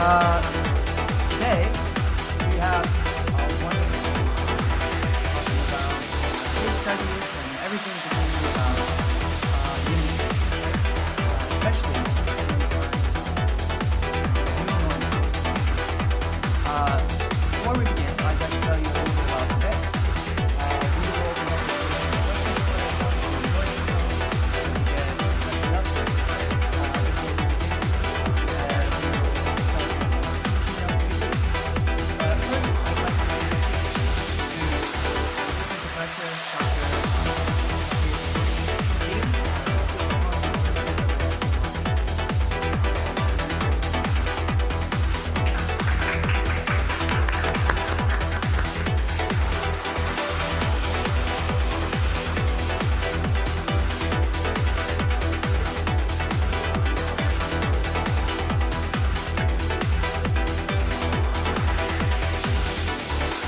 Today, we have wonderful talking about case studies and everything to do about union, especially new normal. Before we begin, I'd like to tell you a little bit about today. We will open up with questions for everyone to enjoy themselves and get freshened up. Before we begin,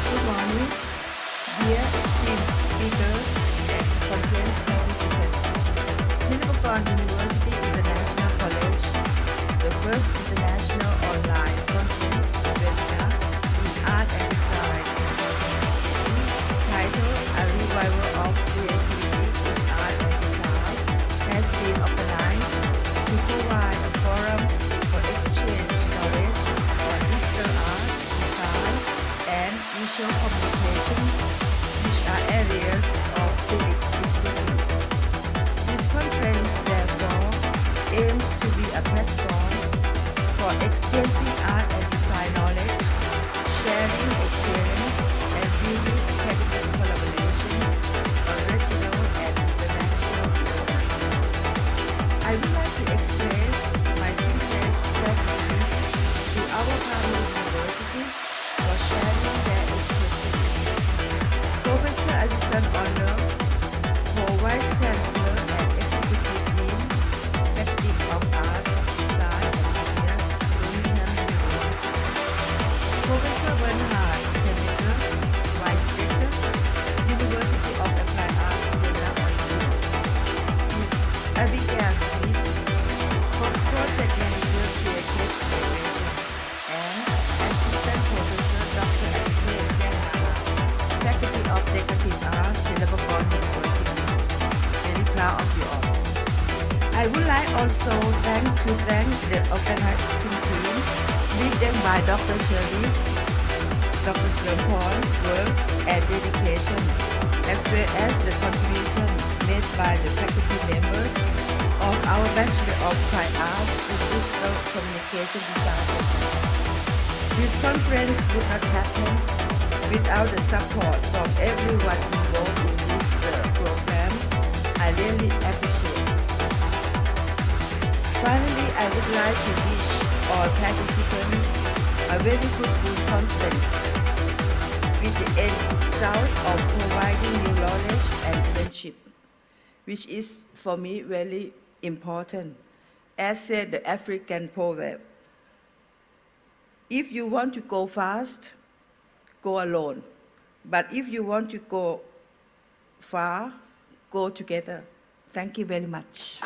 Good morning, dear esteemed speakers and conference participants. Singapore University International College, the first international online conference webinar in art and design titled A Revival of Creativity in Art and Design, has been organized to provide a forum for exchange knowledge on digital art, design, and visual communication, which are areas of SUIC's expertise. This conference, therefore, aims to be a platform for exchanging art and design knowledge, sharing experience, and building academic collaboration on regional and international levels. I would like to express my sincere gratitude to our partner universities for sharing their expertise. Professor Alison Honor, Vice Chancellor and Executive Dean, Faculty of Arts, Design and Media, Birmingham University. Professor Bernhard Henniker, Vice Rector, University of Applied Arts, Vienna, Austria. Ms. Abigail Smith, Project Manager, Creative Integration, and Assistant Professor Dr. Abigail Janghara, Faculty of Decorative Arts, Singapore University. Very proud of you all. I would like also to thank the organizing team, led by Dr. Shirley, Dr. Paul, work and dedication, as well as the contribution made by the faculty members of our Bachelor of Fine Arts in Digital Communication Design program. This conference would not happen without the support from everyone involved in this program. I really appreciate. Finally, I would like to wish all participants a very fruitful conference with the end result of providing new knowledge and friendship, which is for me very important. As said the African proverb, if you want to go fast, go alone. But if you want to go far, go together. Thank you very much.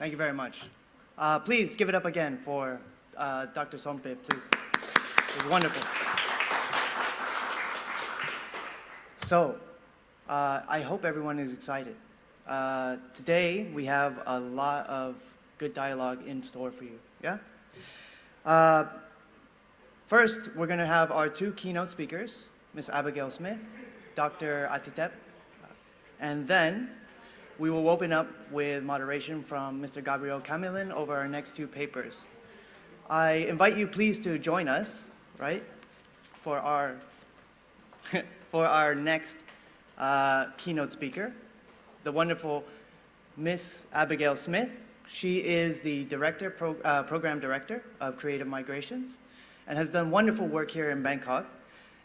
thank you very much. Please give it up again for Dr. Sompe, please. It was wonderful. So, I hope everyone is excited. Today, we have a lot of good dialogue in store for you, yeah? First, we're gonna have our two keynote speakers, Ms. Abigail Smith, Dr. Atitep, and then we will open up with moderation from Mr. Gabriel Camilin over our next two papers. I invite you please to join us, right, for our for our next keynote speaker, the wonderful Miss Abigail Smith. She is the program director of Creative Migrations and has done wonderful work here in Bangkok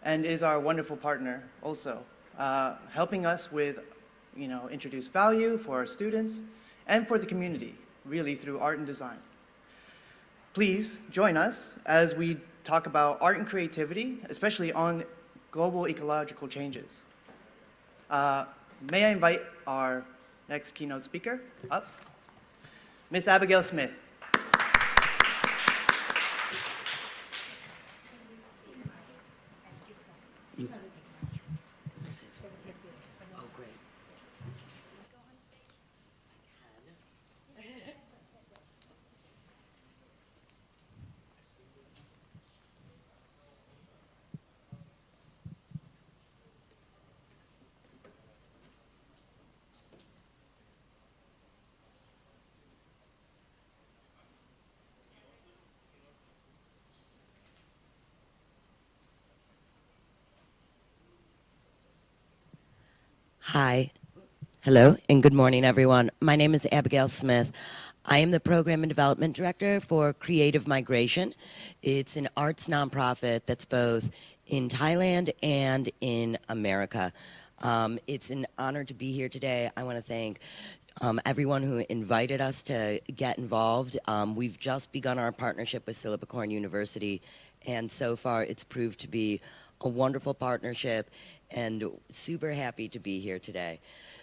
and is our wonderful partner also, helping us with, introduce value for our students and for the community, really through art and design. Please join us as we talk about art and creativity, especially on global ecological changes. May I invite our next keynote speaker up? Ms. Abigail Smith. Hi, hello, and good morning, everyone. My name is Abigail Smith. I am the Program and Development Director for Creative Migration. It's an arts nonprofit that's both in Thailand and in America. It's an honor to be here today. I want to thank everyone who invited us to get involved. We've just begun our partnership with Sillipacorn University, and so far it's proved to be a wonderful partnership and super happy to be here today.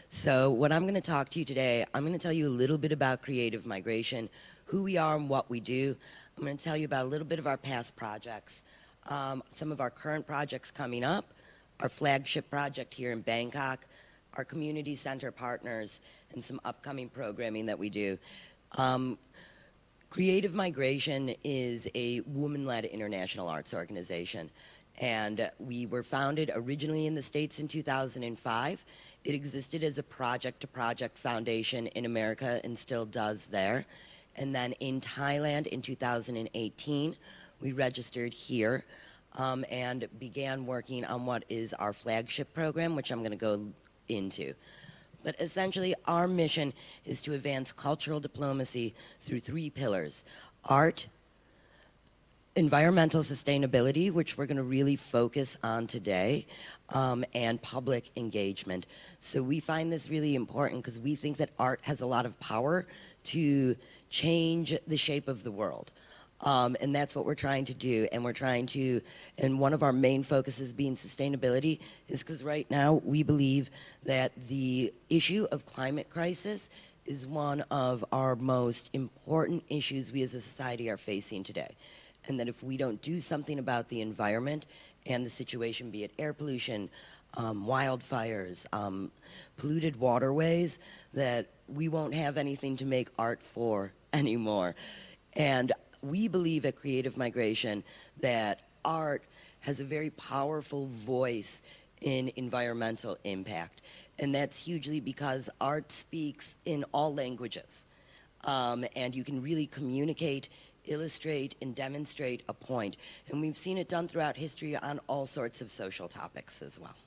So what I'm going to talk to you today, I'm going to tell you a little bit about creative migration, who we are and what we do. I'm going to tell you about a little bit of our past projects, some of our current projects coming up, our flagship project here in Bangkok, our community center partners, and some upcoming programming that we do. Creative Migration is a woman-led international arts organization. And we were founded originally in the States in 2005. It existed as a project-to-project foundation in America and still does there. And then in Thailand in 2018, we registered here and began working on what is our flagship program, which I'm going to go into. But essentially, our mission is to advance cultural diplomacy through 3 pillars: art, environmental sustainability, which we're going to really focus on today, and public engagement. So we find this really important because we think that art has a lot of power to change the shape of the world. And that's what we're trying to do. And we're trying to, and one of our main focuses being sustainability is because right now we believe that the issue of climate crisis is one of our most important issues we as a society are facing today. And that if we don't do something about the environment and the situation, be it air pollution, wildfires, polluted waterways, that we won't have anything to make art for anymore. And we believe at Creative Migration that art has a very powerful voice in environmental impact. And that's hugely because art speaks in all languages. And you can really communicate, illustrate, and demonstrate a point. And we've seen it done throughout history on all sorts of social topics as well.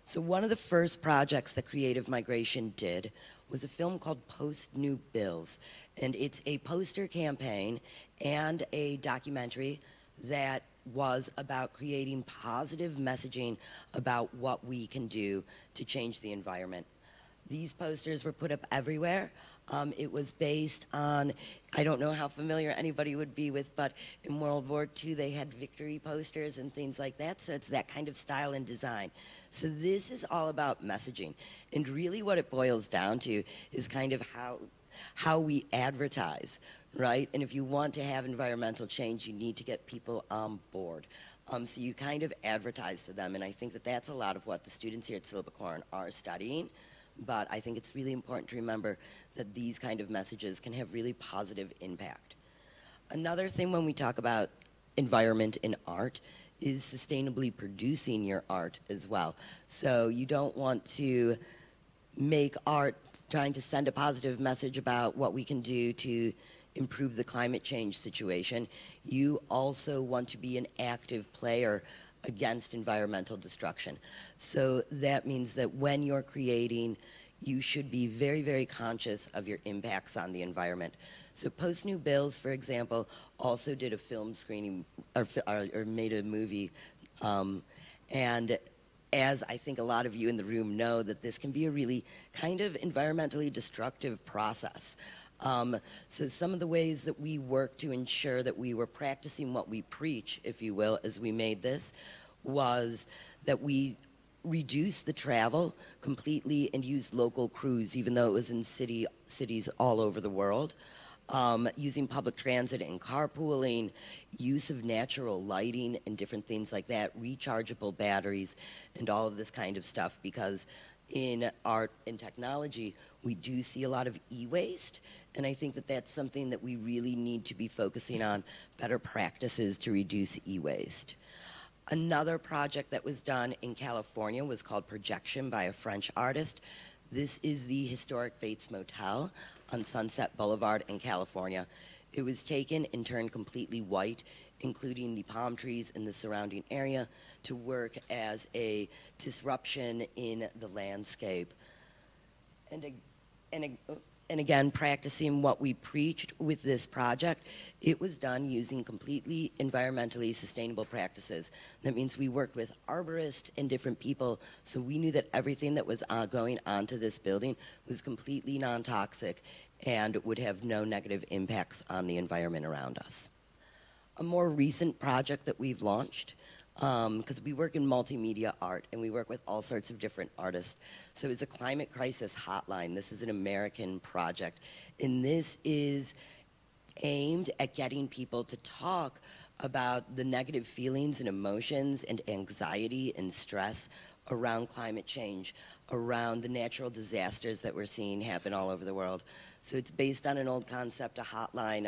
So one of the first projects that Creative Migration did was a film called Post New Bills. And it's a poster campaign and a documentary that was about creating positive messaging about what we can do to change the environment. These posters were put up everywhere. It was based on, I don't know how familiar anybody would be with, but in World War II they had victory posters and things like that, so it's that kind of style and design. So this is all about messaging, and really what it boils down to is kind of how we advertise, right? And if you want to have environmental change, you need to get people on board. So you kind of advertise to them, and I think that that's a lot of what the students here at Sillipacorn are studying. But I think it's really important to remember that these kind of messages can have really positive impact. Another thing when we talk about environment in art is sustainably producing your art as well. So you don't want to make art trying to send a positive message about what we can do to improve the climate change situation. You also want to be an active player against environmental destruction. So that means that when you're creating, you should be very, very conscious of your impacts on the environment. So Post New Bills, for example, also did a film screening, or made a movie, and as I think a lot of you in the room know, that this can be a really kind of environmentally destructive process. So some of the ways that we work to ensure that we were practicing what we preach, if you will, as we made this, was that we reduced the travel completely and used local crews, even though it was in cities all over the world. Using public transit and carpooling, use of natural lighting and different things like that, rechargeable batteries, and all of this kind of stuff, because in art and technology, we do see a lot of e-waste, and I think that that's something that we really need to be focusing on, better practices to reduce e-waste. Another project that was done in California was called Projection by a French artist. This is the historic Bates Motel on Sunset Boulevard in California. It was taken and turned completely white, including the palm trees in the surrounding area, to work as a disruption in the landscape. And again, practicing what we preached with this project, it was done using completely environmentally sustainable practices. That means we worked with arborists and different people, so we knew that everything that was going onto this building was completely non-toxic and would have no negative impacts on the environment around us. A more recent project that we've launched, because we work in multimedia art and we work with all sorts of different artists. So it's a climate crisis hotline. This is an American project. And this is aimed at getting people to talk about the negative feelings and emotions and anxiety and stress around climate change, around the natural disasters that we're seeing happen all over the world. So it's based on an old concept, a hotline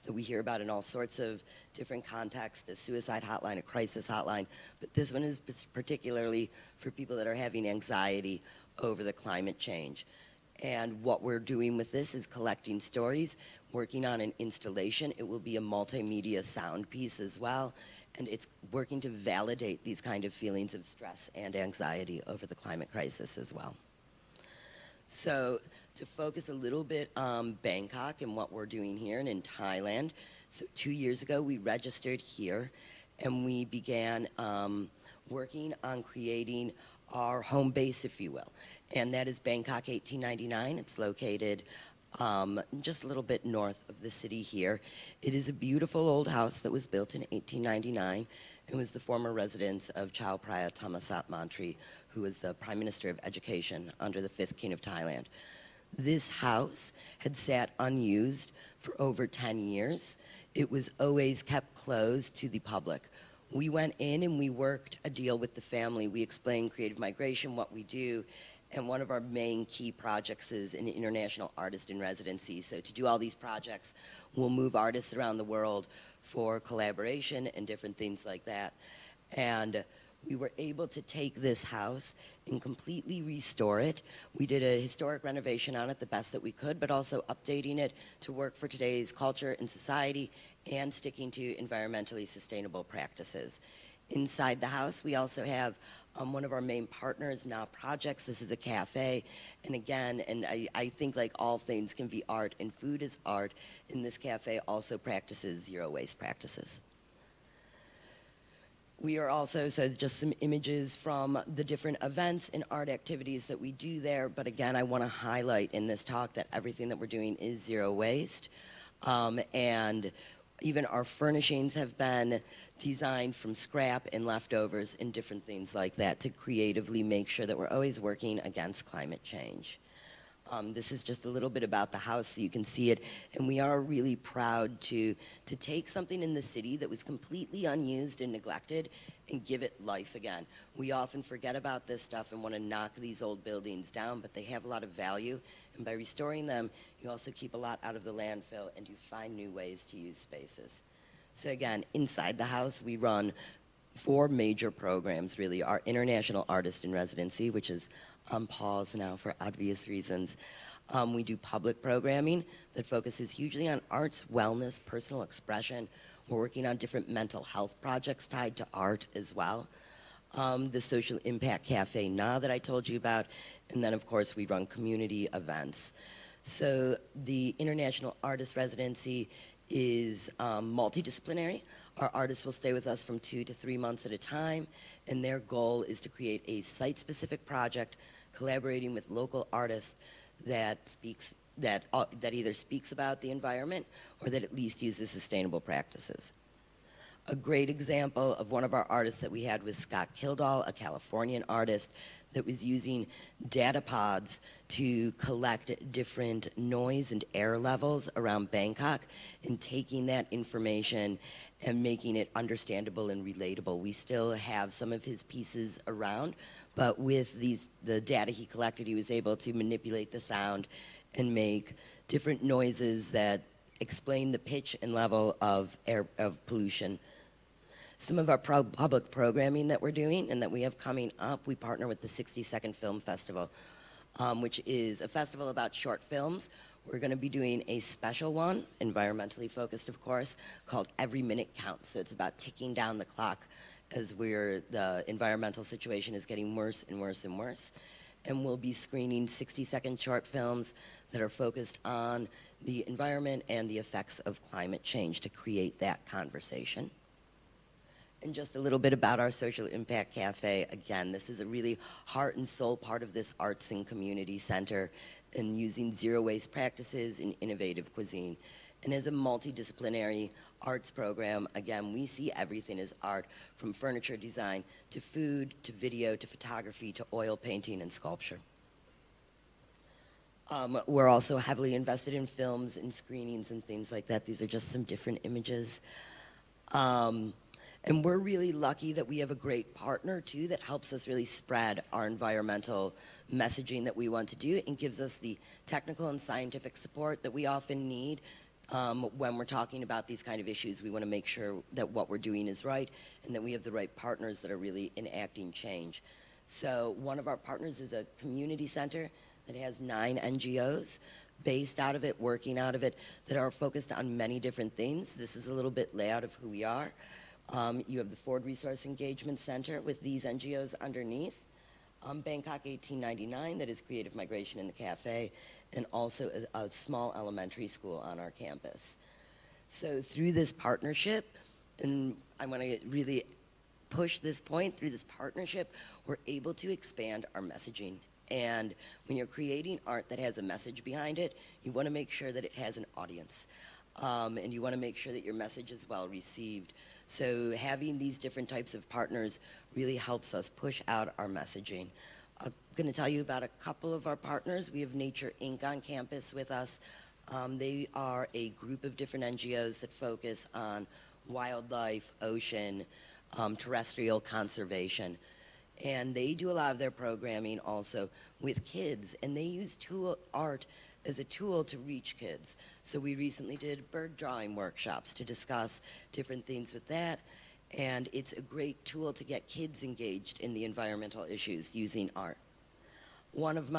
that we hear about in all sorts of different contexts, a suicide hotline, a crisis hotline. But this one is particularly for people that are having anxiety over the climate change. And what we're doing with this is collecting stories, working on an installation. It will be a multimedia sound piece as well. And it's working to validate these kind of feelings of stress and anxiety over the climate crisis as well. So to focus a little bit on Bangkok and what we're doing here and in Thailand. So 2 years ago, we registered here and we began working on creating our home base, if you will. And that is Bangkok 1899. It's located just a little bit north of the city here. It is a beautiful old house that was built in 1899. It was the former residence of Chao Phraya Thammasat Mantri, who was the Prime Minister of Education under the 5th King of Thailand. This house had sat unused for over 10 years. It was always kept closed to the public. We went in and we worked a deal with the family. We explained creative migration, what we do, and one of our main key projects is an international artist in residency. So to do all these projects, we'll move artists around the world for collaboration and different things like that. And we were able to take this house and completely restore it. We did a historic renovation on it the best that we could, but also updating it to work for today's culture and society and sticking to environmentally sustainable practices. Inside the house, we also have one of our main partners, Now Projects. This is a cafe. And again, and I think like all things can be art, and food is art, and this cafe also practices zero waste practices. We are also, so just some images from the different events and art activities that we do there. But again, I want to highlight in this talk that everything that we're doing is zero waste. And even our furnishings have been designed from scrap and leftovers and different things like that to creatively make sure that we're always working against climate change. This is just a little bit about the house so you can see it. And we are really proud to take something in the city that was completely unused and neglected and give it life again. We often forget about this stuff and want to knock these old buildings down, but they have a lot of value. And by restoring them, you also keep a lot out of the landfill and you find new ways to use spaces. So again, inside the house, we run 4 major programs, really. Our International Artist in Residency, which is on pause now for obvious reasons. We do public programming that focuses hugely on arts, wellness, personal expression. We're working on different mental health projects tied to art as well. The Social Impact Cafe Na that I told you about, and then of course we run community events. So the International Artist Residency is multidisciplinary. Our artists will stay with us from 2 to 3 months at a time, and their goal is to create a site-specific project collaborating with local artists that either speaks about the environment or that at least uses sustainable practices. A great example of one of our artists that we had was Scott Kildall, a Californian artist that was using data pods to collect different noise and air levels around Bangkok and taking that information and making it understandable and relatable. We still have some of his pieces around, but with the data he collected, he was able to manipulate the sound and make different noises that explain the pitch and level of pollution. Some of our public programming that we're doing and that we have coming up, we partner with the 60-Second Film Festival, which is a festival about short films. We're going to be doing a special one, environmentally focused, of course, called Every Minute Counts. So it's about ticking down the clock as the environmental situation is getting worse and worse and worse. And we'll be screening 60-second short films that are focused on the environment and the effects of climate change to create that conversation. And just a little bit about our Social Impact Cafe. Again, this is a really heart and soul part of this arts and community center, and using zero waste practices and innovative cuisine. And as a multidisciplinary arts program, again, we see everything as art, from furniture design to food to video to photography to oil painting and sculpture. We're also heavily invested in films and screenings and things like that. These are just some different images. And we're really lucky that we have a great partner, too, that helps us really spread our environmental messaging that we want to do and gives us the technical and scientific support that we often need when we're talking about these kind of issues. We want to make sure that what we're doing is right and that we have the right partners that are really enacting change. So one of our partners is a community center that has 9 NGOs based out of it, working out of it, that are focused on many different things. This is a little bit layout of who we are. You have the Ford Resource Engagement Center with these NGOs underneath. Bangkok 1899, that is Creative Migration in the Cafe, and also a small elementary school on our campus. So through this partnership, and I want to really push this point, through this partnership, we're able to expand our messaging. And when you're creating art that has a message behind it, you want to make sure that it has an audience. And you want to make sure that your message is well received. So having these different types of partners really helps us push out our messaging. I'm going to tell you about a couple of our partners. We have Nature Inc. on campus with us. They are a group of different NGOs that focus on wildlife, ocean, terrestrial conservation. And they do a lot of their programming also with kids, and they use art as a tool to reach kids. So we recently did bird drawing workshops to discuss different things with that, and it's a great tool to get kids engaged in the environmental issues using art. One of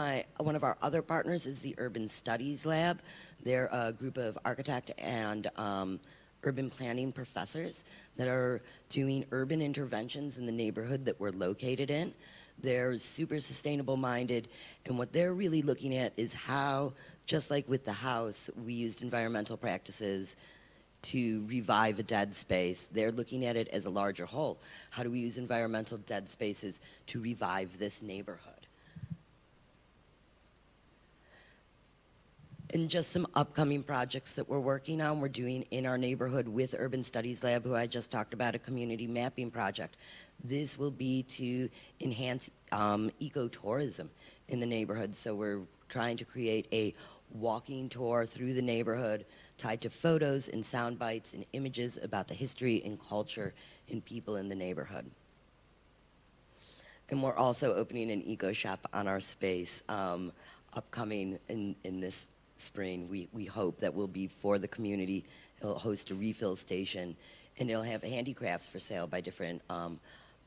our other partners is the Urban Studies Lab. They're a group of architect and urban planning professors that are doing urban interventions in the neighborhood that we're located in. They're super sustainable minded, and what they're really looking at is how, just like with the house, we used environmental practices to revive a dead space. They're looking at it as a larger whole. How do we use environmental dead spaces to revive this neighborhood? And just some upcoming projects that we're working on, we're doing in our neighborhood with Urban Studies Lab, who I just talked about, a community mapping project. This will be to enhance ecotourism in the neighborhood. So we're trying to create a walking tour through the neighborhood tied to photos and sound bites and images about the history and culture and people in the neighborhood. And we're also opening an eco shop on our space upcoming in this spring. We hope that will be for the community. It'll host a refill station, and it'll have handicrafts for sale by different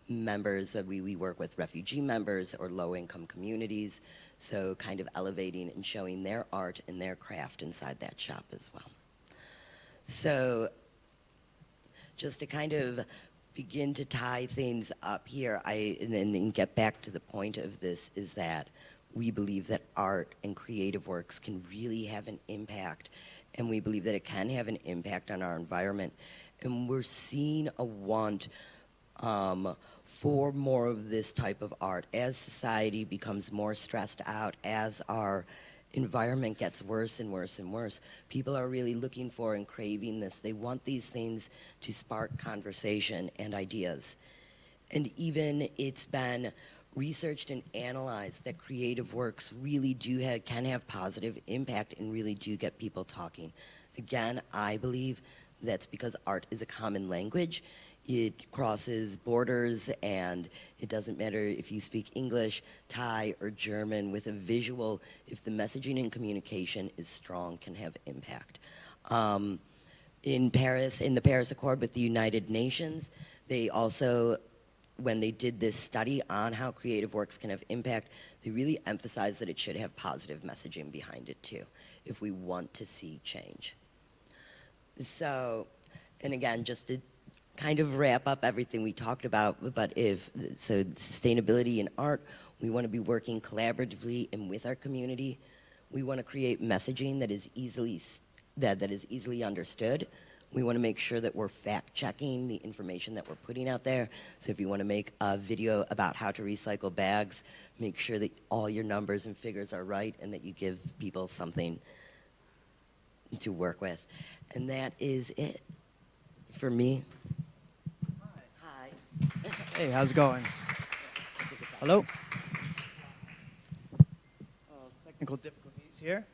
members. We work with refugee members or low-income communities, so kind of elevating and showing their art and their craft inside that shop as well. So just to kind of begin to tie things up here, and then get back to the point of this, is that we believe that art and creative works can really have an impact, and we believe that it can have an impact on our environment. And we're seeing a want for more of this type of art as society becomes more stressed out, as our environment gets worse and worse and worse. People are really looking for and craving this. They want these things to spark conversation and ideas. And even it's been researched and analyzed that creative works really can have positive impact and really do get people talking. Again, I believe that's because art is a common language. It crosses borders, and it doesn't matter if you speak English, Thai, or German. With a visual, if the messaging and communication is strong, can have impact. In Paris, in the Paris Accord with the United Nations, they also, when they did this study on how creative works can have impact, they really emphasized that it should have positive messaging behind it too, if we want to see change. So, and again, just to kind of wrap up everything we talked about, so sustainability in art, we want to be working collaboratively and with our community. We want to create messaging that is easily understood. We want to make sure that we're fact-checking the information that we're putting out there. So if you want to make a video about how to recycle bags, make sure that all your numbers and figures are right and that you give people something to work with. And that is it for me. Hi. Hey, how's it going? Hello? Technical difficulties here.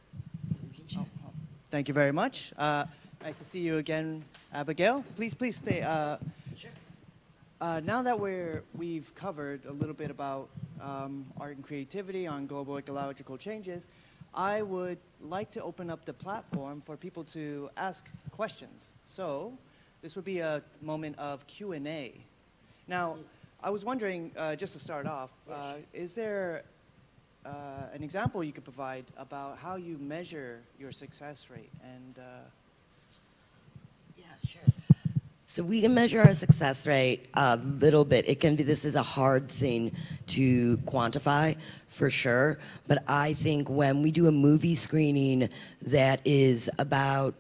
Thank you very much. Nice to see you again, Abigail. Please stay. Sure. Now that we've covered a little bit about art and creativity on global ecological changes, I would like to open up the platform for people to ask questions. So this would be a moment of Q&A. Now, I was wondering, just to start off, is there an example you could provide about how you measure your success rate? And Yeah, sure. So we can measure our success rate a little bit. This is a hard thing to quantify for sure, but I think when we do a movie screening that is about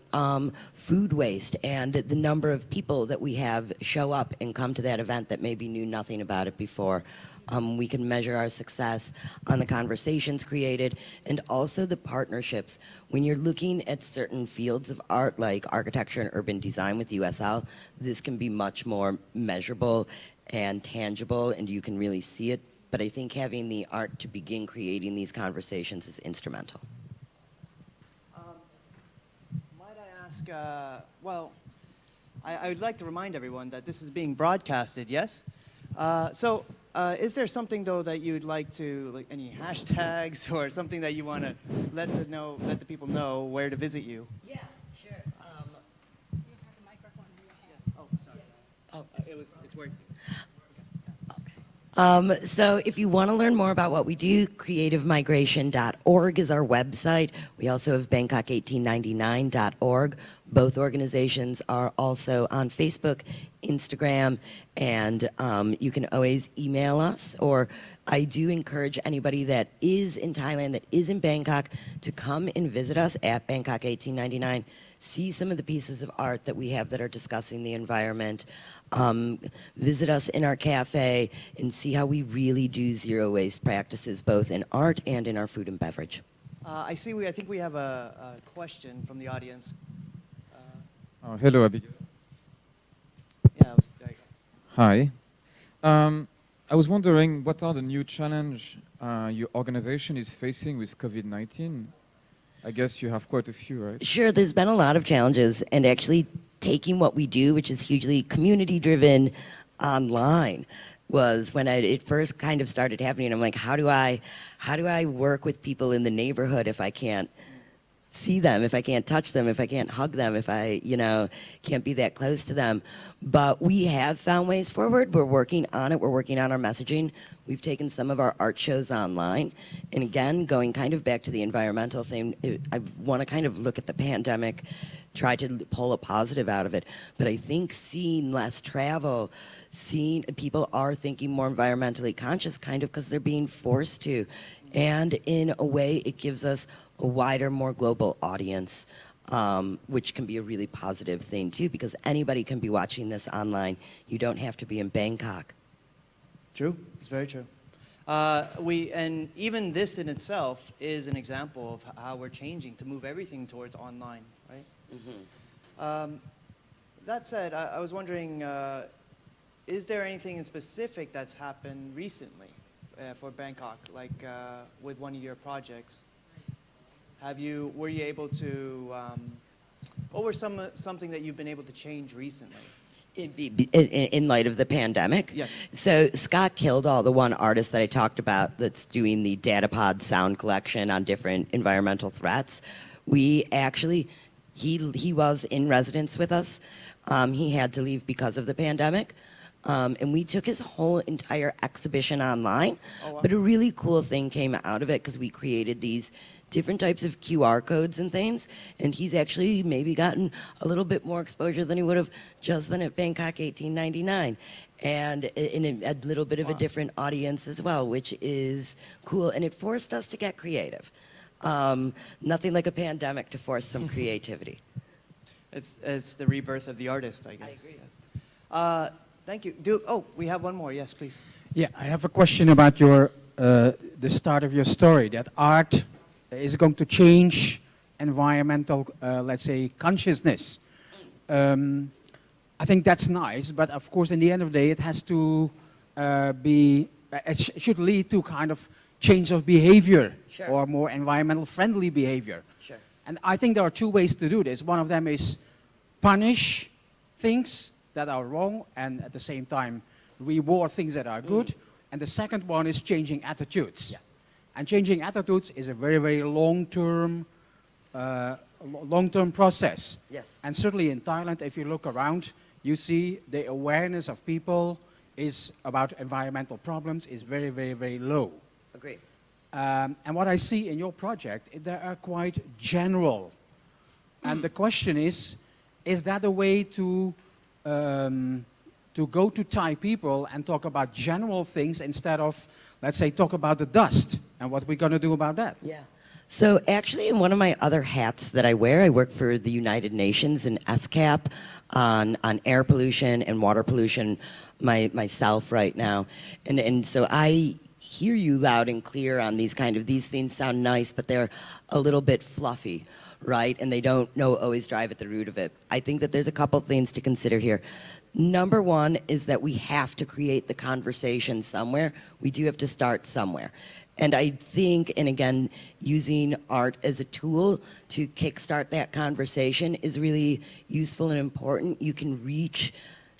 food waste and the number of people that we have show up and come to that event that maybe knew nothing about it before, we can measure our success on the conversations created and also the partnerships. When you're looking at certain fields of art like architecture and urban design with USL, this can be much more measurable and tangible and you can really see it. But I think having the art to begin creating these conversations is instrumental. Might I ask, well, I would like to remind everyone that this is being broadcasted, yes? Is there something though that you'd like to, like any hashtags or something that you want to let the people know where to visit you? Yeah, sure. You have the microphone in your hand. Oh, sorry. Oh, It's working. So if you want to learn more about what we do, creativemigration.org is our website. We also have Bangkok1899.org. Both organizations are also on Facebook, Instagram, and you can always email us. Or I do encourage anybody that is in Thailand, that is in Bangkok, to come and visit us at Bangkok 1899. See some of the pieces of art that we have that are discussing the environment. Visit us in our cafe and see how we really do zero waste practices both in art and in our food and beverage. I think we have a question from the audience. Hello, Abigail. There you go. Hi. I was wondering, what are the new challenges your organization is facing with COVID-19? I guess you have quite a few, right? Sure, there's been a lot of challenges, and actually taking what we do, which is hugely community-driven online, was when it first kind of started happening. I'm like, how do I work with people in the neighborhood if I can't see them, if I can't touch them, if I can't hug them, if I, can't be that close to them? But we have found ways forward. We're working on it. We're working on our messaging. We've taken some of our art shows online. And again, going kind of back to the environmental thing, I want to kind of look at the pandemic, try to pull a positive out of it. But I think seeing less travel, seeing people are thinking more environmentally conscious kind of because they're being forced to. And in a way, it gives us a wider, more global audience, which can be a really positive thing too, because anybody can be watching this online. You don't have to be in Bangkok. True. It's very true. And even this in itself is an example of how we're changing to move everything towards online, right? That said, I was wondering, is there anything in specific that's happened recently for Bangkok, like with one of your projects? Were you able to, what were something that you've been able to change recently? In light of the pandemic. Yes. So Scott Kildall, the one artist that I talked about that's doing the Datapod sound collection on different environmental threats, we actually, he was in residence with us. He had to leave because of the pandemic. And we took his whole entire exhibition online. Oh, wow. But a really cool thing came out of it because we created these different types of QR codes and things, and he's actually maybe gotten a little bit more exposure than he would have just then at Bangkok 1899, and in a little bit of a different audience as well, which is cool, and it forced us to get creative. Nothing like a pandemic to force some creativity. It's the rebirth of the artist, I guess. I agree. Yes. Thank you. We have one more. Yes, please. Yeah, I have a question about your the start of your story, that art is going to change environmental, let's say, consciousness. I think that's nice, but of course, in the end of the day, it has to it should lead to kind of change of behavior. Sure. Or more environmental friendly behavior. Sure. And I think there are two ways to do this. One of them is punish things that are wrong and at the same time reward things that are good. And the second one is changing attitudes. Yeah. And changing attitudes is a very, very long-term process. Yes. And certainly in Thailand, if you look around, you see the awareness of people is about environmental problems is very, very, very low. Agree. And what I see in your project, they are quite general. And the question is that a way to go to Thai people and talk about general things instead of, let's say, talk about the dust and what we're going to do about that? Yeah. So actually, in one of my other hats that I wear, I work for the United Nations in SCAP on air pollution and water pollution myself right now. And so I hear you loud and clear on these things sound nice, but they're a little bit fluffy, right? And they don't always drive at the root of it. I think that there's a couple things to consider here. Number one is that we have to create the conversation somewhere. We do have to start somewhere. And I think, and again, using art as a tool to kickstart that conversation is really useful and important. You can reach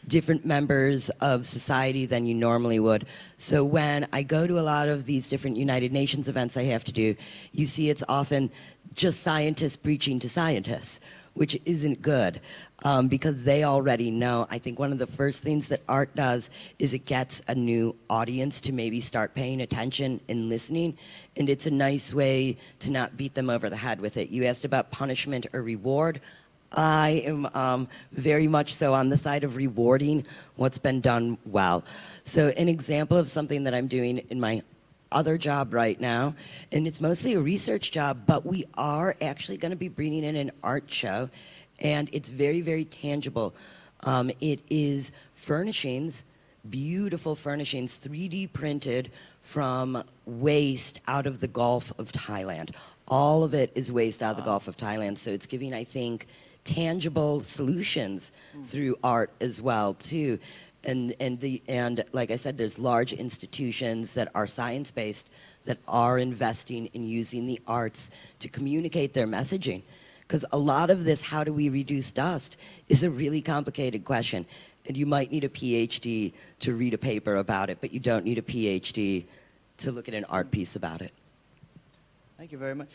different members of society than you normally would. So when I go to a lot of these different United Nations events I have to do, you see it's often just scientists preaching to scientists, which isn't good because they already know. I think one of the first things that art does is it gets a new audience to maybe start paying attention and listening, and it's a nice way to not beat them over the head with it. You asked about punishment or reward. I am very much so on the side of rewarding what's been done well. So an example of something that I'm doing in my other job right now, and it's mostly a research job, but we are actually going to be bringing in an art show, and it's very, very tangible. It is furnishings, beautiful furnishings, 3D printed from waste out of the Gulf of Thailand. All of it is waste out of the Gulf of Thailand, so it's giving, I think, tangible solutions through art as well, too. And like I said, there's large institutions that are science-based that are investing in using the arts to communicate their messaging. Because a lot of this, how do we reduce dust, is a really complicated question. And you might need a PhD to read a paper about it, but you don't need a PhD to look at an art piece about it. Thank you very much.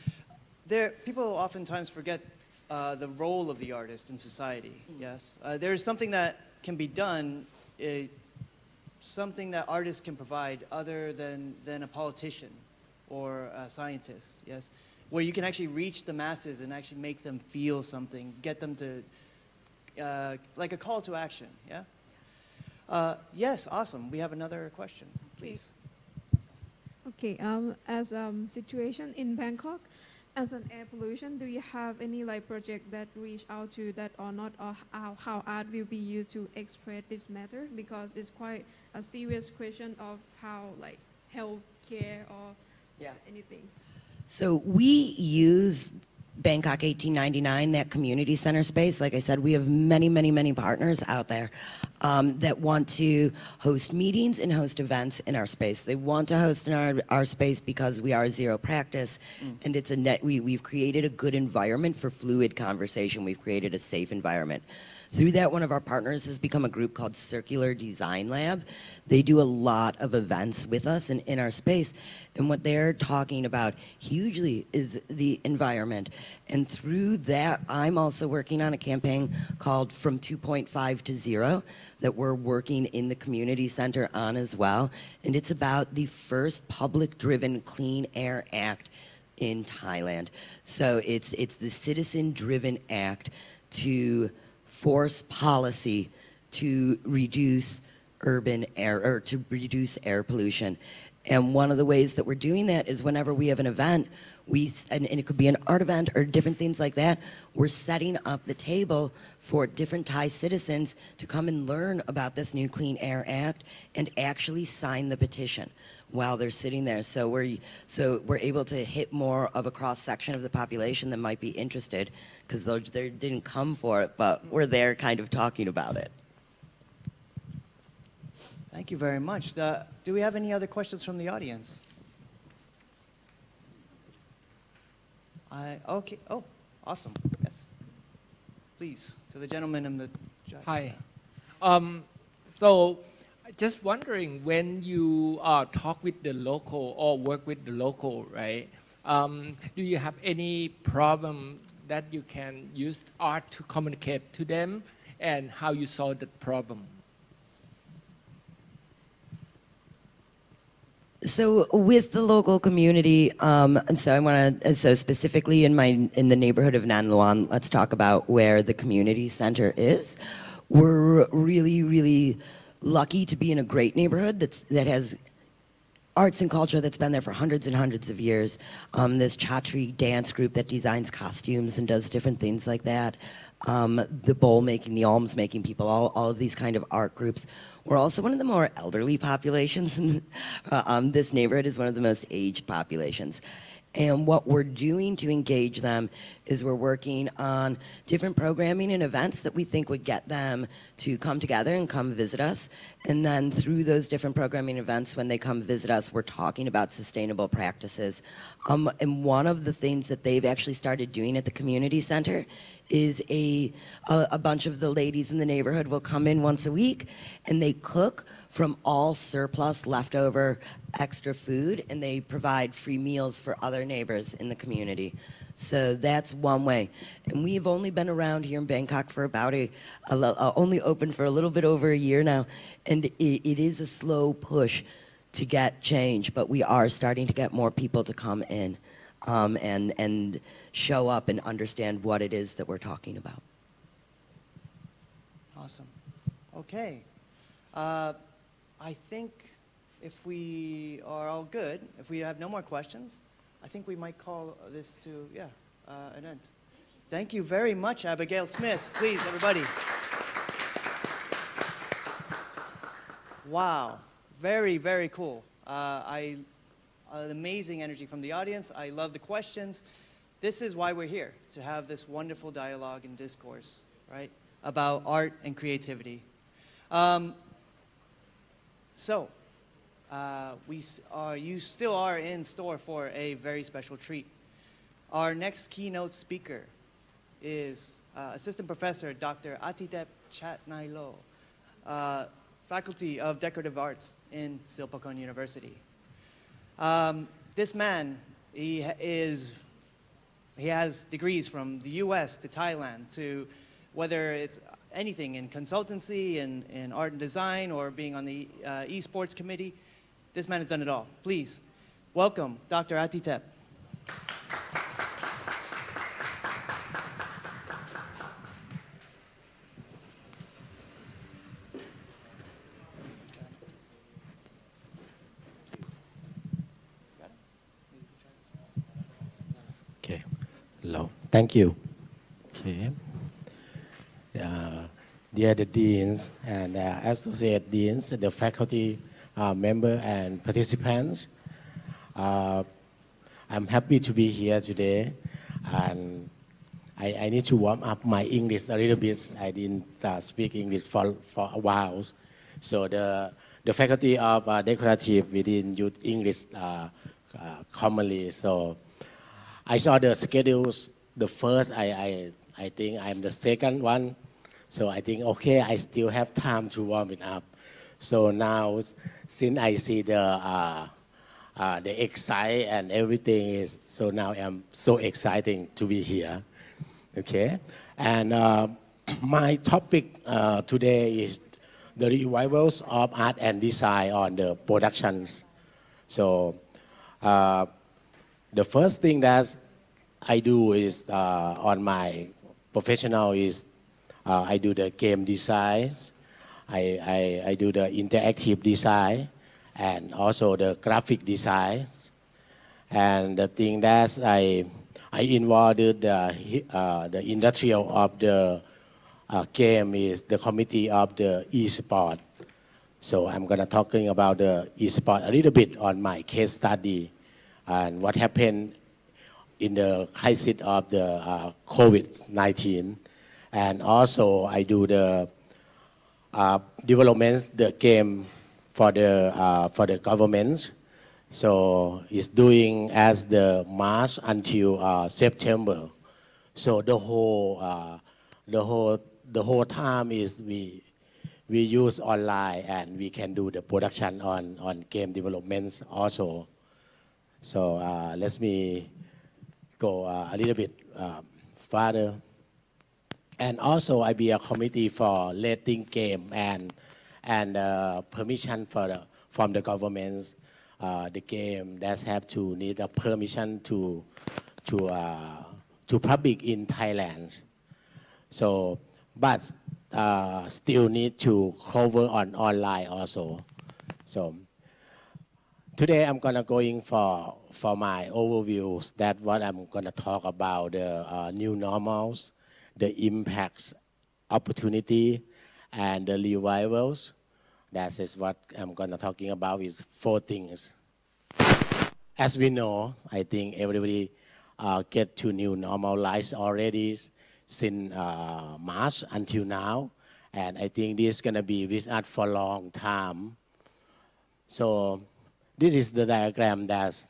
People oftentimes forget the role of the artist in society, yes? There is something that can be done, something that artists can provide other than a politician or a scientist, yes? Where you can actually reach the masses and actually make them feel something, get them to, like a call to action, yeah? Yes, awesome. We have another question, please. Okay, as situation in Bangkok, as an air pollution, do you have any project that reach out to that or not, or how art will be used to express this matter? Because it's quite a serious question of how health care or Yeah. anything? So we use Bangkok 1899, that community center space. Like I said, we have many, many, many partners out there that want to host meetings and host events in our space. They want to host in our space because we are zero practice, and it's a we've created a good environment for fluid conversation. We've created a safe environment. Through that, one of our partners has become a group called Circular Design Lab. They do a lot of events with us and in our space. And what they're talking about hugely is the environment. And through that, I'm also working on a campaign called From 2.5 to 0 that we're working in the community center on as well. And it's about the first public-driven Clean Air Act in Thailand. So it's the citizen-driven act to force policy to reduce urban air, or to reduce air pollution. And one of the ways that we're doing that is whenever we have an event, and it could be an art event or different things like that, we're setting up the table for different Thai citizens to come and learn about this new Clean Air Act and actually sign the petition while they're sitting there. So we're able to hit more of a cross-section of the population that might be interested, because they didn't come for it, but we're there kind of talking about it. Thank you very much. Do we have any other questions from the audience? Okay. Oh, awesome. Yes. Please, to the gentleman in the... Hi. So just wondering, when you talk with the local or work with the local, right? Do you have any problem that you can use art to communicate to them, and how you solve that problem? So with the local community, so specifically in the neighborhood of Nan Luan, let's talk about where the community center is. We're really, really lucky to be in a great neighborhood that has arts and culture that's been there for hundreds and hundreds of years. This Chatri dance group that designs costumes and does different things like that. The bowl making, the alms making people, all of these kind of art groups. We're also one of the more elderly populations. This neighborhood is one of the most aged populations. And what we're doing to engage them is we're working on different programming and events that we think would get them to come together and come visit us. And then through those different programming events, when they come visit us, we're talking about sustainable practices. And one of the things that they've actually started doing at the community center is a bunch of the ladies in the neighborhood will come in once a week, and they cook from all surplus leftover extra food, and they provide free meals for other neighbors in the community. So that's one way. And we've only been around here in Bangkok for about only open for a little bit over a year now, and it is a slow push to get change, but we are starting to get more people to come in. And show up and understand what it is that we're talking about. Awesome. Okay. I think if we are all good, if we have no more questions, I think we might call this to, an end. Thank you very much, Abigail Smith. Please, everybody. Wow. Very, very cool. Amazing energy from the audience. I love the questions. This is why we're here, to have this wonderful dialogue and discourse, right, about art and creativity. You still are in store for a very special treat. Our next keynote speaker is Assistant Professor Dr. Atitep Chatnailo, Faculty of Decorative Arts in Silpakorn University. This man, he has degrees from the US to Thailand, to whether it's anything in consultancy, in art and design, or being on the esports committee. This man has done it all. Please welcome Dr. Atitep. Okay, hello, thank you. Okay. Dear the deans and associate deans, the faculty member and participants, Uh, I'm happy to be here today, and I need to warm up my English a little bit. I didn't speak English for a while. So the faculty of decorative, we didn't use English commonly. So I saw the schedules. The first, I think I'm the second one. So I think, okay, I still have time to warm it up. So now, since I see the excite and everything is, so now I'm so exciting to be here. Okay, and my topic today is the revivals of art and design on the productions. So the first thing that I do is on my professional is I do the game designs, I do the interactive design, and also the graphic designs. And the thing that I involved the industrial of the game is the committee of the e-sport. So I'm gonna talking about the e-sport a little bit on my case study and what happened in the crisis of the COVID-19. And also I do the developments, the game for the government. So it's doing as the March until September. So the whole time is we use online and we can do the production on game developments also. So let me go a little bit further. And also I be a committee for letting game and permission from the governments. The game that have to need a permission to public in Thailand. So, but still need to cover on online also. So today I'm gonna going for my overviews. That what I'm gonna talk about the new normals, the impacts, opportunity, and the revivals. That is what I'm gonna talking about is 4 things. As we know, I think everybody get to new normal lives already since March until now. And I think this is gonna be with us for a long time. So this is the diagram that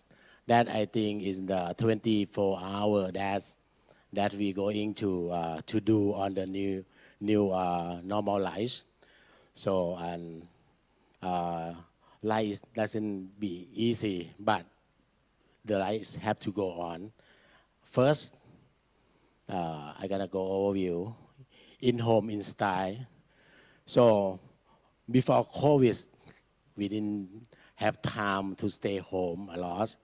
I think is the 24-hour that we going to do on the new normal life. So and life doesn't be easy, but the lives have to go on. First, I gotta go overview in home in style. So before COVID, we didn't have time to stay home a lot.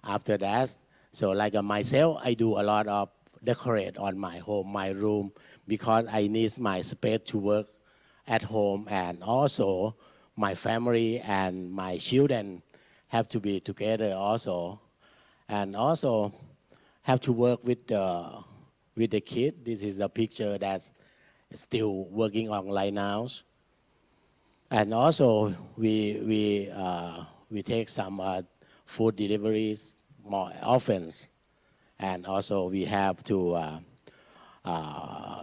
After that, so like myself, I do a lot of decorate on my home, my room, because I need my space to work at home, and also my family and my children have to be together also, and also have to work with the kid. This is the picture that's still working online now, and also we take some food deliveries more often, and also we have to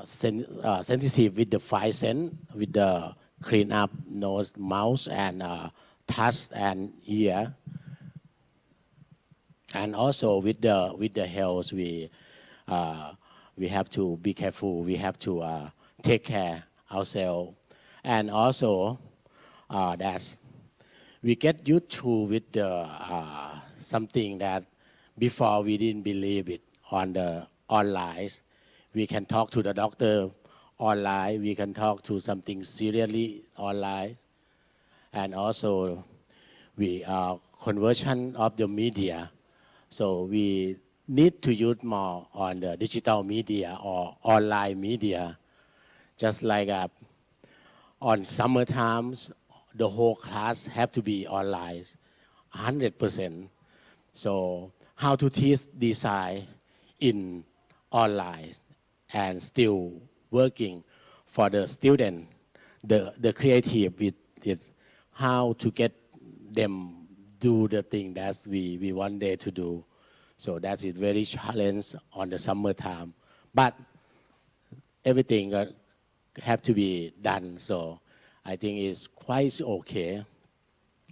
sensitive with the 5 cents, with the clean up nose, mouth, and touch and ear. And also with the health, we have to be careful. We have to take care ourselves, and also that we get used to with the something that before we didn't believe it on the online. We can talk to the doctor online. We can talk to something seriously online, and also we conversion of the media. So we need to use more on the digital media or online media. Just like on summer times, the whole class have to be online, 100%. So how to teach design in online and still working for the student, the creative is how to get them do the thing that we one day to do. So that is very challenge on the summertime. But everything have to be done. So I think it's quite okay.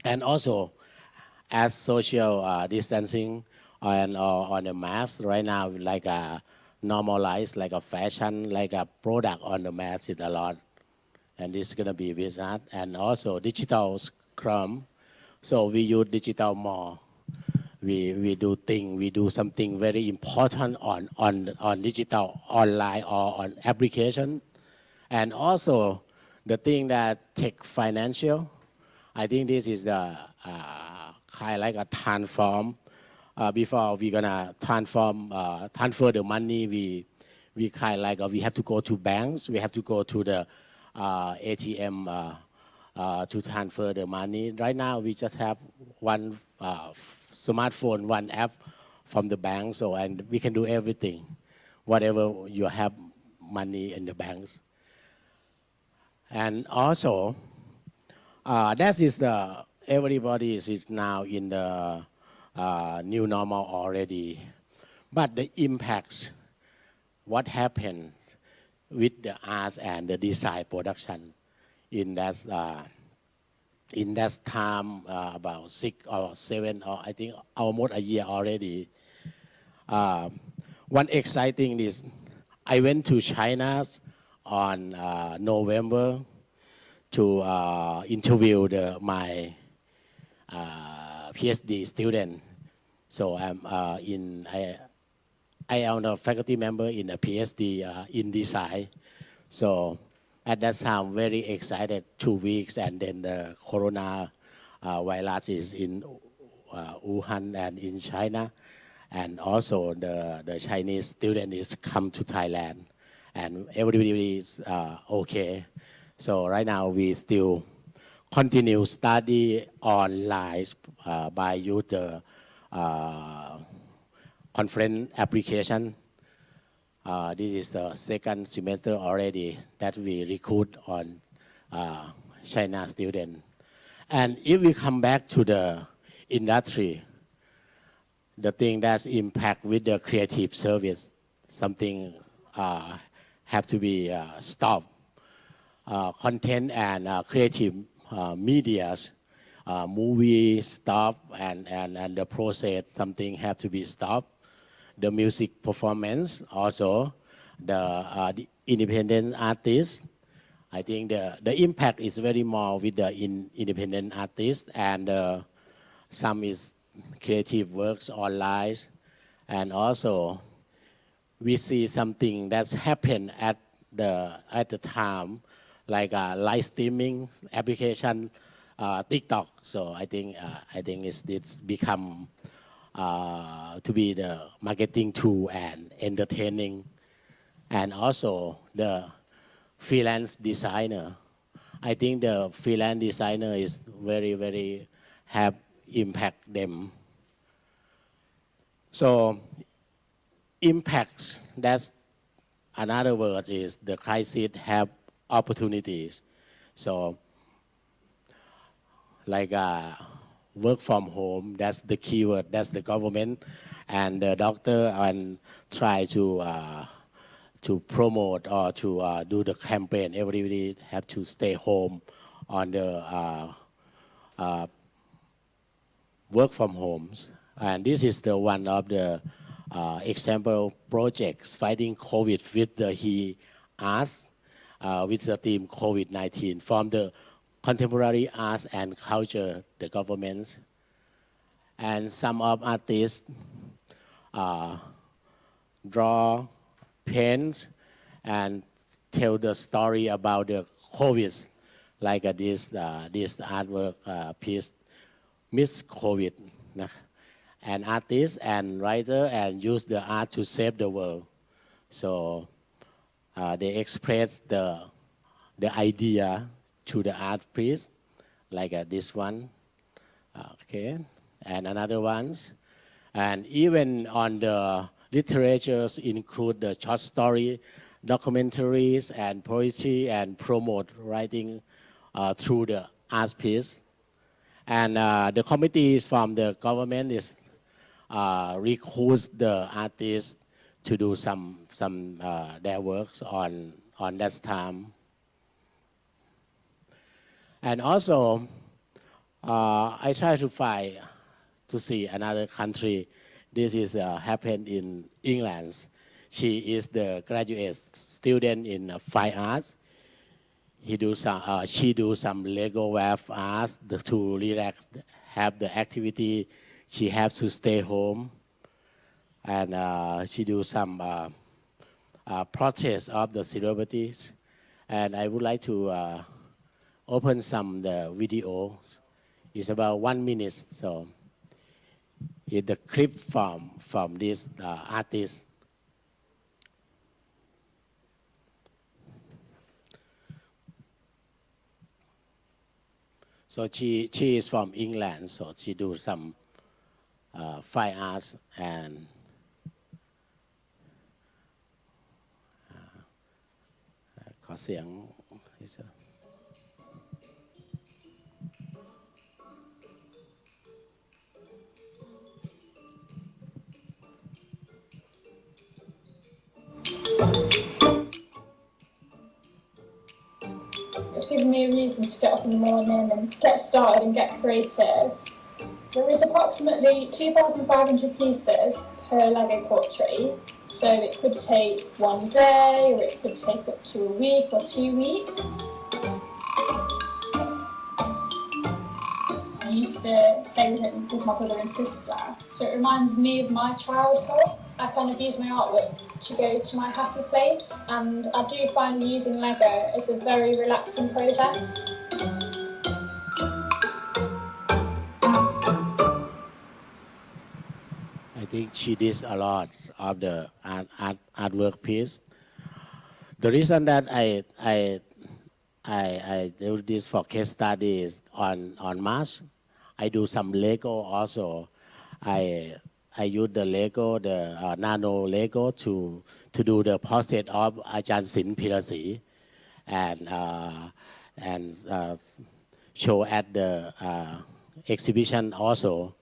And also, as social distancing and on the mask right now, like a normalized, like a fashion, like a product on the mask is a lot. And this is going to be with that. And also digital Scrum. So we use digital more. We do we do something very important on digital, online or on application. And also the thing that take financial, I think this is the kind of like a transform. Before we're gonna transfer the money, we kind of like we have to go to banks, we have to go to the ATM to transfer the money. Right now we just have one smartphone, one app from the bank, so and we can do everything, whatever you have money in the banks. And also, that is everybody is now in the new normal already. But the impacts, what happens with the arts and the design production in that time, about 6 or 7 or I think almost a year already. One exciting is I went to China on November to interview my PhD student. So I am a faculty member in a PhD in design. So at that time, very excited, 2 weeks, and then the corona virus is in Wuhan and in China. And also the Chinese student is come to Thailand, and everybody is okay. So right now we still continue study online by use the conference application. This is the second semester already that we recruit on China student. And if we come back to the industry, the thing that's impact with the creative service, something have to be stopped. Content and creative medias, movies stop, and the process, something have to be stopped. The music performance also, the independent artists. I think the impact is very more with the independent artists, and some is creative works online. And also we see something that's happened at the time, like a live streaming application, TikTok. So I think it's become to be the marketing tool and entertaining. And also the freelance designer. I think the freelance designer is very, very have impact them. So impacts, that's another word, is the crisis have opportunities. So like work from home, that's the keyword, that's the government and the doctor, and try to promote or to do the campaign. Everybody have to stay home on the work from homes. And this is the one of the example projects fighting COVID with the arts, with the theme COVID-19 from the contemporary arts and culture, the governments. And some of artists draw, paint, and tell the story about the COVID, like this artwork piece, Miss COVID. And artists and writer and use the art to save the world. So they express the idea to the art piece, like this one, okay, and another ones. And even on the literatures include the short story, documentaries, and poetry, and promote writing through the art piece. And the committees from the government is recruits the artists to do some their works on that time. And also, I try to find to see another country. This is happened in England. She is the graduate student in fine arts. She do some Lego wave arts to relax, have the activity. She has to stay home, and she do some protests of the celebrities. And I would like to open some the videos. It's about 1 minute, so it's the clip from this artist. So she is from England, so she do some fine arts andขอเสียง It's given me a reason to get up in the morning and get started and get creative. There is approximately 2,500 pieces per Lego portrait, so it could take 1 day or it could take up to a week or 2 weeks. I used to play with it with my brother and sister, so it reminds me of my childhood. I kind of use my artwork to go to my happy place, and I do find using Lego is a very relaxing process. I think she did a lot of the artwork piece. The reason that I do this for case studies on Mars, I do some Lego also. I use the Lego, the nano Lego to do the portrait of Ajahn Sin Pirasi and show at the exhibition also.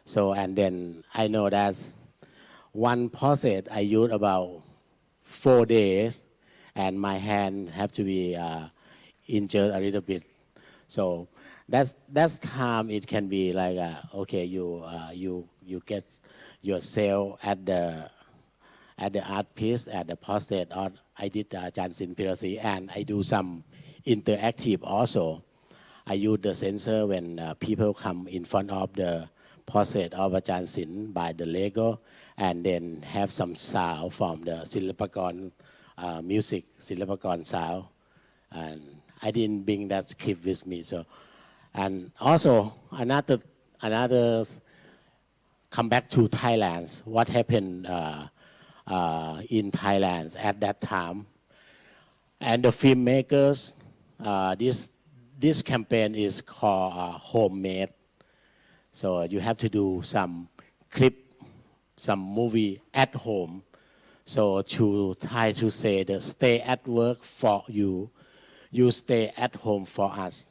So, and then I know that one portrait I use about 4 days, and my hand have to be injured a little bit. So that's time it can be like okay, you get yourself at the art piece, at the portrait. Or I did Ajahn Sin Pirasi, and I do some interactive also. I use the sensor when people come in front of the portrait of Ajahn Sin by the Lego, and then have some sound from the Silapakon music, Silapakon sound. And I didn't bring that script with me. So, and also another come back to Thailand. What happened in Thailand at that time? And the filmmakers, this campaign is called Homemade. So you have to do some clip, some movie at home. So to try to say the stay at work for you, you stay at home for us.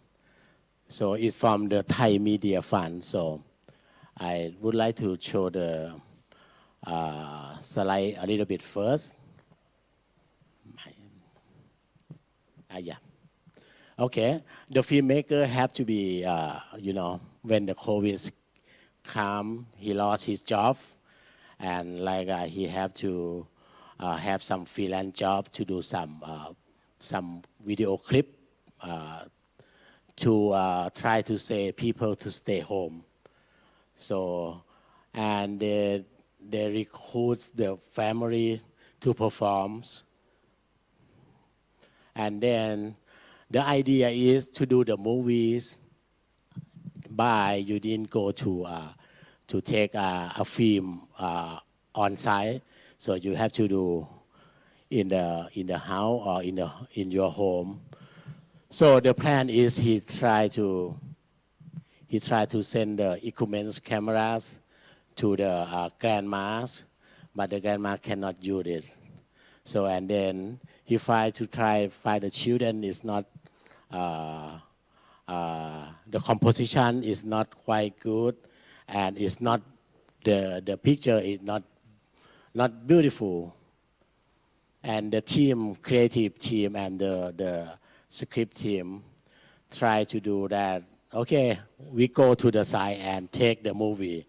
So it's from the Thai Media Fund. So I would like to show the slide a little bit first. Yeah. Okay, the filmmaker have to be, when the COVID come, he lost his job, and like he have to have some freelance job to do some video clip to try to say people to stay home. So, and they recruit the family to perform, and then the idea is to do the movies by you didn't go to take a film on site, so you have to do in the house or in your home. So the plan is he tried to send the equipment cameras to the grandmas, but the grandma cannot use it. So, and then he tried to find the children is not the composition is not quite good, and it's not the picture is not beautiful. And the team, creative team, and the script team try to do that. Okay, we go to the side and take the movie.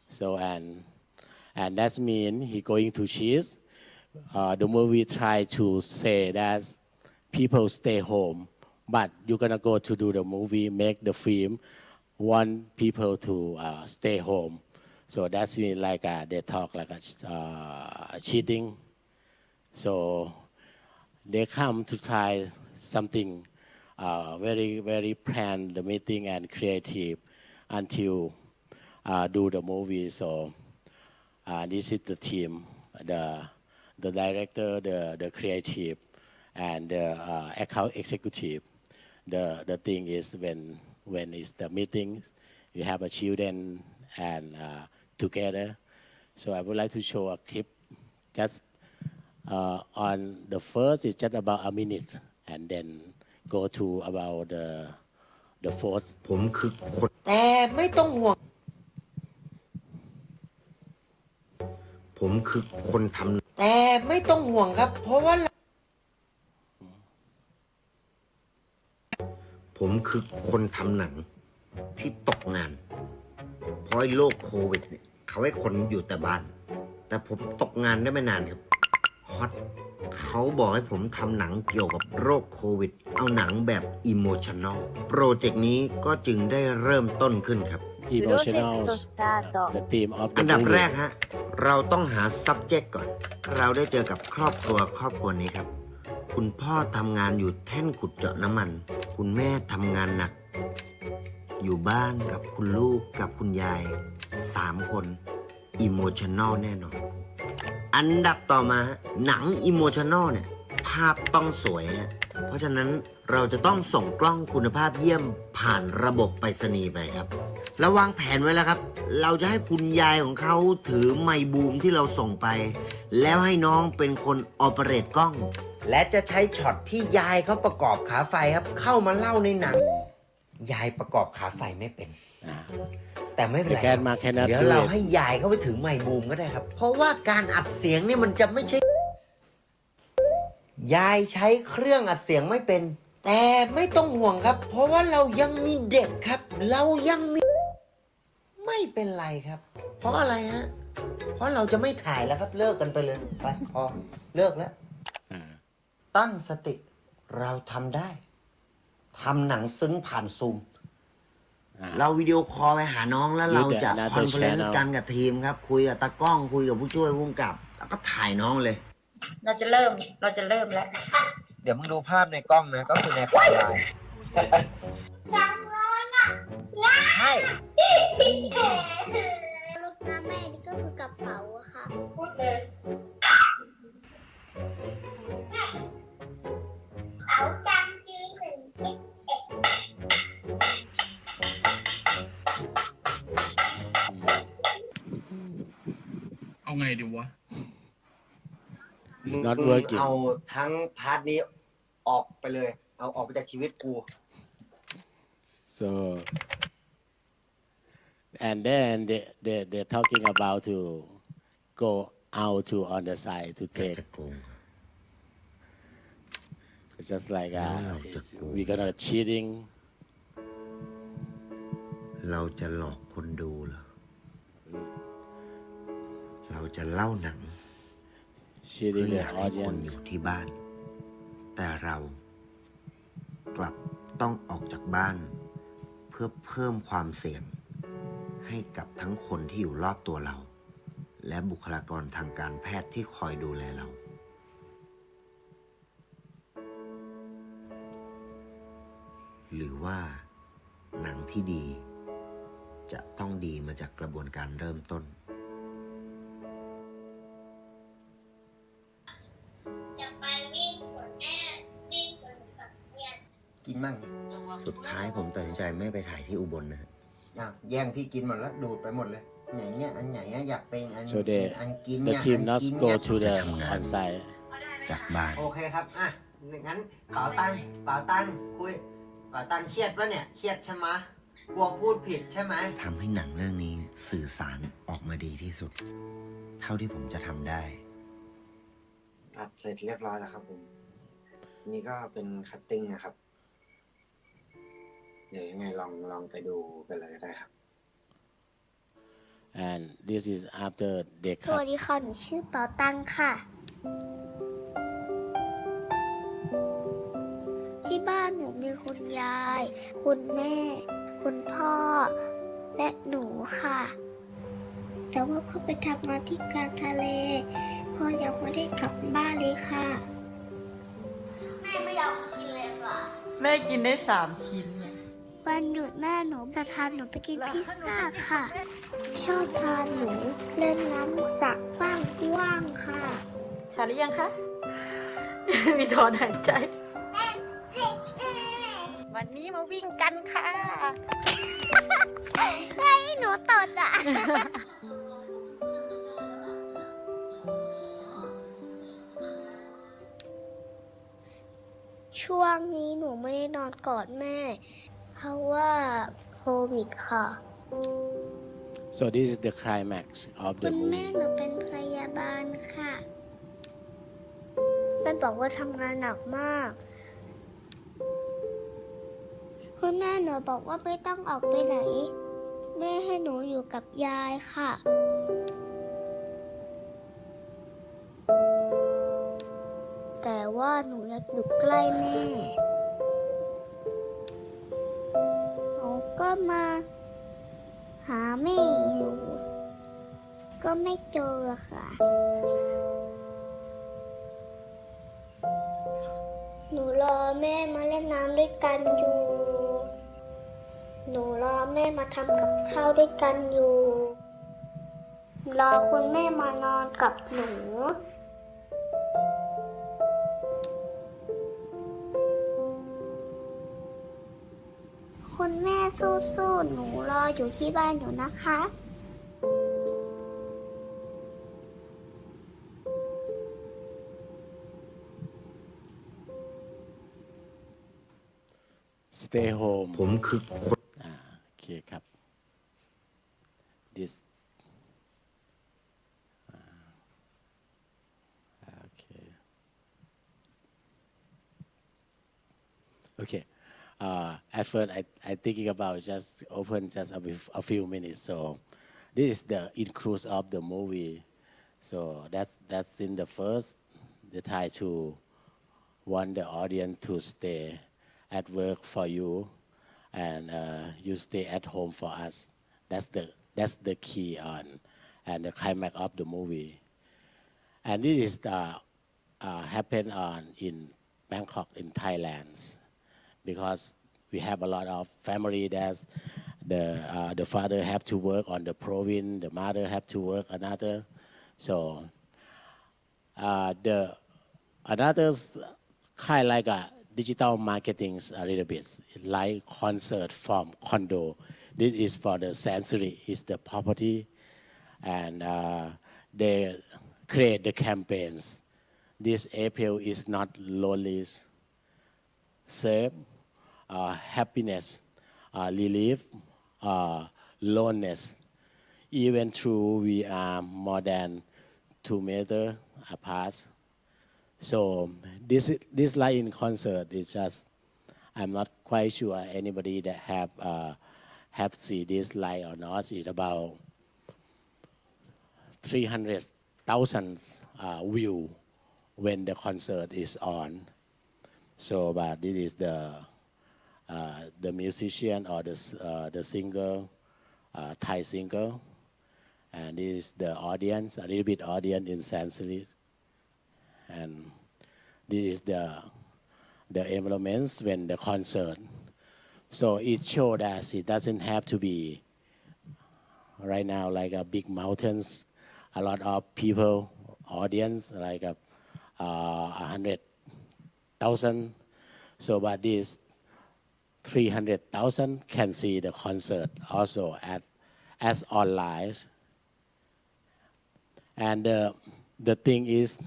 So and that means he going to choose. The movie try to say that people stay home, but you're gonna go to do the movie, make the film, want people to stay home. So that's mean like they talk like a cheating. So they come to try something very planned the meeting and creative until do the movie. So this is the team, the director, the creative, and the account executive. The thing is when it's the meetings, you have a children and together. So I would like to show a clip just on the first is just about a minute and then go to about the fourth. ผมคือคนแต่ไม่ต้องห่วงผมคือคนทำแต่ไม่ต้องห่วงครับเพราะว่าผมคือคนทำหนังที่ตกงานเพราะโรคโควิดเนี่ยเขาให้คนอยู่แต่บ้านแต่ผมตกงานได้ไม่นานครับฮอตเขาบอกให้ผมทำหนังเกี่ยวกับโรคโควิดเอาหนังแบบอิโมชัน a ลโปรเจกต์นี้ก็จึงได้เริ่มต้นขึ้นครับ Emotional the theme of the อันดับ movie. แรกฮะเราต้องหา subject ก่อนเราได้เจอกับครอบครัวนี้ครับคุณพ่อทำงานอยู่แท่นขุดเจาะน้ำมันคุณแม่ทำงานหนักอยู่บ้านกับคุณลูกกับคุณยาย3 คนอิโมชัน a ลแน่นอนอันดับต่อมาหนังอิโมชัน a ลเนี่ยภาพต้องสวยฮะเพราะฉะนั้นเราจะต้องส่งกล้องคุณภาพเยี่ยมผ่านระบบไปรษณีย์ไปครับแล้ววางแผนไว้แล้วครับเราจะให้คุณยายของเขาถือไมค์บูมที่เราส่งไปแล้วให้น้องเป็นคนออเปเรตกล้องและจะใช้ช็อตที่ยายเขาประกอบขาไฟครับเข้ามาเล่าในหนังยายประกอบขาไฟไม่เป็นแต่ไม่เป็นไรเดี๋ยวเราให้ยายเขาไปถือไมค์บูมก็ได้ครับเพราะว่าการอัดเสียงเนี่ยมันจะไม่ใช่ยายใช้เครื่องอัดเสียงไม่เป็นแต่ไม่ต้องห่วงครับเพราะว่าเรายังมีเด็กครับเรายังมีไม่เป็นไรครับเพราะอะไรฮะเพราะเราจะไม่ถ่ายแล้วครับเลิกกันไปเลยไปพอเลิกแล้วตั้งสติเราทำได้ทำหนังซึ้งผ่านซูมเราวิดีโอคอลไปหาน้องแล้วเราจะคอนเฟอเรนซ์กันกับทีมครับคุยกับตากล้องคุยกับผู้ช่วยผู้กำกับแล้วก็ถ่ายน้องเลยเราจะเริ่มแล้วเดี๋ยวมึงดูภาพในกล้องนะก็คือในไฟล์ไลน์จังเลยนะใช่รถน้ำแม่นี่ก็คือกระเป๋าอะค่ะพูดเลย เอาจังจีเอาไงดีวะIt's not working. เอาทั้งพาร์ทนี้ออกไปเลยเอาออกไปจากชีวิตกู So and then they're talking about to go out to on the side to take. It's just like we're gonna cheating. เราจะหลอกคนดูเหรอเราจะเล่าหนังเพื่ Cheating อ the ให้คนอ audience. ยู่ที่บ้านแต่เรากลับต้องออกจากบ้านเพื่อเพิ่มความเสี่ยงให้กับทั้งคนที่อยู่รอบตัวเราและบุคลากรทางการแพทย์ที่คอยดูแลเราหรือว่าหนังที่ดีจะต้องดีมาจากกระบวนการเริ่มต้นจะไปวิ่งสวนแม่วิ่งสวนกับเพื่อนกินมั่งสุดท้ายผมตัดสินใจไม่ไปถ่ายที่อุบลนะฮะแย่งพี่กินหมดแล้วดูดไปหมดเลยไหนเนี่ยอันไหนอยากเป็นอัน So อันกิน the เนี่ย team อัน not กิน go เนี่ย to จะ the ทำงาน on site. จากบ้านโอเคครับงั้นเป๋าตังคุยเป๋ ป่าตังเครียดปะเนี่ยเครียดใช่ไหมกลัวพูดผิดใช่ไหมทำให้หนังเรื่องนี้สื่อสารออกมาดีที่สุด เท่าที่ผมจะทำได้ตัดเสร็จเรียบร้อยแล้วครับผมนี่ก็เป็นคัตติ้งนะครับเดี๋ยวยังไงลองไปดูกันเลยก็ได้ครับ and this is after they สวั cut สดีค่ะ หนูชื่อเปาตังค่ะ ที่บ้านหนูมีคุณยาย คุณแม่ คุณพ่อ และหนูค่ะ แต่ว่าพ่อไปทำงานที่กลางทะเล พ่อยังไม่ได้กลับบ้านเลยค่ะ แม่ไม่ยอมกินเลยค่ะ แม่กินได้3 ชิ้นเนี่ย วันหยุดแม่หนูจะทานหนูไปกินพิซซ่าค่ะ ชอบทานหนูเล่นน้ำสระกว้างๆค่ะ ชาหรือยังคะ มีถอนหายใจ วันนี้มาวิ่งกันค่ะ ให้หนูตดอ่ะ ช่วงนี้หนูไม่ได้นอนกอดแม่ เพราะว่าโควิดค่ะ so this is the climax of คุ the ณแม่ movie หนูเป็นพยาบาลค่ะแม่บอกว่าทำงานหนักมาก คุณแม่หนูบอกว่าไม่ต้องออกไปไหน แม่ให้หนูอยู่กับยายค่ะ แต่ว่าหนูอยากอยู่ใกล้แม่ หนูก็มาหาแม่อยู่ ก็ไม่เจอค่ะ หนูรอแม่มาเล่นน้ำด้วยกันอยู่ หนูรอแม่มาทำกับข้าวด้วยกันอยู่ รอคุณแม่มานอนกับหนู คุณแม่สู้ๆ หนูรออยู่ที่บ้านอยู่นะคะ stay home ผมคือคน โอเคครับ this โอเค okay at first I thinking about just open just a few minutes so this is the include of the movie so that's in the first they try to want the audience to stay at work for you and you stay at home for us that's the key on and the climax of the movie and this is the happen on in Bangkok in Thailand because we have a lot of family that's the father have to work on the province the mother have to work another so the another kind like a digital marketing a little bit like concert from condo this is for the sensory is the property and they create the campaigns this April is not lonely save happiness relief loneliness even though we are more than 2 meters apart so this line in concert is just I'm not quite sure anybody that have seen this line or not it's about 300,000 view when the concert is on so but this is the musician or the singer Thai singer and this is the audience a little bit audience in Sanskrit and this is the environments when the concert so it showed us it doesn't have to be right now like a big mountains a lot of people audience like 100,000 so but this 300,000 can see the concert also as online and the thing is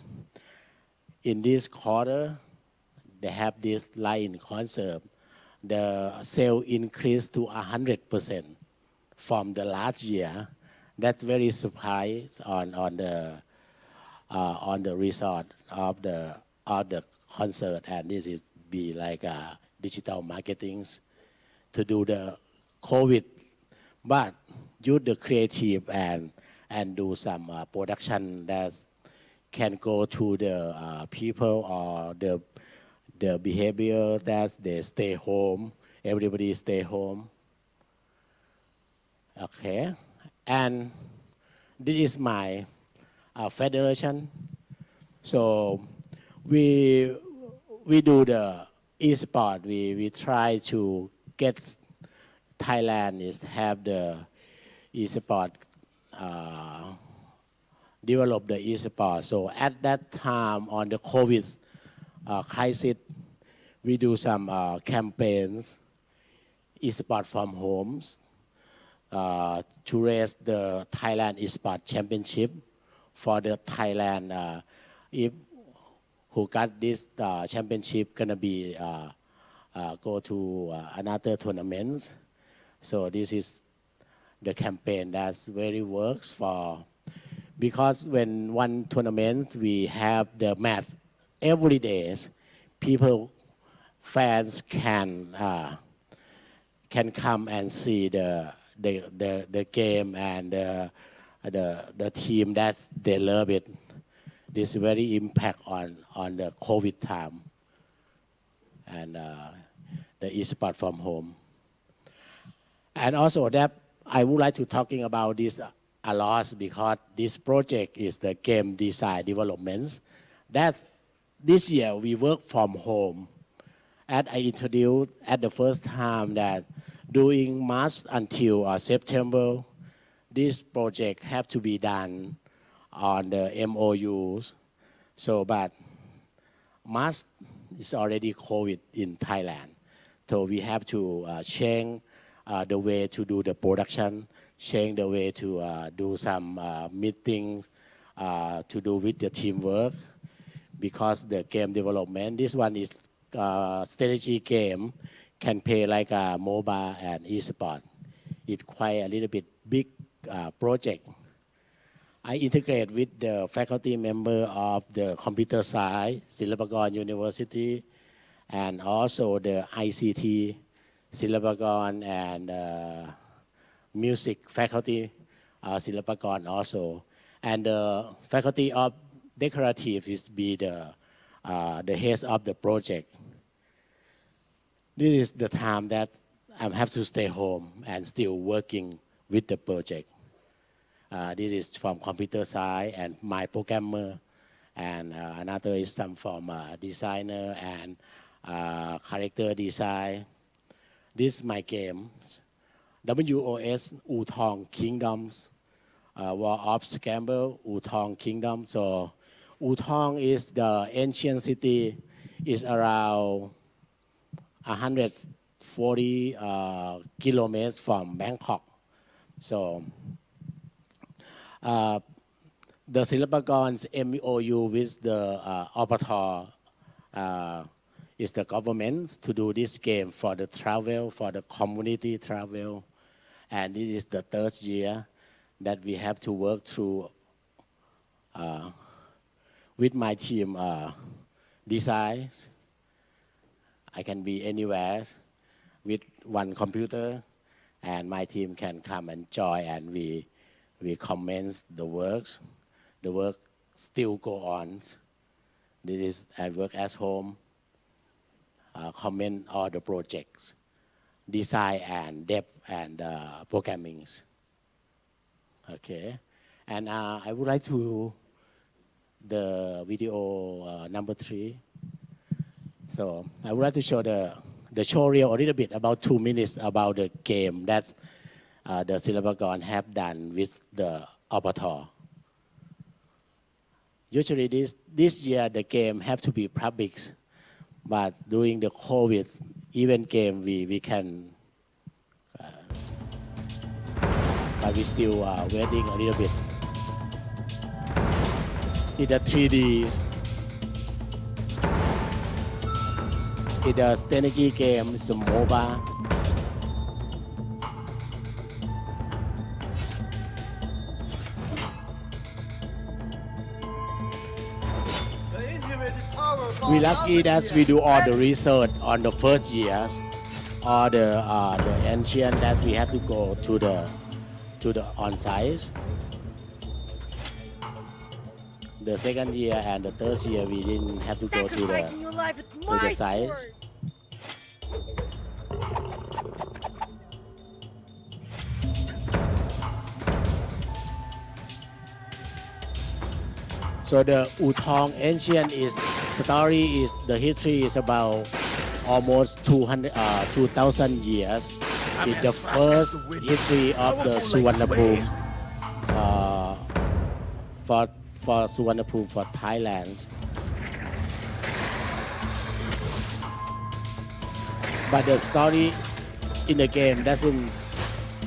in this quarter they have this line concert the sale increased to 100% from the last year. That's very surprised on the result of the concert, and this is be like digital marketing to do the COVID, but use the creative and do some production that can go to the people or the behavior that they stay home, everybody stay home. Okay, and this is my federation. So we do the e-sport. We try to get Thailand is have the e-sport, develop the e-sport. So at that time on the COVID crisis, we do some campaigns, e-sport from homes, to raise the Thailand e-sport championship for the Thailand. If who got this championship gonna be go to another tournament. So this is the campaign that's very works for, because when one tournament we have the match every day, people, fans can come and see the game and the team that they love it. This very impact on the COVID time and the e-sport from home. And also that I would like to talking about this a lot because this project is the game design developments. That's this year we work from home. And I introduced at the first time that during March until September, this project have to be done on the MOUs. So, but March is already COVID in Thailand. So we have to change the way to do the production, change the way to do some meetings to do with the teamwork, because the game development, this one is strategy game, can play like a mobile and e-sport. It's quite a little bit big project. I integrate with the faculty member of the computer science, Silpakorn University, and also the ICT, Silpakorn, and music faculty, Silpakorn also. And the faculty of decorative is be the head of the project. This is the time that I have to stay home and still working with the project. This is from computer science and my programmer, and another is some from designer and character design. This is my games. WOS Wutong Kingdoms, War of Scamble, Wutong Kingdom. So Wutong is the ancient city, is around 140 kilometers from Bangkok. So the Silpakorn's MOU with the operator is the government to do this game for the travel, for the community travel. And this is the third year that we have to work through with my team design. I can be anywhere with one computer, and my team can come and join, and we commence the works. The work still go on. This is I work at home, comment all the projects, design and depth and programming. Okay, and I would like to the video number 3. So I would like to show the show reel a little bit, about 2 minutes, about the game that the Silpakorn have done with the operator. Usually this year the game have to be public, but during the COVID event game we can, but we still waiting a little bit. It's a 3D. It's a strategy game. It's a MOBA. We lucky that we do all the research on the first years, or the ancient that we have to go to the on-site. The second year and the third year we didn't have to go to the site. So the Utong ancient story is the history is about almost 2,000 years. It's the first history of the Suvarnabhumi for Suvarnabhumi for Thailand. But the story in the game doesn't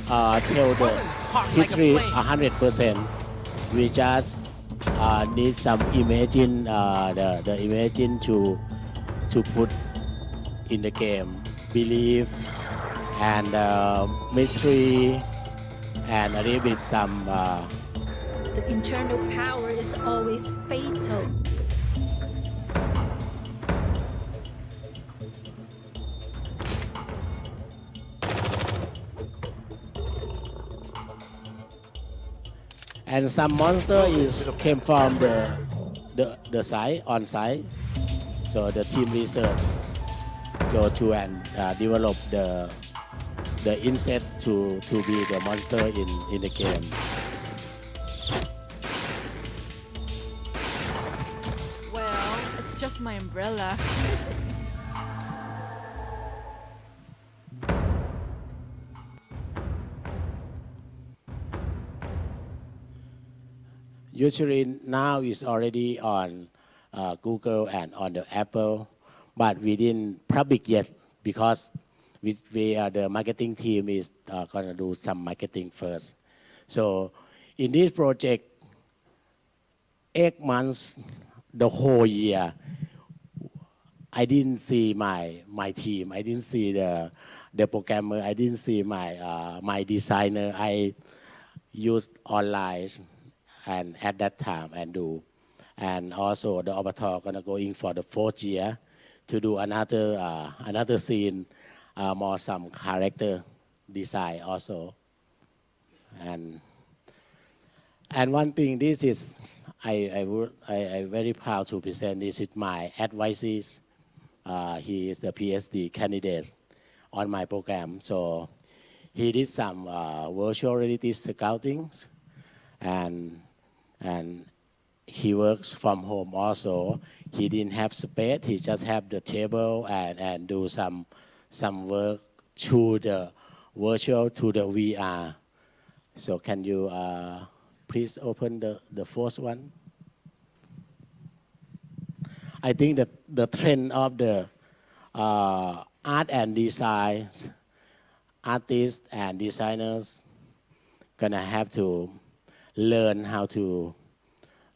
tell the history 100%. We just need some imagine the imagine to put in the game, belief and mystery and a little bit some. The internal power is always fatal. And some monster came from the site on site. So the team research go to and develop the insect to be the monster in the game. Well, it's just my umbrella. Usually now is already on Google and on the Apple, but we didn't public yet because we are the marketing team is gonna do some marketing first. So in this project, 8 months, the whole year, I didn't see my team. I didn't see the programmer. I didn't see my designer. I used online and at that time and do. And also the avatar gonna go in for the 4th year to do another scene, more some character design also. And one thing, this is I very proud to present. This is my advices. He is the PhD candidate on my program, so he did some virtual reality scouting, and he works from home also. He didn't have space. He just have the table and do some work to the virtual to the VR. So can you please open the first one? I think that the trend of the art and design, artists and designers gonna have to learn how to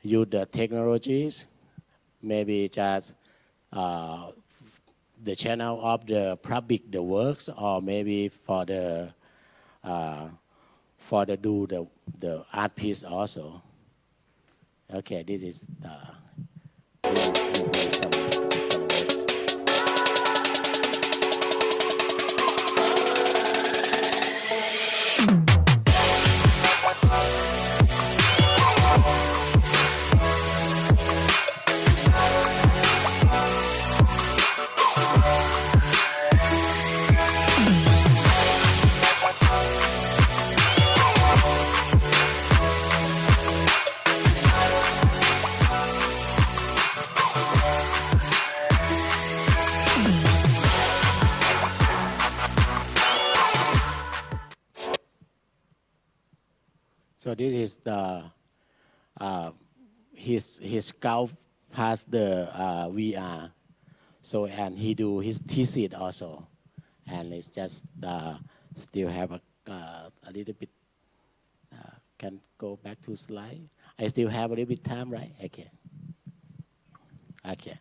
use the technologies, maybe just the channel of the public, the works, or maybe for the do the art piece also. Okay, this is some works. So this is the his scout has the VR. So and he do his thesis also, and it's just still have a little bit. Can go back to slide. I still have a little bit time, right? Okay. Okay.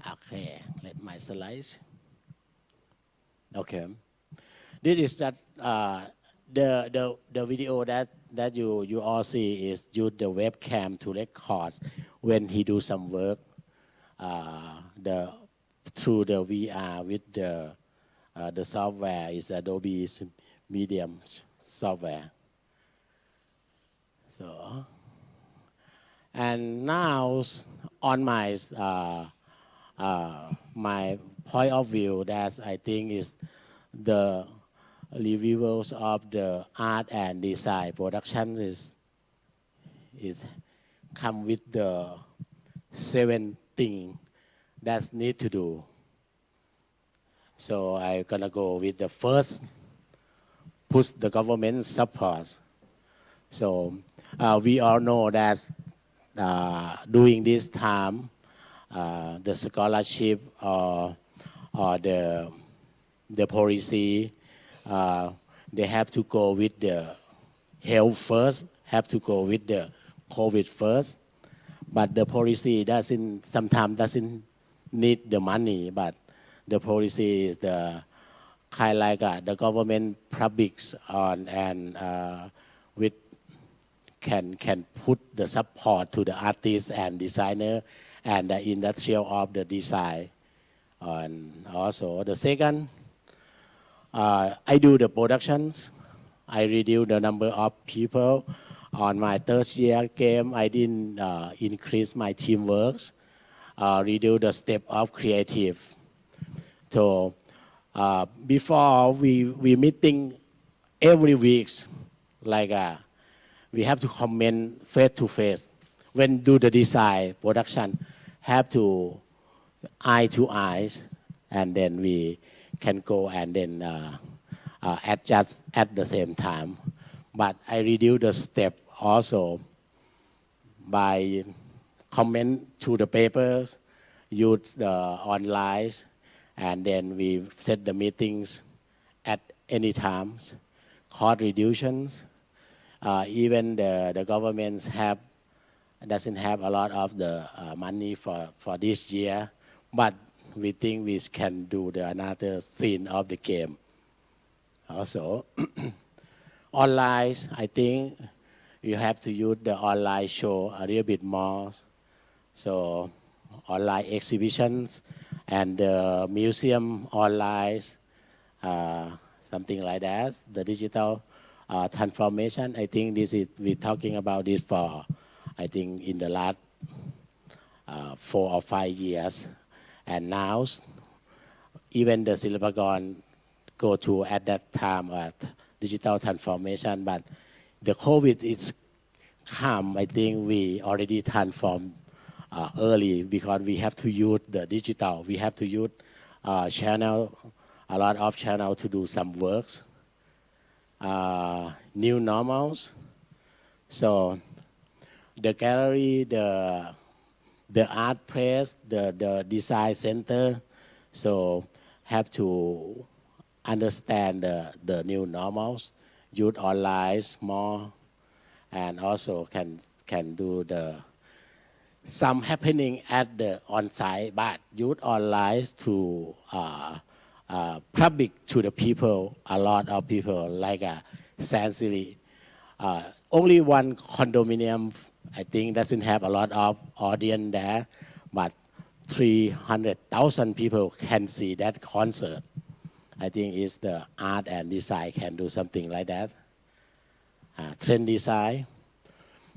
Okay, let my slides. Okay, this is that the video that you all see is use the webcam to record when he do some work the through the VR with the software is Adobe Medium software. So, and now on my my point of view, that I think is the reviewers of the art and design production is come with the 7 things that need to do. So I'm gonna go with the first, push the government support. So we all know that during this time, the scholarship or the policy, they have to go with the health first, have to go with the COVID first. But the policy sometimes doesn't need the money, but the policy is the kind like the government publics on and with can put the support to the artists and designer and the industrial of the design. And also the second, I do the productions. I reduce the number of people. On my third year game, I didn't increase my teamwork, reduce the step of creative. So before we meeting every week, like we have to comment face to face. When do the design production, have to eye to eyes, and then we can go and then adjust at the same time. But I reduce the step also by comment to the papers, use the online, and then we set the meetings at any times, cost reductions. Even the governments doesn't have a lot of the money for this year, but we think we can do another scene of the game. Also, online, I think you have to use the online show a little bit more. So online exhibitions and the museum online, something like that. The digital transformation, I think we're talking about this for, I think in the last 4 or 5 years. And now, even the Silpagon go to at that time digital transformation, but the COVID is come. I think we already transformed early because we have to use the digital. We have to use channel, a lot of channel to do some works. New normals. So the gallery, the art press, the design center, so have to understand the new normals, use online more, and also can do some happening at the on-site, but use online to public to the people, a lot of people like Sansili. Only one condominium, I think, doesn't have a lot of audience there, but 300,000 people can see that concert. I think it's the art and design can do something like that. Trend design.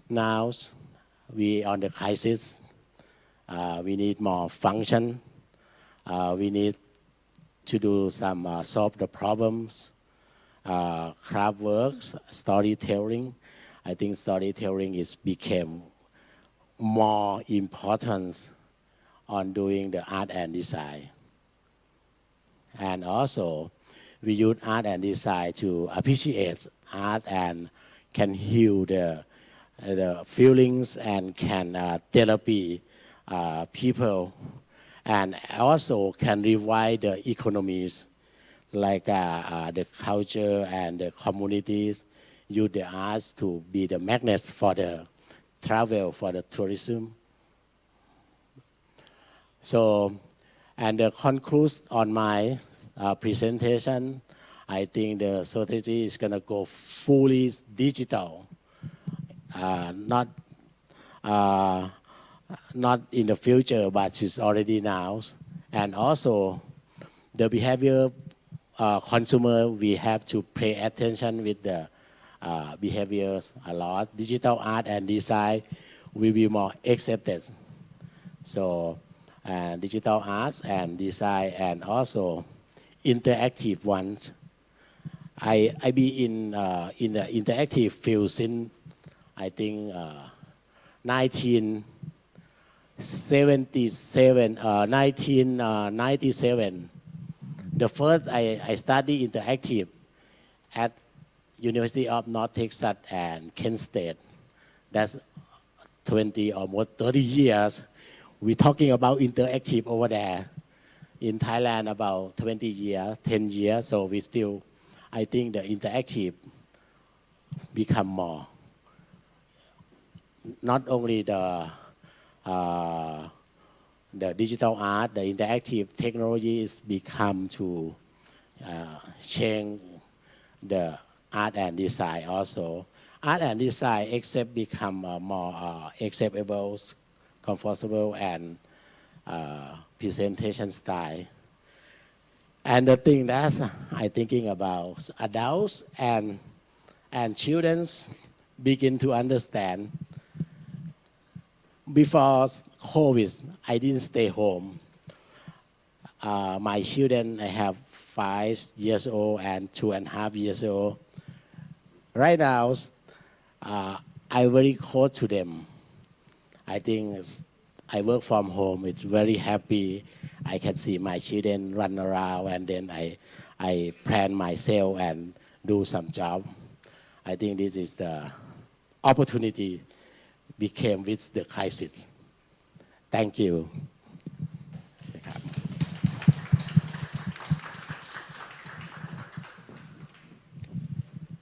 Now we on the crisis. We need more function. We need to do some solve the problems. Craft works, storytelling. I think storytelling became more important on doing the art and design. And also, we use art and design to appreciate art and can heal the feelings and can therapy people, and also can revive the economies, like the culture and the communities. Use the arts to be the magnets for the travel, for the tourism. So And the conclusion on my presentation, I think the strategy is going to go fully digital, not not in the future, but it's already now. And also, the behavior consumer, we have to pay attention with the behaviors a lot. Digital art and design will be more accepted. So, digital arts and design, and also interactive ones. I be in the interactive field since I think 1997. The first I studied interactive at University of North Texas and Kent State. That's 20 almost 30 years. We're talking about interactive over there. In Thailand, about 20 years, 10 years. So we still, I think the interactive become more. Not only the digital art, the interactive technology is become to change the art and design also. Art and design except become more acceptable, comfortable, and presentation style. And the thing that I'm thinking about, adults and children begin to understand. Before COVID, I didn't stay home. My children, I have 5 years old and 2.5 years old. Right now, I'm very close to them. I think I work from home. It's very happy. I can see my children run around, and then I plan myself and do some job. I think this is the opportunity became with the crisis. Thank you.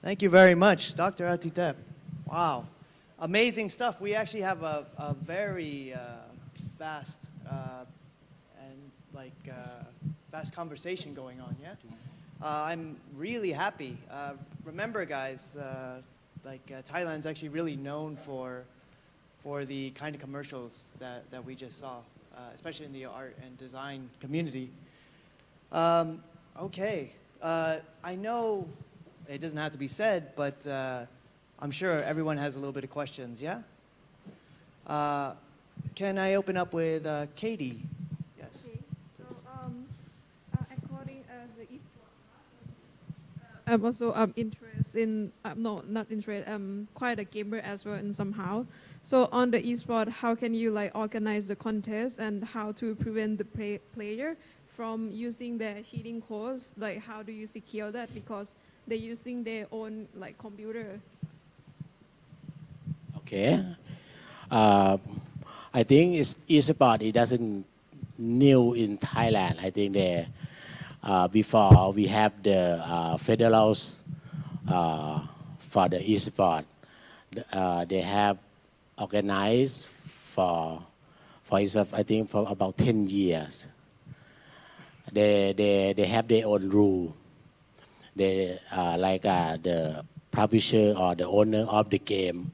Thank you very much, Dr. Atitep. Wow, amazing stuff. We actually have a very fast fast conversation going on. Yeah, I'm really happy. Remember, guys, Thailand's actually really known for the kind of commercials that we just saw, especially in the art and design community. Okay, I know it doesn't have to be said, but I'm sure everyone has a little bit of questions, yeah? Can I open up with Katie? Yes. Okay. So, according the I'm also interested in, no, not interested, quite a gamer as well in somehow. So on the esport, how can you organize the contest and how to prevent the player from using their cheating codes? How do you secure that? Because they're using their own computer. Okay. I think esport, it doesn't new in Thailand. I think before we have the federals for the esport, they have organized for itself, I think for about 10 years. They have their own rule. They the publisher or the owner of the game,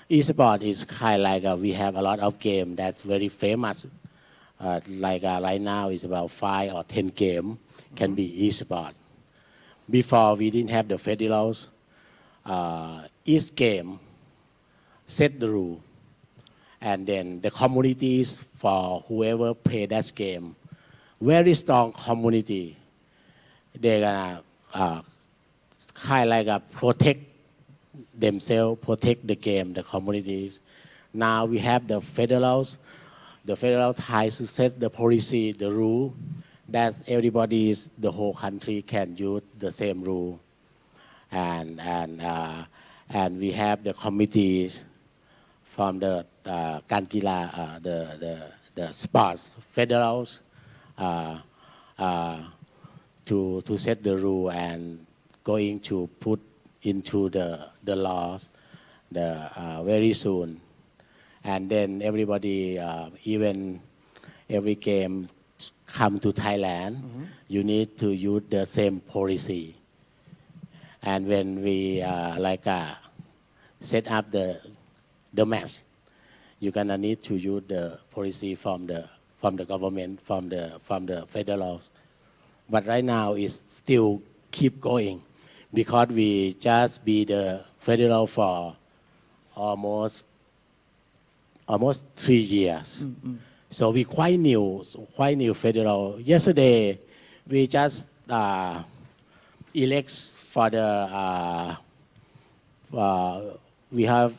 esport is kind of we have a lot of game that's very famous. Right now is about 5 or 10 game can be esport. Before we didn't have the federals. Each game set the rule, and then the communities for whoever play that game, very strong community. They're gonna protect themselves, protect the game, the communities. Now we have the federals. The federal tries to set the policy, the rule, that everybody, the whole country can use the same rule. And we have the committees from the Kankila, the sports federals, to set the rule and going to put into the laws very soon. And then everybody, even every game come to Thailand, you need to use the same policy. And when we set up the match, you're gonna need to use the policy from the government, from the federal. But right now it's still keep going because we just be the federal for almost 3 years. So we quite new federal. Yesterday we just elect for the we have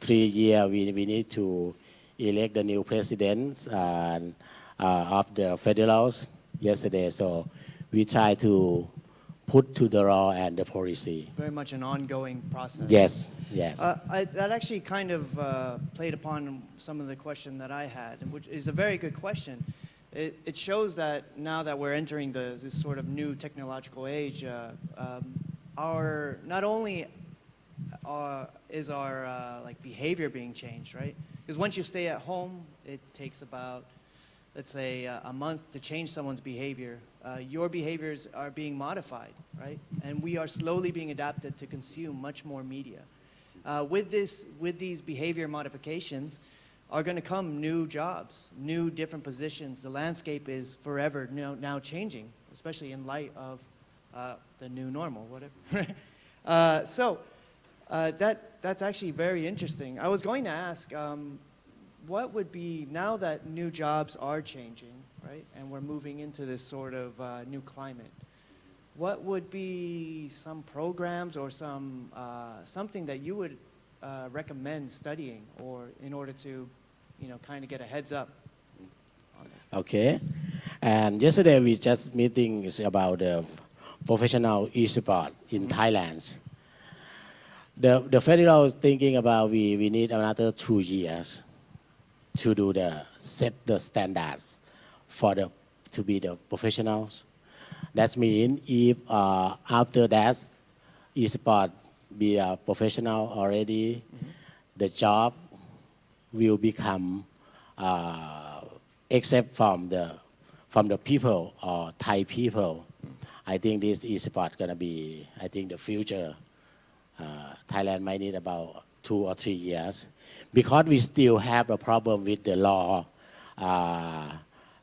3 years. We need to elect the new presidents of the federals yesterday. So we try to put to the law and the policy. Very much an ongoing process. Yes, yes. That actually kind of played upon some of the question that I had, which is a very good question. It shows that now that we're entering this sort of new technological age, not only is our like behavior being changed, right? Because once you stay at home, it takes about, let's say, a month to change someone's behavior. Your behaviors are being modified, right? And we are slowly being adapted to consume much more media. With these behavior modifications are going to come new jobs, new different positions. The landscape is forever now changing, especially in light of the new normal, whatever. That's actually very interesting. I was going to ask, what would be, now that new jobs are changing, right, and we're moving into this sort of new climate, what would be some programs or something that you would recommend studying, or in order to, kind of get a heads up on this? Okay. And yesterday we just meetings about the professional e-sport in Thailand. The federal is thinking about we need another 2 years to set the standards to be the professionals. That means if after that e-sport be a professional already, the job will become except from the people or Thai people. I think this e-sport gonna be, I think, the future. Thailand might need about 2 or 3 years because we still have a problem with the law,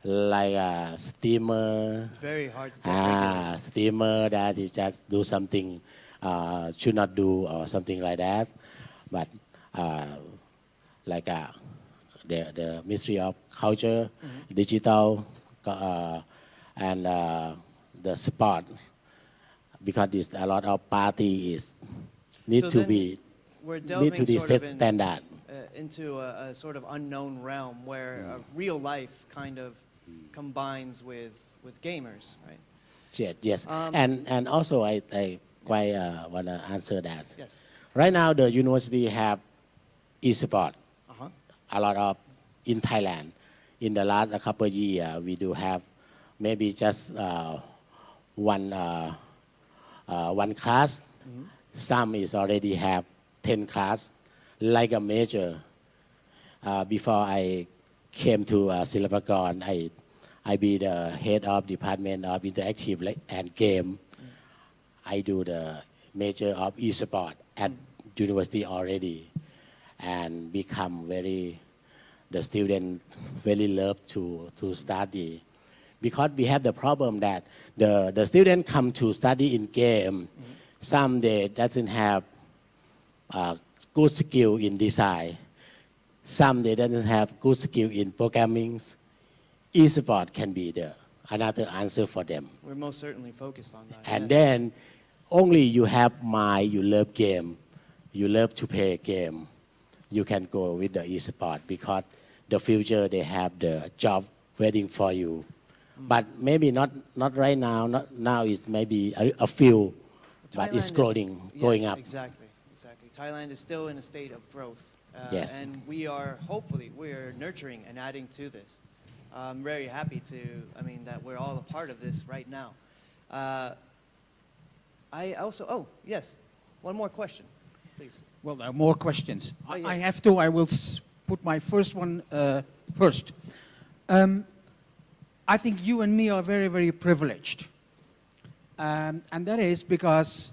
like a steamer. It's very hard to steamer that is just do something should not do or something like that. But like the Ministry of Culture, Digital, and the sport, because there's a lot of parties need to be set standard. Into a sort of unknown realm where real life kind of combines with gamers, right? Yes. And also I quite want to answer that. Yes. Right now the university have e-sport. A lot of in Thailand. In the last couple of years we do have maybe just one class. Some is already have 10 class, like a major. Before I came to Silpakorn, I be the head of Department of Interactive and Game. I do the major of e-sport at university already, and become the student very love to study. Because we have the problem that the student come to study in game, some they doesn't have good skill in design. Some they doesn't have good skill in programming. E-sport can be another answer for them. We're most certainly focused on that. And then only you have you love game, you love to play game, you can go with the e-sport because the future they have the job waiting for you. But maybe not right now. Not now is maybe a few. But it's growing up. Exactly. Thailand is still in a state of growth. Yes. And we are nurturing and adding to this. I'm very happy that we're all a part of this right now. Yes, one more question, please. Well, there are more questions. Oh, yes. I have to, I will put my first one first. I think you and me are very, very privileged. And that is because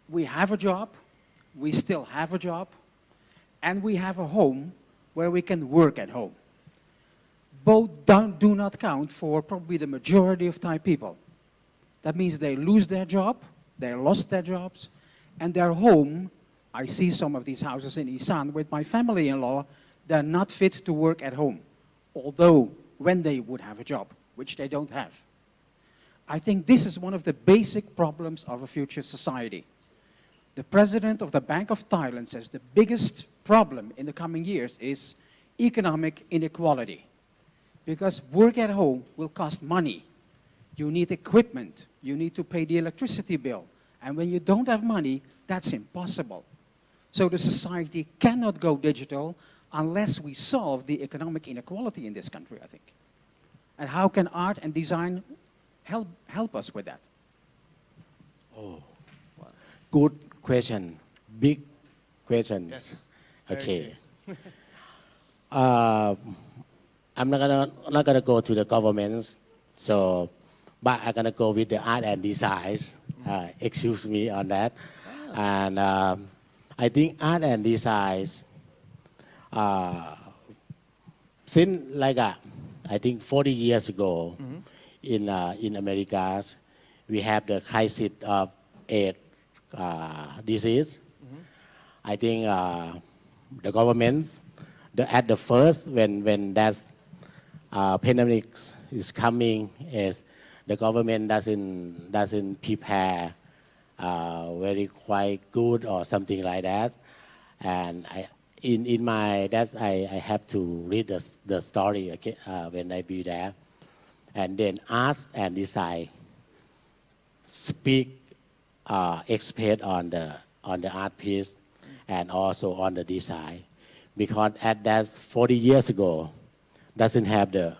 we have a job, we still have a job, and we have a home where we can work at home. Both do not count for probably the majority of Thai people. That means they lose their job, they lost their jobs, and their home, I see some of these houses in Isan with my family-in-law, they're not fit to work at home, although when they would have a job, which they don't have. I think this is one of the basic problems of a future society. The president of the Bank of Thailand says the biggest problem in the coming years is economic inequality. Because work at home will cost money. You need equipment, you need to pay the electricity bill. And when you don't have money, that's impossible. So the society cannot go digital unless we solve the economic inequality in this country, I think. And how can art and design help us with that? Oh, good question. Big question. Yes. Okay. I'm not gonna go to the governments, so, but I'm gonna go with the art and designs. Excuse me on that. And I think art and designs, since like I think 40 years ago, in America, we have the crisis of AIDS disease. I think the governments, at the first when that pandemic is coming, is the government doesn't prepare very quite good or something like that, and I have to read the story, okay, when I be there, and then art and design speak expert on the art piece and also on the design, because at that 40 years ago doesn't have the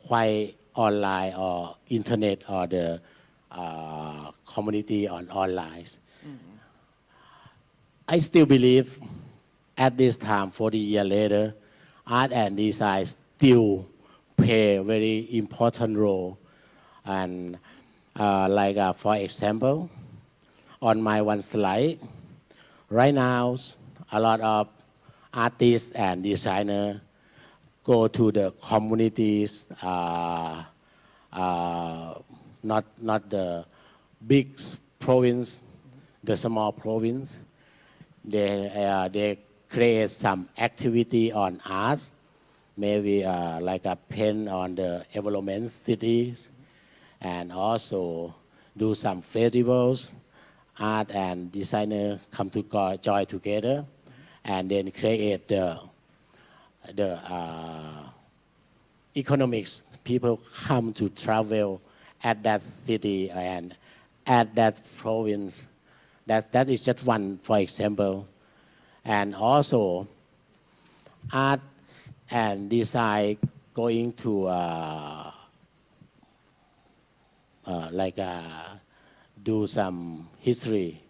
quite online or internet or the community on online. I still believe at this time, 40 years later, art and design still play a very important role. And for example, on my one slide, right now, a lot of artists and designers go to the communities, not the big province, the small province. They create some activity on arts, maybe like a pen on the development cities, and also do some festivals. Art and designer come to join together, and then create the economics. People come to travel at that city and at that province. That is just one, for example. And also, arts and design going to do some history,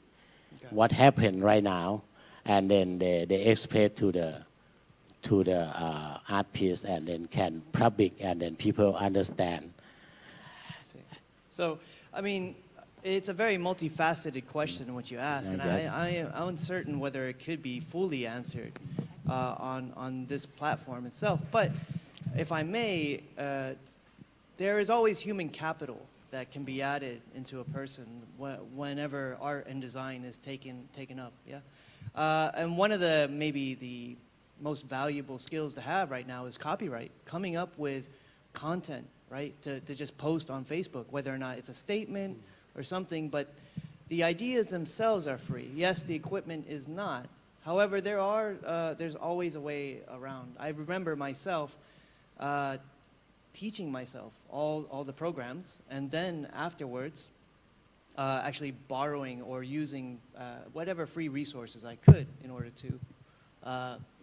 okay, what happened right now, and then they explain to the art piece, and then can public, and then people understand. So, I mean, it's a very multifaceted question what you asked, and I'm uncertain whether it could be fully answered on this platform itself. But if I may, there is always human capital that can be added into a person whenever art and design is taken up. Yeah, and one of the maybe the most valuable skills to have right now is copyright, coming up with content, right, to just post on Facebook, whether or not it's a statement or something, but the ideas themselves are free. Yes, the equipment is not. However, there's always a way around. I remember myself teaching myself all the programs, and then afterwards actually borrowing or using whatever free resources I could in order to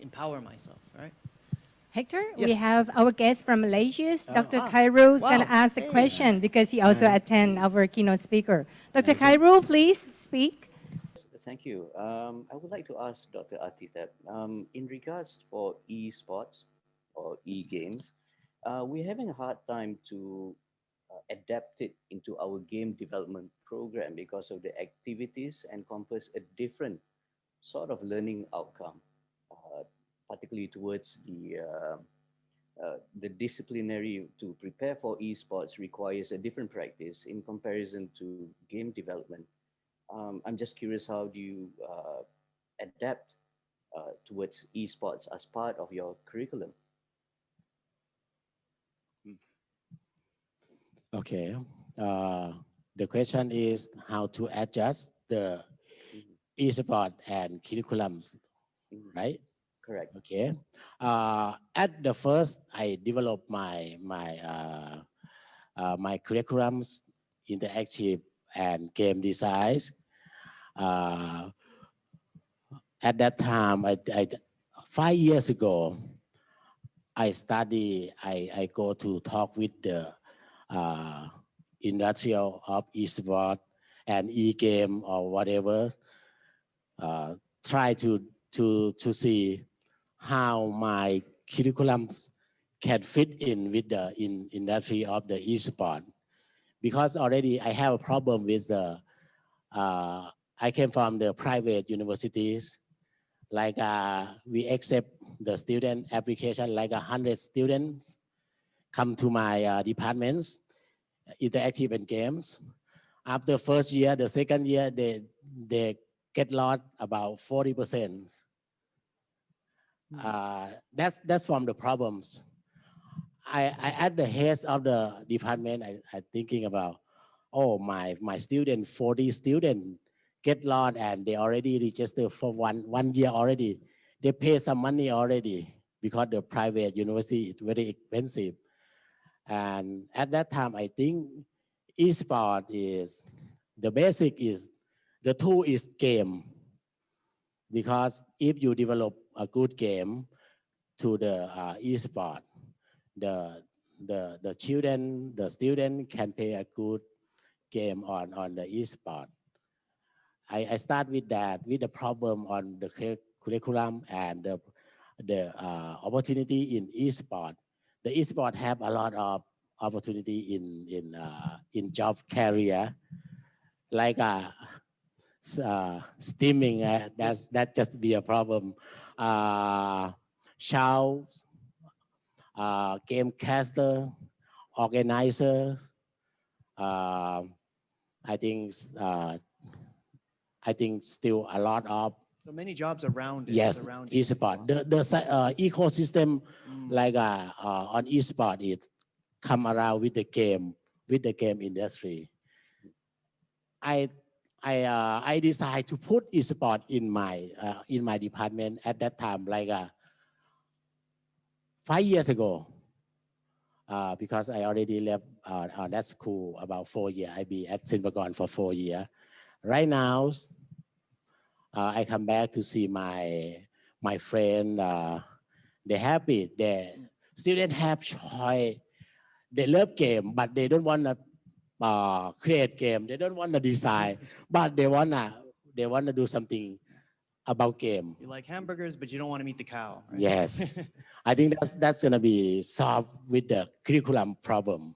empower myself, right? Hector, Yes. we have our guest from Malaysia, Dr. Cairo, is going to ask the question because he also attend our keynote speaker. Dr. Cairo, please speak. Thank you. I would like to ask Dr. Atitep, in regards for e-sports or e-games, we're having a hard time to adapt it into our game development program because of the activities encompass a different sort of learning outcome, particularly towards the disciplinary to prepare for esports requires a different practice in comparison to game development. I'm just curious, how do you adapt towards esports as part of your curriculum? Okay. The question is how to adjust the e-sport and curriculums, right? Correct. Okay. At the first, I developed my curriculums, interactive and game designs. At that time, 5 years ago, I go to talk with the industrial of e-sport and e-game or whatever, try to see how my curriculums can fit in with the industry of the e-sport. Because already I have a problem with the, I came from the private universities, like we accept the student application, like 100 students come to my departments, interactive and games. After first year, the second year, they get lost about 40%. That's from the problems. I at the head of the department, I thinking about, oh, my student, 40 students get lost and they already registered for one year already. They pay some money already because the private university is very expensive. And at that time, I think e-sport is, the basic is, the tool is game. Because if you develop a good game to the e-sport, the children, the student can play a good game on the e-sport. I start with that, with the problem on the curriculum and the opportunity in e-sport. The e-sport have a lot of opportunity in job career, like streaming. That just be a problem. Shout, game caster, organizer. I think still a lot of, So many jobs around it. yes, Around e-sport. The ecosystem like on e-sport, it come around with the game industry. I decided to put e-sport in my department at that time, like 5 years ago, because I already left that school about 4 years. I be at Sinbagon for 4 years. Right now, I come back to see my friend. They're happy. The students have choice. They love game, but they don't want to create game. They don't want to design, but they wanna do something about game. You like hamburgers, but you don't want to meet the cow. Right? Yes, I think that's gonna be solved with the curriculum problem.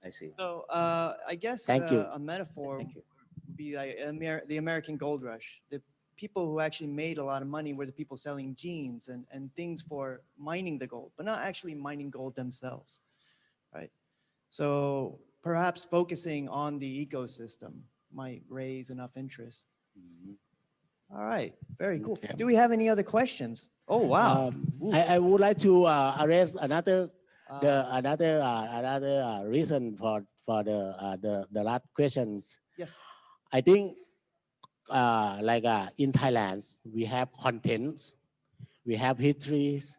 I see. So I guess Thank you. a metaphor would be like the American gold rush. The people who actually made a lot of money were the people selling jeans and things for mining the gold, but not actually mining gold themselves, right? So perhaps focusing on the ecosystem might raise enough interest. All right, very cool. Okay. Do we have any other questions? Oh, wow. I would like to address another reason for the last questions. Yes. I think like in Thailand, we have content, we have histories,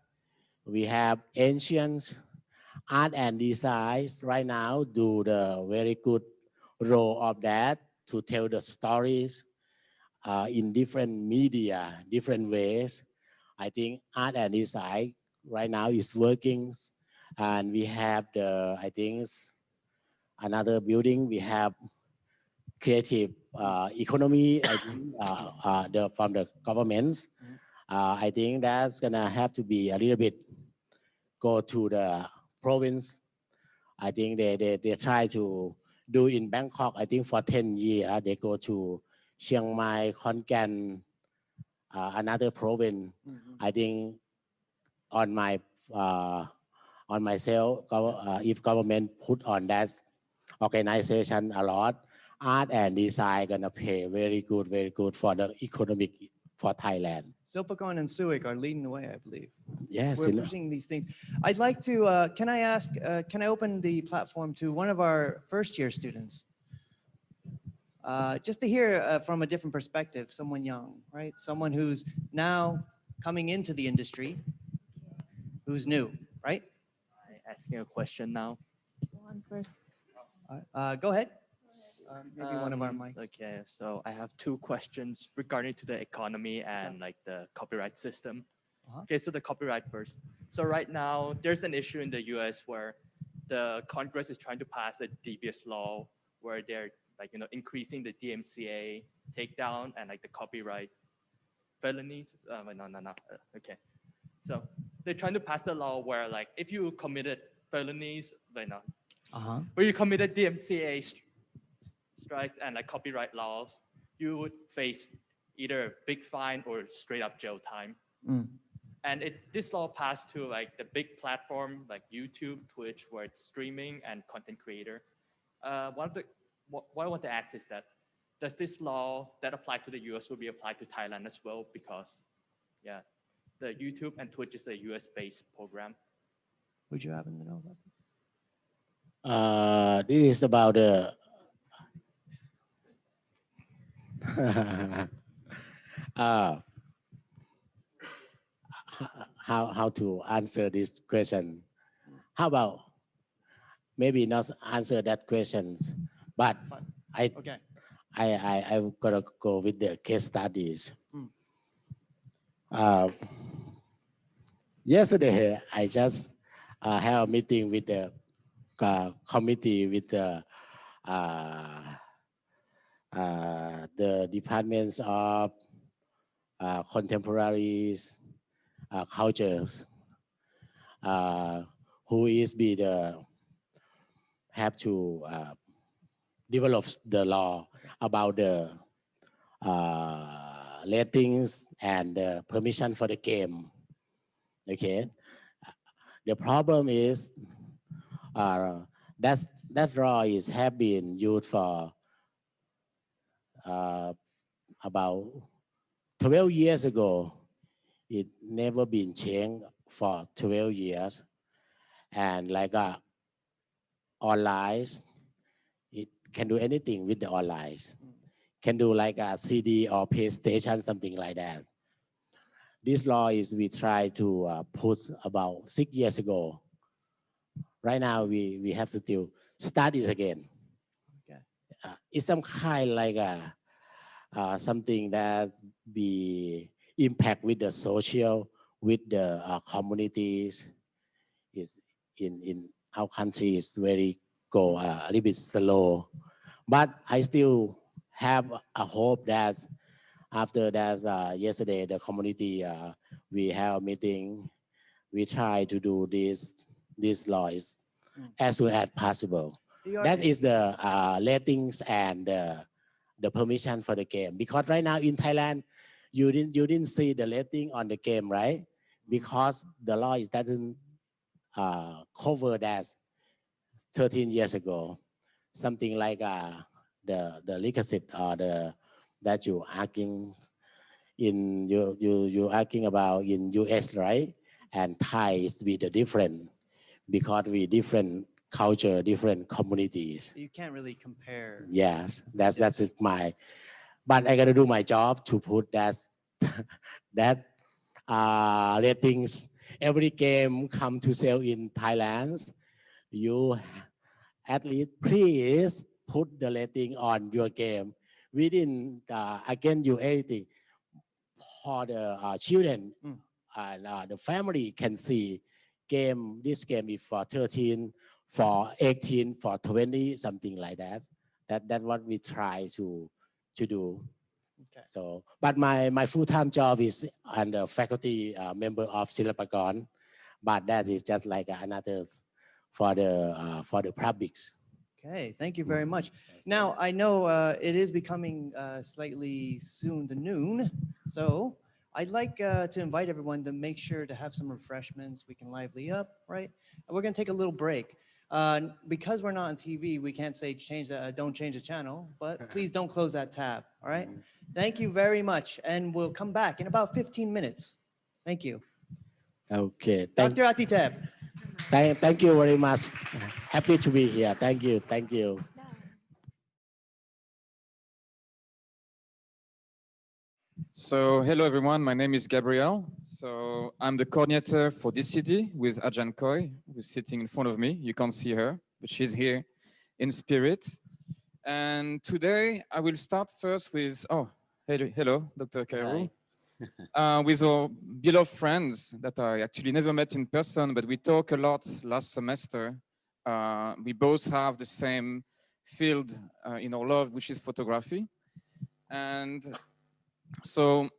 we have ancients, art and designs. Right now, do the very good role of that to tell the stories in different media, different ways. I think art and design right now is working, and we have I think another building. We have creative economy, I think, from the governments. I think that's gonna have to be a little bit go to the province. I think they try to do in Bangkok. I think for 10 years they go to Chiang Mai, Khon Kaen, another province. I think on my on myself, if government put on that organization a lot, art and design gonna pay very good for the economic for Thailand. Silpakon and SUIC are leading the way, I believe. Yes, We're pushing these things. I'd like to, can I ask, can I open the platform to one of our first year students? Just to hear from a different perspective, someone young, right? Someone who's now coming into the industry, who's new, right? Asking a question now. Go ahead. Maybe one of our mics. Okay, so I have two questions regarding to the economy and like the copyright system. Okay, so the copyright first. So right now, there's an issue in the US where the Congress is trying to pass a devious law where they're like, increasing the DMCA takedown and like the copyright felonies. Okay. So they're trying to pass the law where like, if you committed felonies, where you committed DMCA strikes and like copyright laws, you would face either a big fine or straight up jail time. And this law passed to like the big platform like YouTube, Twitch, where it's streaming and content creator. What I want to ask is that, does this law that apply to the US will be applied to Thailand as well? Because yeah, the YouTube and Twitch is a US-based program. Would you happen to know about this? This is about the how to answer this question. How about maybe not answer that question, but I'm gonna go with the case studies. Yesterday, I just have a meeting with the committee with the departments of contemporaries cultures, who is be the have to develop the law about the ratings and the permission for the game. Okay, the problem is that law is have been used for about 12 years ago. It never been changed for 12 years, and like online, it can do anything with the online. Can do like a CD or PlayStation, something like that. This law is we try to put about 6 years ago. Right now we have to still start it again. Okay. It's some kind like something that be impact with the social, with the communities. Is in our country is very go a little bit slow, but I still have a hope that after that yesterday the community we have a meeting, we try to do these laws as soon as possible. That is the ratings and the permission for the game, because right now in Thailand you didn't see the rating on the game, right? Because the law is doesn't cover that 13 years ago, something like the liquor or the that you asking in you asking about in US, right? And Thai is be the different because we different culture, different communities. You can't really compare. Yes, that's it, my. But I gotta do my job to put that that ratings. Every game come to sell in Thailand. You at least please put the rating on your game. We didn't against you anything. For the children and the family can see game. This game is for 13, for 18, for 20, something like that. That what we try to do. Okay. So, but my full-time job is under faculty member of Silapagon, but that is just like another for the publics. Okay, thank you very much. Now, I know it is becoming slightly soon the noon, so I'd like to invite everyone to make sure to have some refreshments. We can lively up, right? And we're going to take a little break. Because we're not on TV, we can't say don't change the channel, but please don't close that tab, all right? Thank you very much, and we'll come back in about 15 minutes. Thank you. Okay. Dr. Atiteb. Thank you very much. Happy to be here. Thank you. Thank you. So hello everyone, my name is Gabriel. So I'm the coordinator for DCD with Ajahn Koi, who's sitting in front of me. You can't see her, but she's here in spirit. And today I will start first with, hello, Dr. Kairul. With our beloved friends that I actually never met in person, but we talked a lot last semester. We both have the same field in our love, which is photography. And so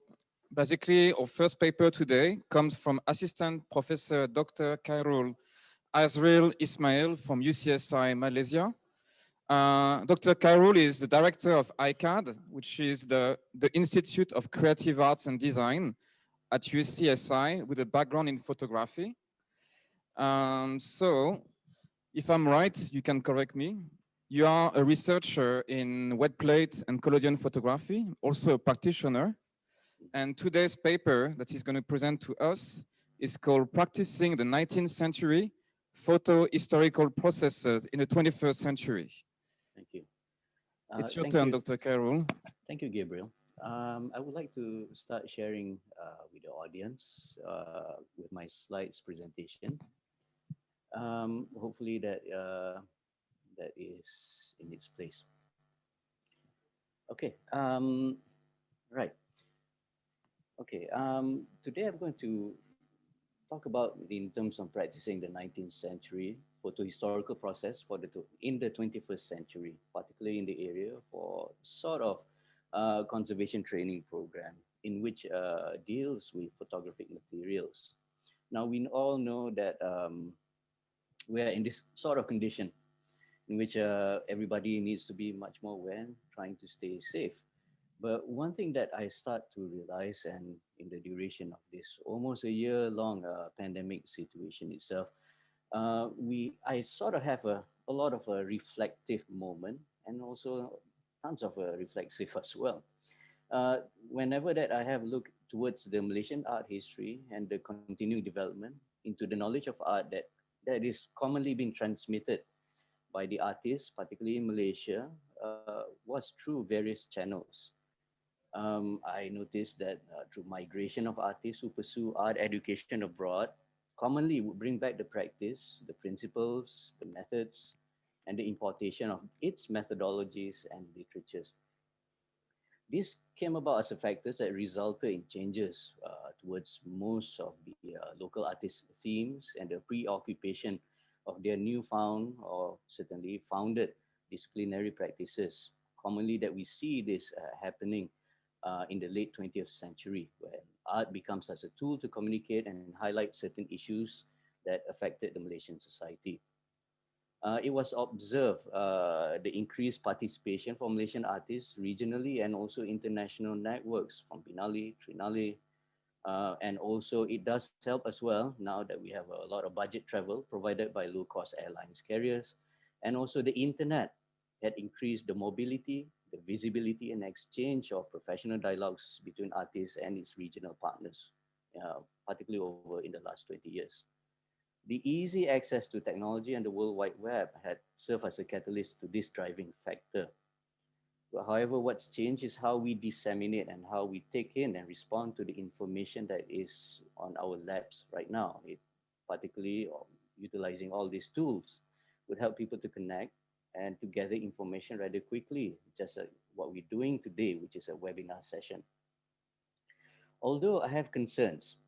basically, our first paper today comes from Assistant Professor Dr. Khairul Azril Ismail from UCSI Malaysia. Dr. Khairul is the director of ICAD, which is the Institute of Creative Arts and Design at UCSI with a background in photography. So, if I'm right, you can correct me. You are a researcher in wet plate and collodion photography, also a practitioner. And today's paper that he's going to present to us is called Practicing the 19th Century Photo Historical Processes in the 21st Century. Thank you. It's your turn, Dr. Khairul. Thank you, Gabriel. I would like to start sharing with the audience with my slides presentation. Hopefully that is in its place. Okay. Right. Okay. Today I'm going to talk about in terms of practicing the 19th century photohistorical process in the 21st century, particularly in the area for sort of conservation training program in which deals with photographic materials. Now we all know that we are in this sort of condition in which everybody needs to be much more aware, trying to stay safe. But one thing that I start to realize, and in the duration of this almost a year-long pandemic situation itself, I sort of have a lot of a reflective moment, and also tons of reflexive as well. Whenever that I have looked towards the Malaysian art history and the continuing development into the knowledge of art that is commonly being transmitted by the artists, particularly in Malaysia, was through various channels. I noticed that through migration of artists who pursue art education abroad, commonly would bring back the practice, the principles, the methods, and the importation of its methodologies and literatures. This came about as a factors that resulted in changes towards most of the local artists' themes and the preoccupation of their newfound or certainly founded disciplinary practices. Commonly that we see this happening in the late 20th century, when art becomes as a tool to communicate and highlight certain issues that affected the Malaysian society. It was observed the increased participation from Malaysian artists regionally and also international networks from Binali, Trinale, and also it does help as well now that we have a lot of budget travel provided by low-cost airlines carriers, and also the internet had increased the mobility, the visibility and exchange of professional dialogues between artists and its regional partners, particularly over in the last 20 years. The easy access to technology and the World Wide Web had served as a catalyst to this driving factor. But however, what's changed is how we disseminate and how we take in and respond to the information that is on our laps right now. Particularly utilizing all these tools would help people to connect and to gather information rather quickly, just like what we're doing today, which is a webinar session. Although I have concerns,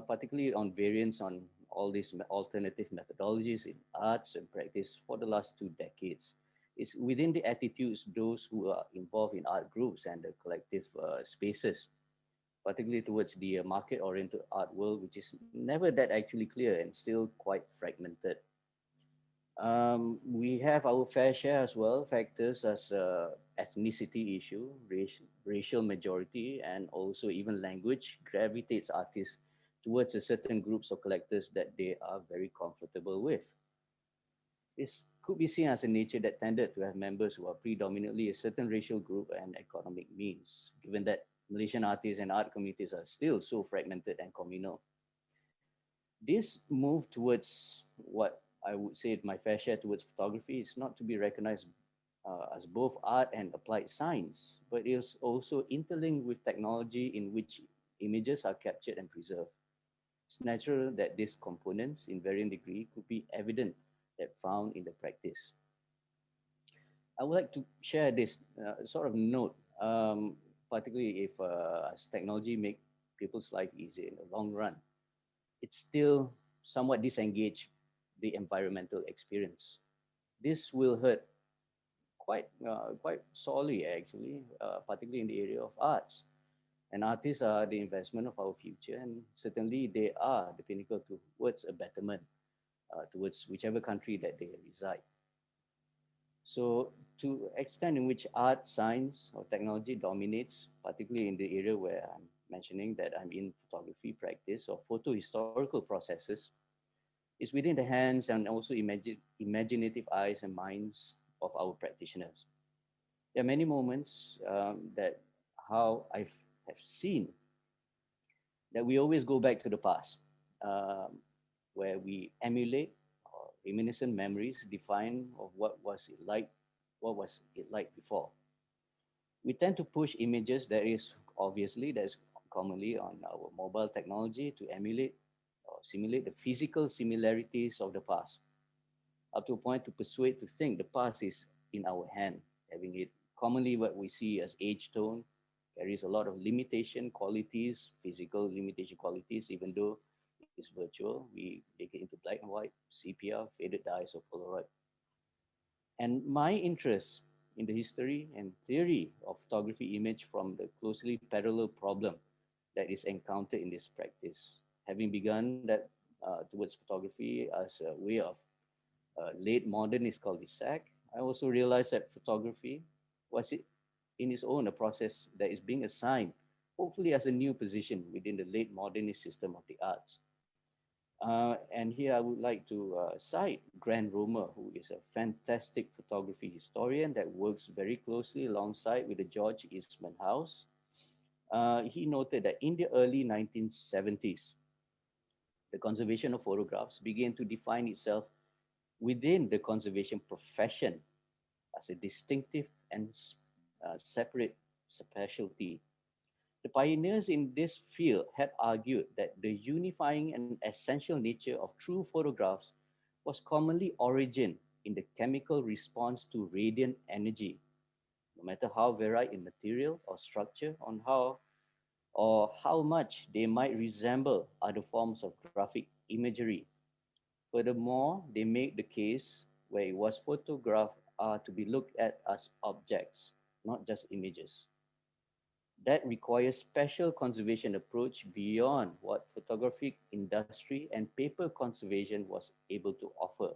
particularly on variants on all these alternative methodologies in arts and practice for the last 2 decades, It's within the attitudes those who are involved in art groups and the collective spaces, particularly towards the market-oriented art world, which is never that actually clear and still quite fragmented. We have our fair share as well, factors as ethnicity issue, racial majority, and also even language gravitates artists towards a certain groups of collectors that they are very comfortable with. This could be seen as a nature that tended to have members who are predominantly a certain racial group and economic means, given that Malaysian artists and art communities are still so fragmented and communal. This move towards what I would say my fair share towards photography is not to be recognized as both art and applied science, but is also interlinked with technology in which images are captured and preserved. It's natural that these components in varying degree could be evident that found in the practice. I would like to share this sort of note, particularly if as technology make people's life easier in the long run, it's still somewhat disengaged the environmental experience. This will hurt quite sorely actually, particularly in the area of arts. And artists are the investment of our future, and certainly they are the pinnacle towards a betterment towards whichever country that they reside. So to extent in which art, science, or technology dominates, particularly in the area where I'm mentioning that I'm in photography practice or photo historical processes, is within the hands and also imaginative eyes and minds of our practitioners. There are many moments that how I have seen that we always go back to the past, where we emulate or reminiscent memories define of what was it like before. We tend to push images that is commonly on our mobile technology to emulate or simulate the physical similarities of the past, up to a point to persuade to think the past is in our hand, having it commonly what we see as age tone carries a lot of limitation qualities, physical limitation qualities, even though it's virtual. We make it into black and white, sepia, faded dyes, or Polaroid. And my interest in the history and theory of photography image from the closely parallel problem that is encountered in this practice. Having begun that towards photography as a way of late modernist cul-de-sac, I also realized that photography was in its own a process that is being assigned, hopefully as a new position within the late modernist system of the arts. And here I would like to cite Grant Romer, who is a fantastic photography historian that works very closely alongside with the George Eastman House. He noted that in the early 1970s, the conservation of photographs began to define itself within the conservation profession as a distinctive and separate specialty. The pioneers in this field had argued that the unifying and essential nature of true photographs was commonly origin in the chemical response to radiant energy, no matter how varied in material or structure, on how much they might resemble other forms of graphic imagery. Furthermore, they make the case where it was photographed are to be looked at as objects, not just images. That requires special conservation approach beyond what photographic industry and paper conservation was able to offer.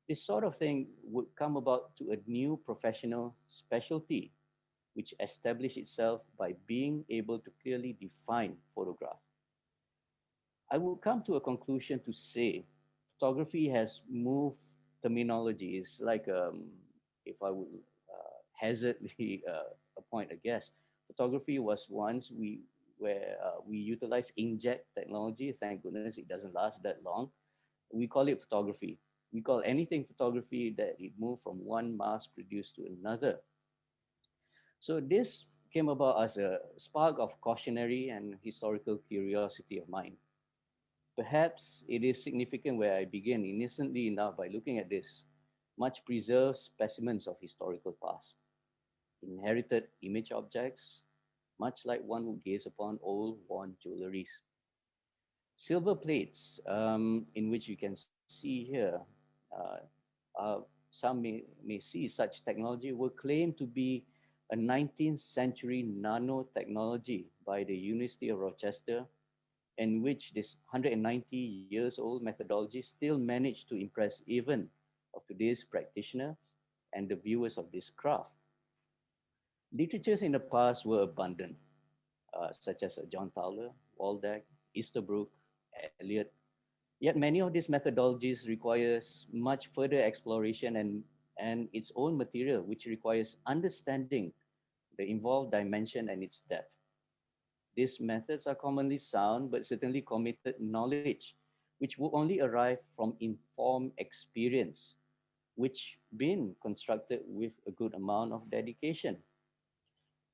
This sort of thing would come about to a new professional specialty, which established itself by being able to clearly define photograph. I will come to a conclusion to say photography has moved terminology. It's like, if I would hazard a point, I guess, photography was once where we utilize inkjet technology. Thank goodness it doesn't last that long. We call it photography. We call anything photography that it moved from one mass produced to another. So this came about as a spark of cautionary and historical curiosity of mine. Perhaps it is significant where I begin innocently enough by looking at this much preserved specimens of historical past, inherited image objects, much like one would gaze upon old worn jewelries. Silver plates, in which you can see here, are some may see such technology were claimed to be a 19th century nanotechnology by the University of Rochester, in which this 190 years old methodology still managed to impress even of today's practitioner and the viewers of this craft. Literatures in the past were abundant, such as John Towler, Waldeck, Easterbrook, Eliot. Yet many of these methodologies requires much further exploration and its own material, which requires understanding the involved dimension and its depth. These methods are commonly sound, but certainly committed knowledge, which will only arrive from informed experience, which been constructed with a good amount of dedication.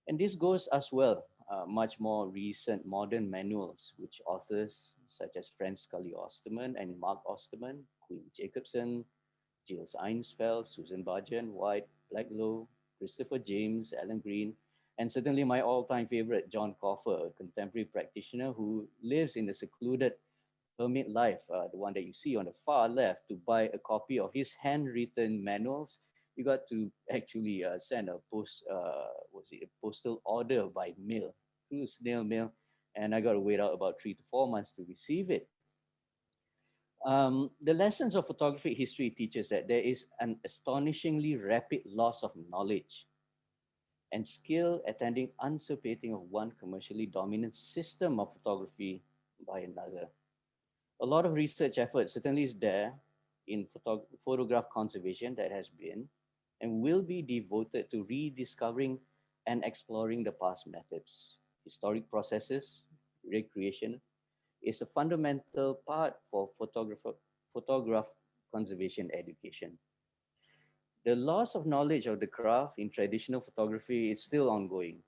And this goes as well, much more recent modern manuals, which authors such as Franz Scully Osterman and Mark Osterman, Quinn Jacobson, Gilles Einsfeld, Susan Barjan, White, Blacklow, Christopher James, Alan Green, and certainly my all-time favorite, John Coffer, a contemporary practitioner who lives in a secluded hermit life, the one that you see on the far left. To buy a copy of his handwritten manuals, you got to actually send a postal order by mail, through snail mail, and I got to wait out about 3 to 4 months to receive it. The lessons of photography history teaches that there is an astonishingly rapid loss of knowledge and skill attending usurpating of one commercially dominant system of photography by another. A lot of research effort certainly is there in photograph conservation that has been and will be devoted to rediscovering and exploring the past methods. Historic processes, recreation, is a fundamental part for photograph conservation education. The loss of knowledge of the craft in traditional photography is still ongoing.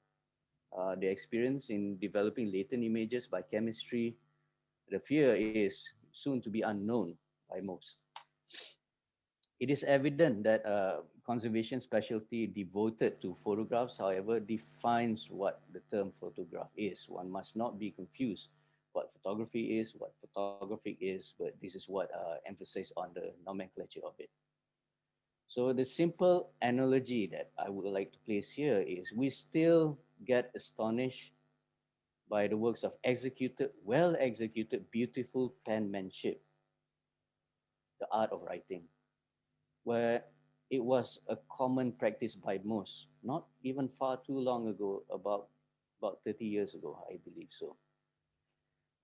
The experience in developing latent images by chemistry, the fear is soon to be unknown by most. It is evident that conservation specialty devoted to photographs, however, defines what the term photograph is. One must not be confused what photography is, what photographic is, but this is what emphasizes on the nomenclature of it. So the simple analogy that I would like to place here is we still get astonished by the works of well executed, beautiful penmanship, the art of writing, where it was a common practice by most, not even far too long ago, about 30 years ago, I believe so.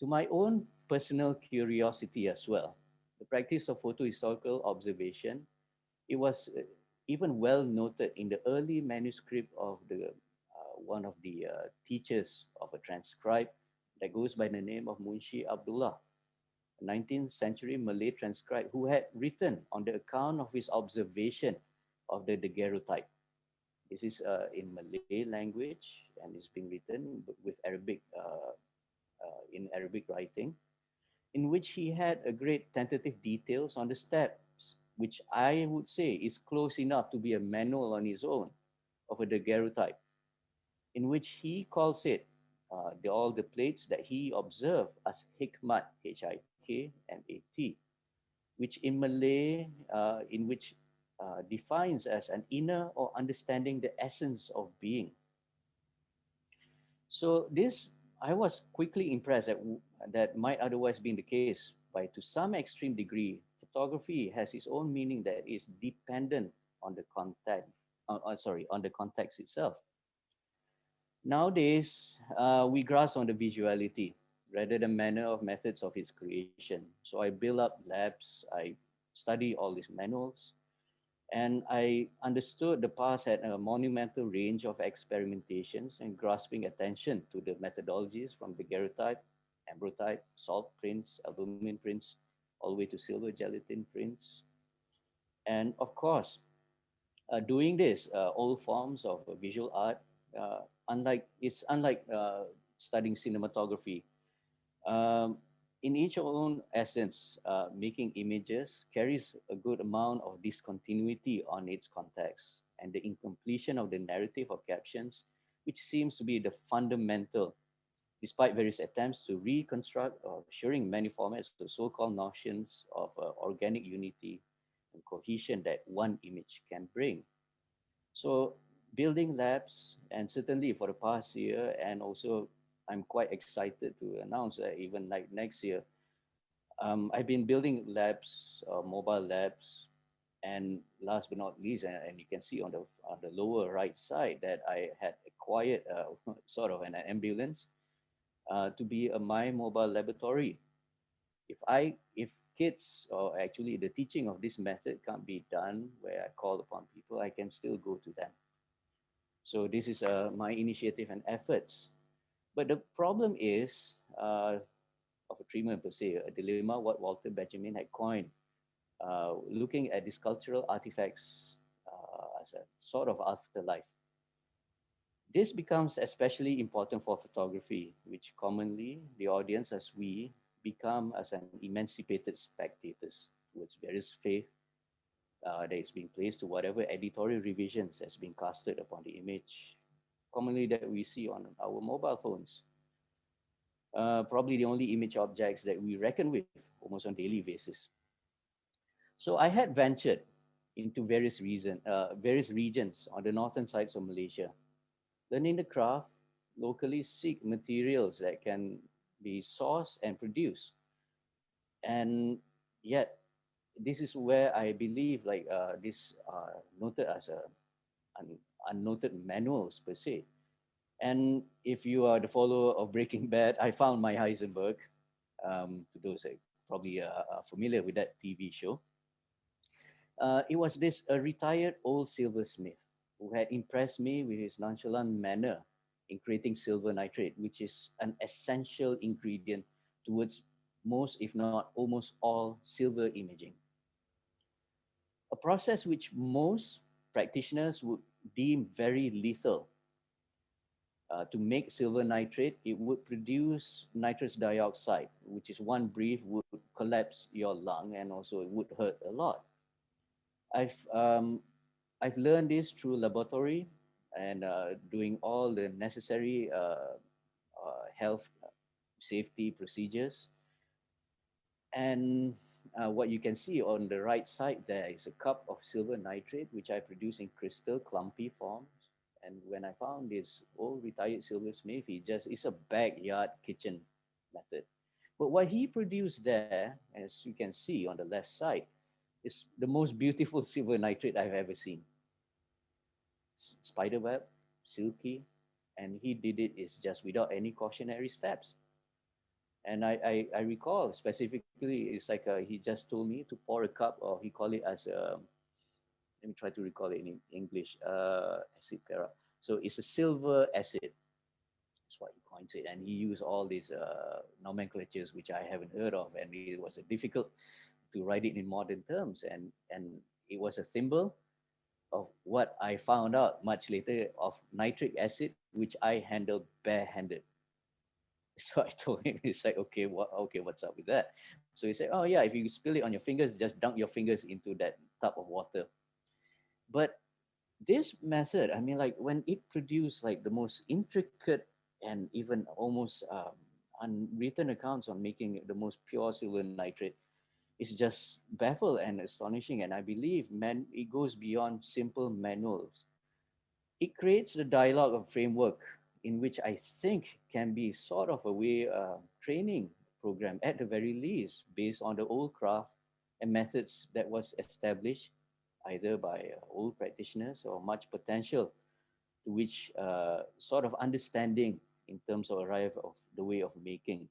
To my own personal curiosity as well, the practice of photohistorical observation, it was even well noted in the early manuscript of one of the teachers of a transcribe that goes by the name of Munshi Abdullah, a 19th century Malay transcribe who had written on the account of his observation of the daguerreotype. This is in Malay language and it's been written with Arabic, in Arabic writing, in which he had a great tentative details on the steps, which I would say is close enough to be a manual on its own of a daguerreotype, in which he calls it all the plates that he observed as hikmat, Hikmat, which in Malay, in which defines as an inner or understanding the essence of being. So this, I was quickly impressed that might otherwise be the case by, to some extreme degree, photography has its own meaning that is dependent on the content, on the context itself. Nowadays, we grasp on the visuality rather than manner of methods of its creation. So I build up labs, I study all these manuals, and I understood the past had a monumental range of experimentations and grasping attention to the methodologies from daguerreotype, ambrotype, salt prints, albumin prints, all the way to silver gelatin prints. And of course, doing this, all forms of visual art, unlike studying cinematography. In each own essence, making images carries a good amount of discontinuity on its context and the incompletion of the narrative or captions, which seems to be the fundamental, despite various attempts to reconstruct or assuring many formats the so-called notions of organic unity and cohesion that one image can bring. So building labs, and certainly for the past year, and also I'm quite excited to announce that even like next year, I've been building labs, mobile labs, and last but not least, and you can see on the lower right side that I had acquired sort of an ambulance to be a my mobile laboratory. If kids, or actually the teaching of this method can't be done where I call upon people, I can still go to them. So this is my initiative and efforts. But the problem is of a treatment per se, a dilemma what Walter Benjamin had coined, looking at these cultural artifacts as a sort of afterlife. This becomes especially important for photography, which commonly the audience, as we, become as an emancipated spectators towards various faith that is being placed to whatever editorial revisions has been casted upon the image, commonly that we see on our mobile phones. Probably the only image objects that we reckon with almost on daily basis. So I had ventured into various regions on the northern sides of Malaysia, learning the craft, locally seek materials that can be sourced and produced. And yet, this is where I believe like this noted as an unnoted manuals per se. And if you are the follower of Breaking Bad, I found my Heisenberg. To those that probably are familiar with that TV show, it was this a retired old silversmith who had impressed me with his nonchalant manner in creating silver nitrate, which is an essential ingredient towards most, if not almost all, silver imaging. A process which most practitioners would deem very lethal. To make silver nitrate, it would produce nitrous dioxide, which is one breath would collapse your lung, and also it would hurt a lot. I've um, I've learned this through laboratory and doing all the necessary health safety procedures. And what you can see on the right side there is a cup of silver nitrate, which I produce in crystal clumpy forms. And when I found this old retired silversmith, it's a backyard kitchen method. But what he produced there, as you can see on the left side, is the most beautiful silver nitrate I've ever seen. Spiderweb, silky, and he did it is just without any cautionary steps. And I recall specifically, it's like he just told me to pour a cup, or he called it as a, let me try to recall it in English, acid para. So it's a silver acid. That's what he coins it. And he used all these nomenclatures, which I haven't heard of. And it was difficult to write it in modern terms. And it was a symbol of what I found out much later of nitric acid, which I handled barehanded. So I told him, he's like, okay, what's up with that? So he said, oh yeah, if you spill it on your fingers, just dunk your fingers into that tub of water. But this method, I mean, like when it produced like the most intricate and even almost unwritten accounts on making the most pure silver nitrate, it's just baffled and astonishing. And I believe it goes beyond simple manuals. It creates the dialogue of framework in which I think can be sort of a way training program at the very least, based on the old craft and methods that was established either by old practitioners or much potential to which sort of understanding in terms of arrive of the way of making.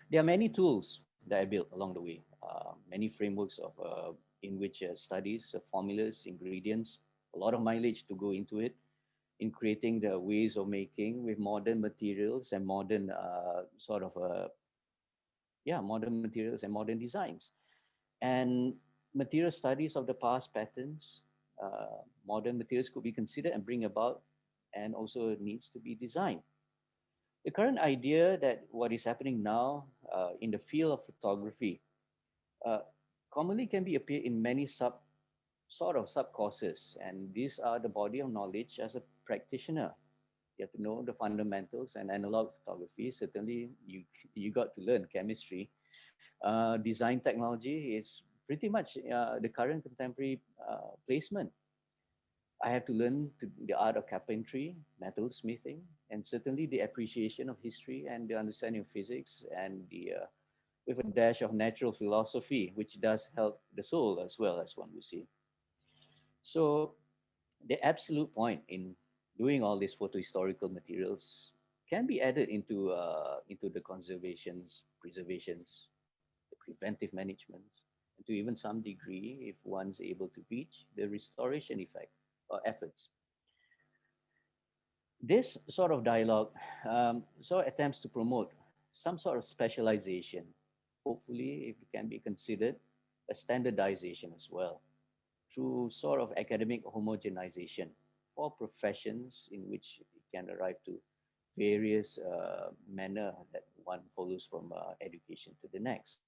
There are many tools that I built along the way, many frameworks of in which studies, formulas, ingredients, a lot of mileage to go into it in creating the ways of making with modern materials and modern modern materials and modern designs. And material studies of the past patterns, modern materials could be considered and bring about, and also needs to be designed. The current idea that what is happening now in the field of photography uh, commonly can be appeared in many sub courses, and these are the body of knowledge as a practitioner. You have to know the fundamentals and analog photography. Certainly, you got to learn chemistry. Design technology is pretty much the current contemporary placement. I have to learn the art of carpentry, metal smithing, and certainly the appreciation of history and the understanding of physics, and the with a dash of natural philosophy, which does help the soul as well, as one would see. So the absolute point in doing all these photo historical materials can be added into the conservations, preservations, the preventive management, and to even some degree, if one's able to reach the restoration effect or efforts. This sort of dialogue sort of attempts to promote some sort of specialization. Hopefully, if it can be considered a standardization as well, through sort of academic homogenization for professions in which it can arrive to various manner that one follows from education to the next.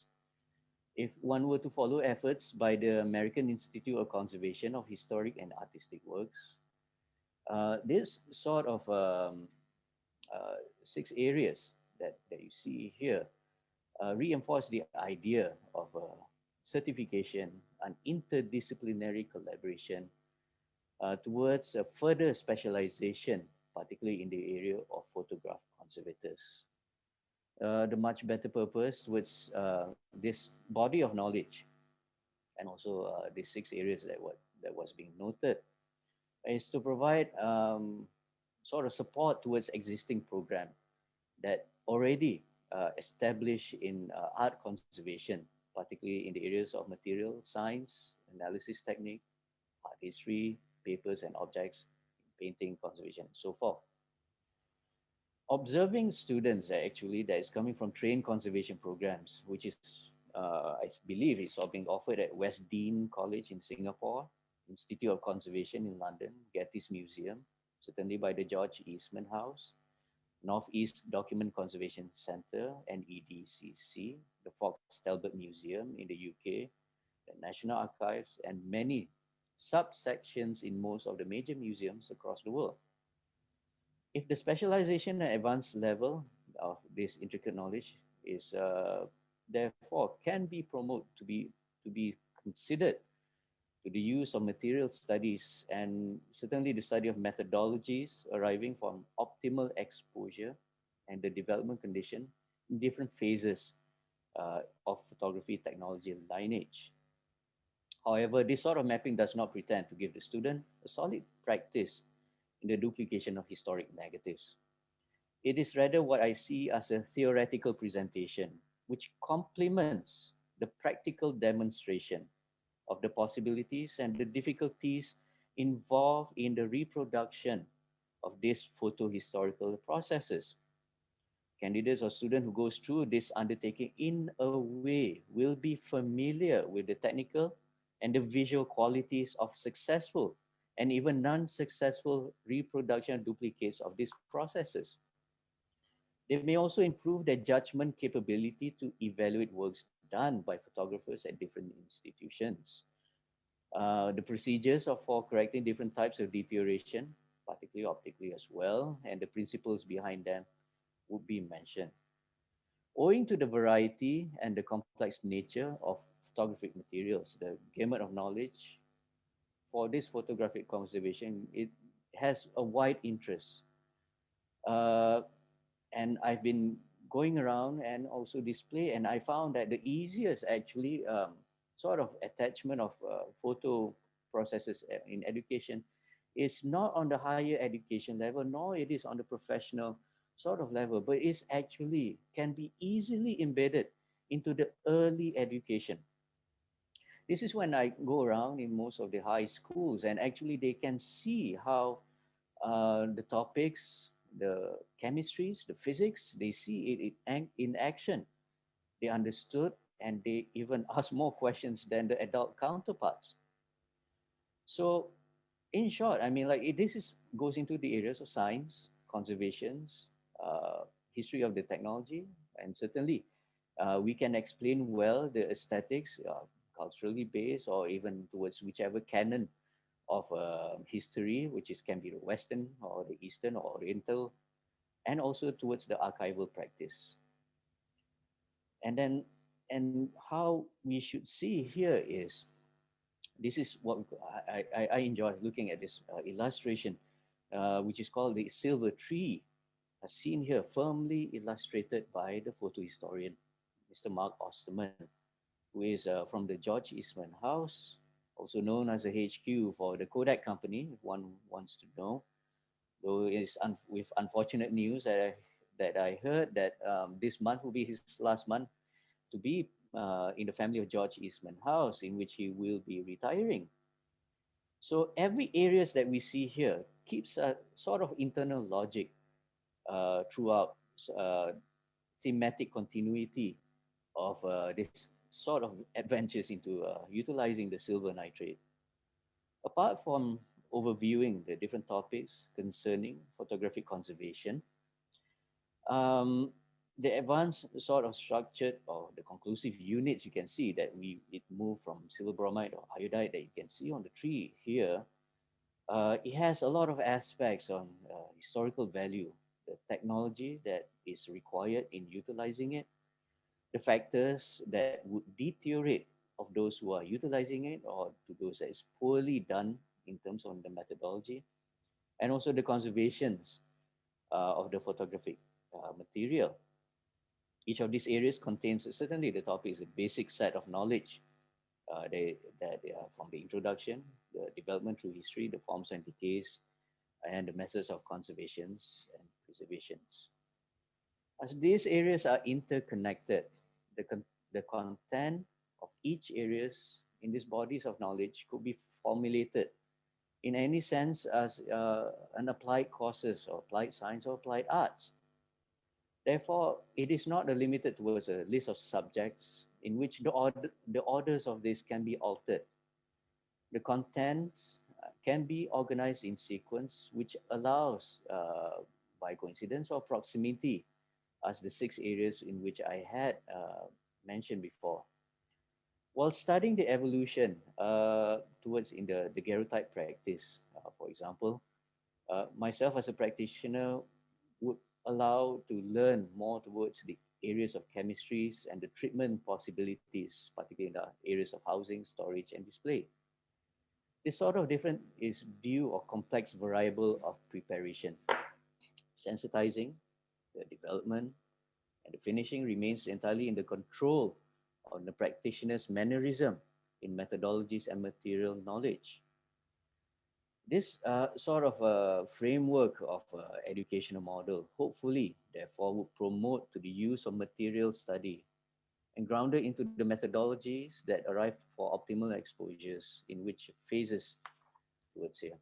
If one were to follow efforts by the American Institute of Conservation of Historic and Artistic Works, this sort of 6 areas that you see here reinforce the idea of certification and interdisciplinary collaboration towards a further specialization, particularly in the area of photograph conservators. The much better purpose towards this body of knowledge, and also these 6 areas that was being noted, is to provide sort of support towards existing program that already established in art conservation, particularly in the areas of material science, analysis technique, art history, papers and objects, painting, conservation, and so forth. Observing students actually that is coming from trained conservation programs, which is, I believe, is all being offered at West Dean College in Singapore, Institute of Conservation in London, Getty's Museum, certainly by the George Eastman House, Northeast Document Conservation Centre, NEDCC, the Fox Talbot Museum in the UK, the National Archives, and many subsections in most of the major museums across the world. If the specialization and advanced level of this intricate knowledge is therefore can be promoted to be considered to the use of material studies, and certainly the study of methodologies arriving from optimal exposure and the development condition in different phases of photography technology lineage. However, this sort of mapping does not pretend to give the student a solid practice in the duplication of historic negatives. It is rather what I see as a theoretical presentation, which complements the practical demonstration of the possibilities and the difficulties involved in the reproduction of these photo historical processes. Candidates or students who goes through this undertaking in a way will be familiar with the technical and the visual qualities of successful and even non-successful reproduction duplicates of these processes. They may also improve their judgment capability to evaluate works done by photographers at different institutions. The procedures for correcting different types of deterioration, particularly optically as well, and the principles behind them would be mentioned. Owing to the variety and the complex nature of photographic materials, the gamut of knowledge for this photographic conservation, it has a wide interest. And I've been going around and also display, and I found that the easiest actually sort of attachment of photo processes in education is not on the higher education level, nor it is on the professional sort of level, but it's actually can be easily embedded into the early education. This is when I go around in most of the high schools, and actually they can see how the topics, the chemistries, the physics, they see it in action. They understood, and they even ask more questions than the adult counterparts. So in short, I mean, like goes into the areas of science, conservations, history of the technology, and certainly we can explain well the aesthetics, culturally based, or even towards whichever canon of history, which can be the Western or the Eastern or Oriental, and also towards the archival practice. And then And how we should see here is, this is what I enjoy looking at this illustration, which is called the silver tree, as seen here, firmly illustrated by the photo historian, Mr. Mark Osterman, who is from the George Eastman House, also known as the HQ for the Kodak Company, if one wants to know. Though it's with unfortunate news that I heard that this month will be his last month to be in the family of George Eastman House, in which he will be retiring. So every areas that we see here keeps a sort of internal logic throughout, thematic continuity of this sort of adventures into utilizing the silver nitrate. Apart from overviewing the different topics concerning photographic conservation, the advanced sort of structured or the conclusive units, you can see that it moved from silver bromide or iodide that you can see on the tree here. It has a lot of aspects on historical value, the technology that is required in utilizing it, the factors that would deteriorate of those who are utilizing it or to those that is poorly done in terms of the methodology, and also the conservations of the photographic material. Each of these areas contains certainly the topic is a basic set of knowledge that from the introduction, the development through history, the forms and decays, and the methods of conservations and preservations. As these areas are interconnected, the content of each areas in these bodies of knowledge could be formulated in any sense as an applied courses or applied science or applied arts. Therefore, it is not limited towards a list of subjects in which the orders of this can be altered. The contents can be organized in sequence, which allows, by coincidence or proximity, as the 6 areas in which I had mentioned before. While studying the evolution towards in the daguerreotype practice, for example, myself as a practitioner would allow to learn more towards the areas of chemistries and the treatment possibilities, particularly in the areas of housing, storage, and display. This sort of different is due or complex variable of preparation. Sensitizing, the development, and the finishing remains entirely in the control of the practitioner's mannerism in methodologies and material knowledge. This sort of framework of educational model, hopefully, therefore, would promote to the use of material study and grounded into the methodologies that arrive for optimal exposures in which phases towards here.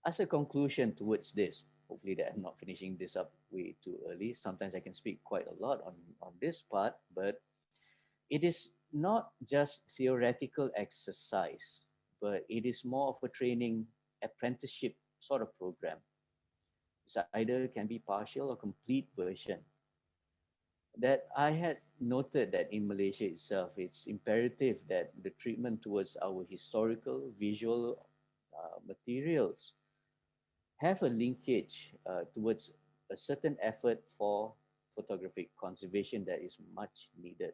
As a conclusion towards this, hopefully that I'm not finishing this up way too early. Sometimes I can speak quite a lot on this part, but it is not just theoretical exercise, but it is more of a training apprenticeship sort of program. It's either can be partial or complete version. That I had noted that in Malaysia itself, it's imperative that the treatment towards our historical visual materials have a linkage towards a certain effort for photographic conservation that is much needed.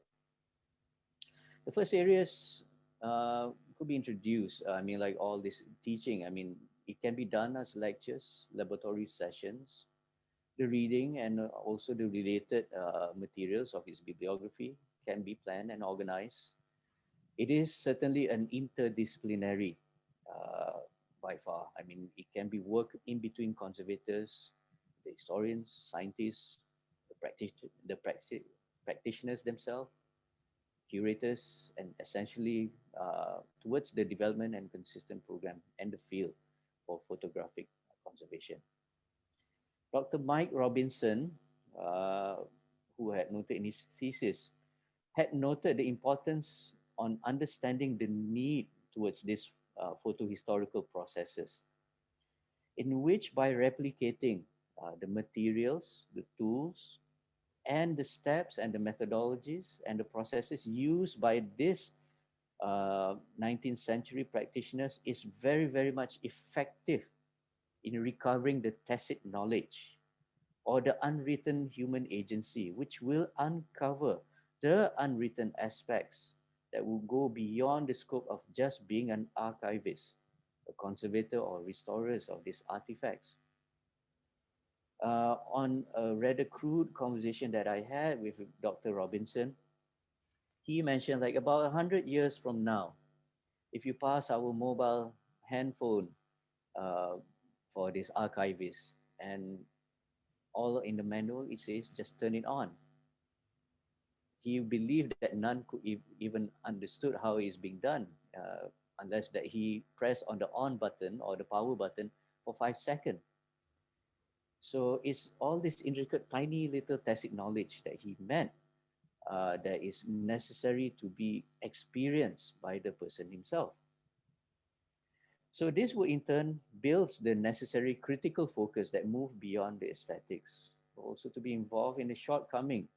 The first areas could be introduced. I mean, like all this teaching, I mean, it can be done as lectures, laboratory sessions, the reading and also the related materials of his bibliography can be planned and organized. It is certainly an interdisciplinary by far. I mean, it can be work in between conservators, the historians, scientists, the practitioners themselves, curators, and essentially towards the development and consistent program and the field for photographic conservation. Dr. Mike Robinson, who had noted in his thesis, had noted the importance on understanding the need towards these photohistorical processes, in which by replicating the materials, the tools, and the steps and the methodologies and the processes used by these 19th century practitioners is very, very much effective in recovering the tacit knowledge or the unwritten human agency, which will uncover the unwritten aspects that will go beyond the scope of just being an archivist, a conservator or restorers of these artifacts. On a rather crude conversation that I had with Dr. Robinson, he mentioned like about 100 years from now, if you pass our mobile handphone for this archivist, and all in the manual it says just turn it on. He believed that none could even understood how it's being done unless that he pressed on the on button or the power button for 5 seconds. So it's all this intricate, tiny little tacit knowledge that he meant that is necessary to be experienced by the person himself. So this will in turn builds the necessary critical focus that move beyond the aesthetics, also to be involved in the shortcoming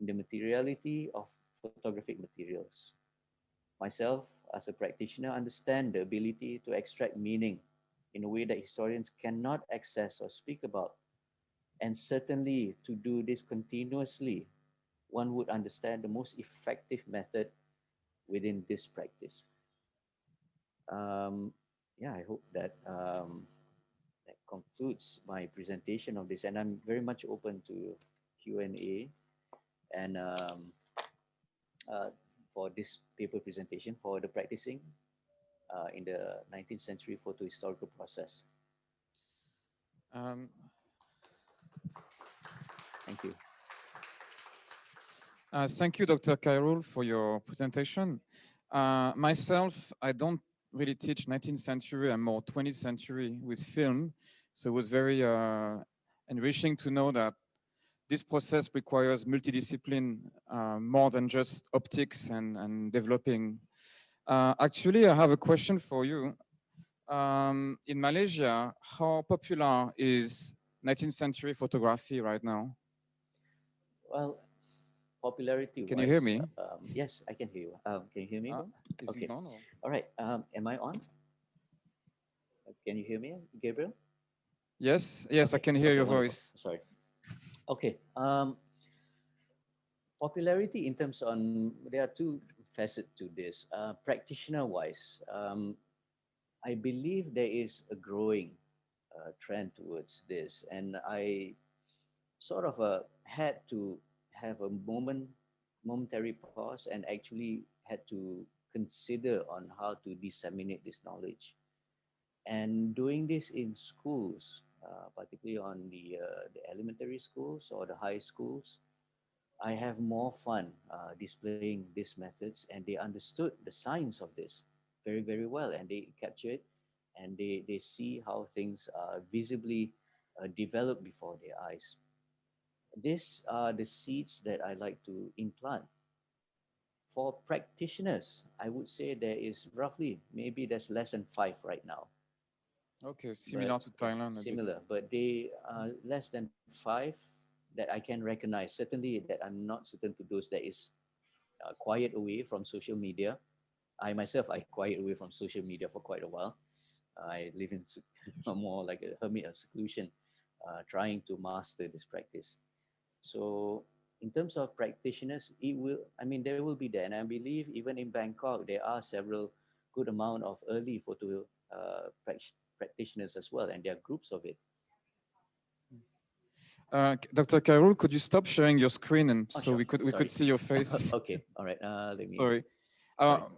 in the materiality of photographic materials. Myself, as a practitioner, understand the ability to extract meaning in a way that historians cannot access or speak about. And certainly to do this continuously, one would understand the most effective method within this practice. Yeah, I hope that that concludes my presentation of this, and I'm very much open to Q&A and for this paper presentation for the practicing in the 19th century photo historical process. Thank you. Thank you, Dr. Khairul, for your presentation. Myself, I don't really teach 19th century, I'm more 20th century with film. So it was very enriching to know that this process requires multidiscipline more than just optics and developing. Actually, I have a question for you. In Malaysia, how popular is 19th century photography right now? Well, popularity. Can you hear me? Yes, I can hear you. Can you hear me? Is Okay. it on? Or? All right. Am I on? Can you hear me, Gabriel? Yes. Yes, okay. I can hear your Wonderful. voice. Sorry. Okay. Popularity in terms on, there are two facets to this. Practitioner-wise, I believe there is a growing trend towards this, and I sort of had to have a momentary pause and actually had to consider on how to disseminate this knowledge. And doing this in schools, particularly on the elementary schools or the high schools, I have more fun displaying these methods, and they understood the science of this very, very well, and they capture it, and they see how things are visibly developed before their eyes. These are the seeds that I like to implant. For practitioners, I would say there is roughly, maybe there's less than 5 right now. Okay, similar to Thailand. Similar, but they are less than 5 that I can recognize. Certainly that I'm not certain to those that is quiet away from social media. I myself, I quiet away from social media for quite a while. I live in more like a hermit of seclusion, trying to master this practice. So in terms of practitioners, it will, I mean, there will be there. And I believe even in Bangkok, there are several good amount of early photo practitioners as well, and there are groups of it. Dr. Khairul, could you stop sharing your screen and so sure. we could see your face? Okay, all right. Let me. Sorry.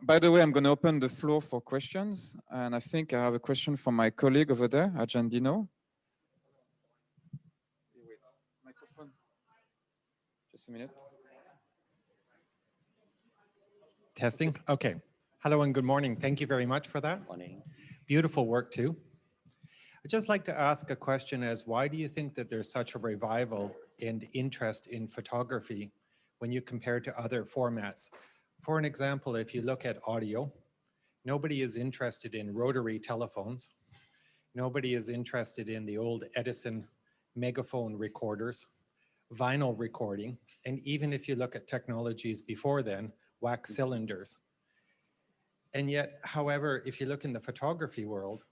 By the way, I'm going to open the floor for questions, and I think I have a question from my colleague over there, Ajahn Dino. Microphone. Just a minute. Testing. Okay. Hello and good morning. Thank you very much for that. Morning. Beautiful work too. I'd just like to ask a question as why do you think that there's such a revival and interest in photography when you compare to other formats? For an example, if you look at audio, nobody is interested in rotary telephones. Nobody is interested in the old Edison megaphone recorders, vinyl recording, and even if you look at technologies before then, wax cylinders. And yet, however, if you look in the photography world,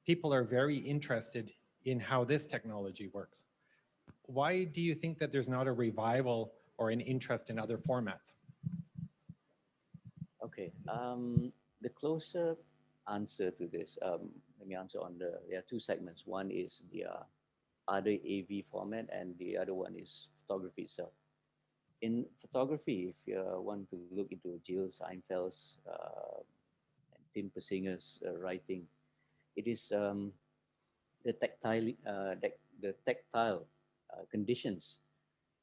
people are very interested in how this technology works. Why do you think that there's not a revival or an interest in other formats? Okay. The closer answer to this, let me answer on there are two segments. One is the other AV format, and the other one is photography itself. In photography, if you want to look into Jill Seinfeld's and Tim Persinger's writing, it is the tactile conditions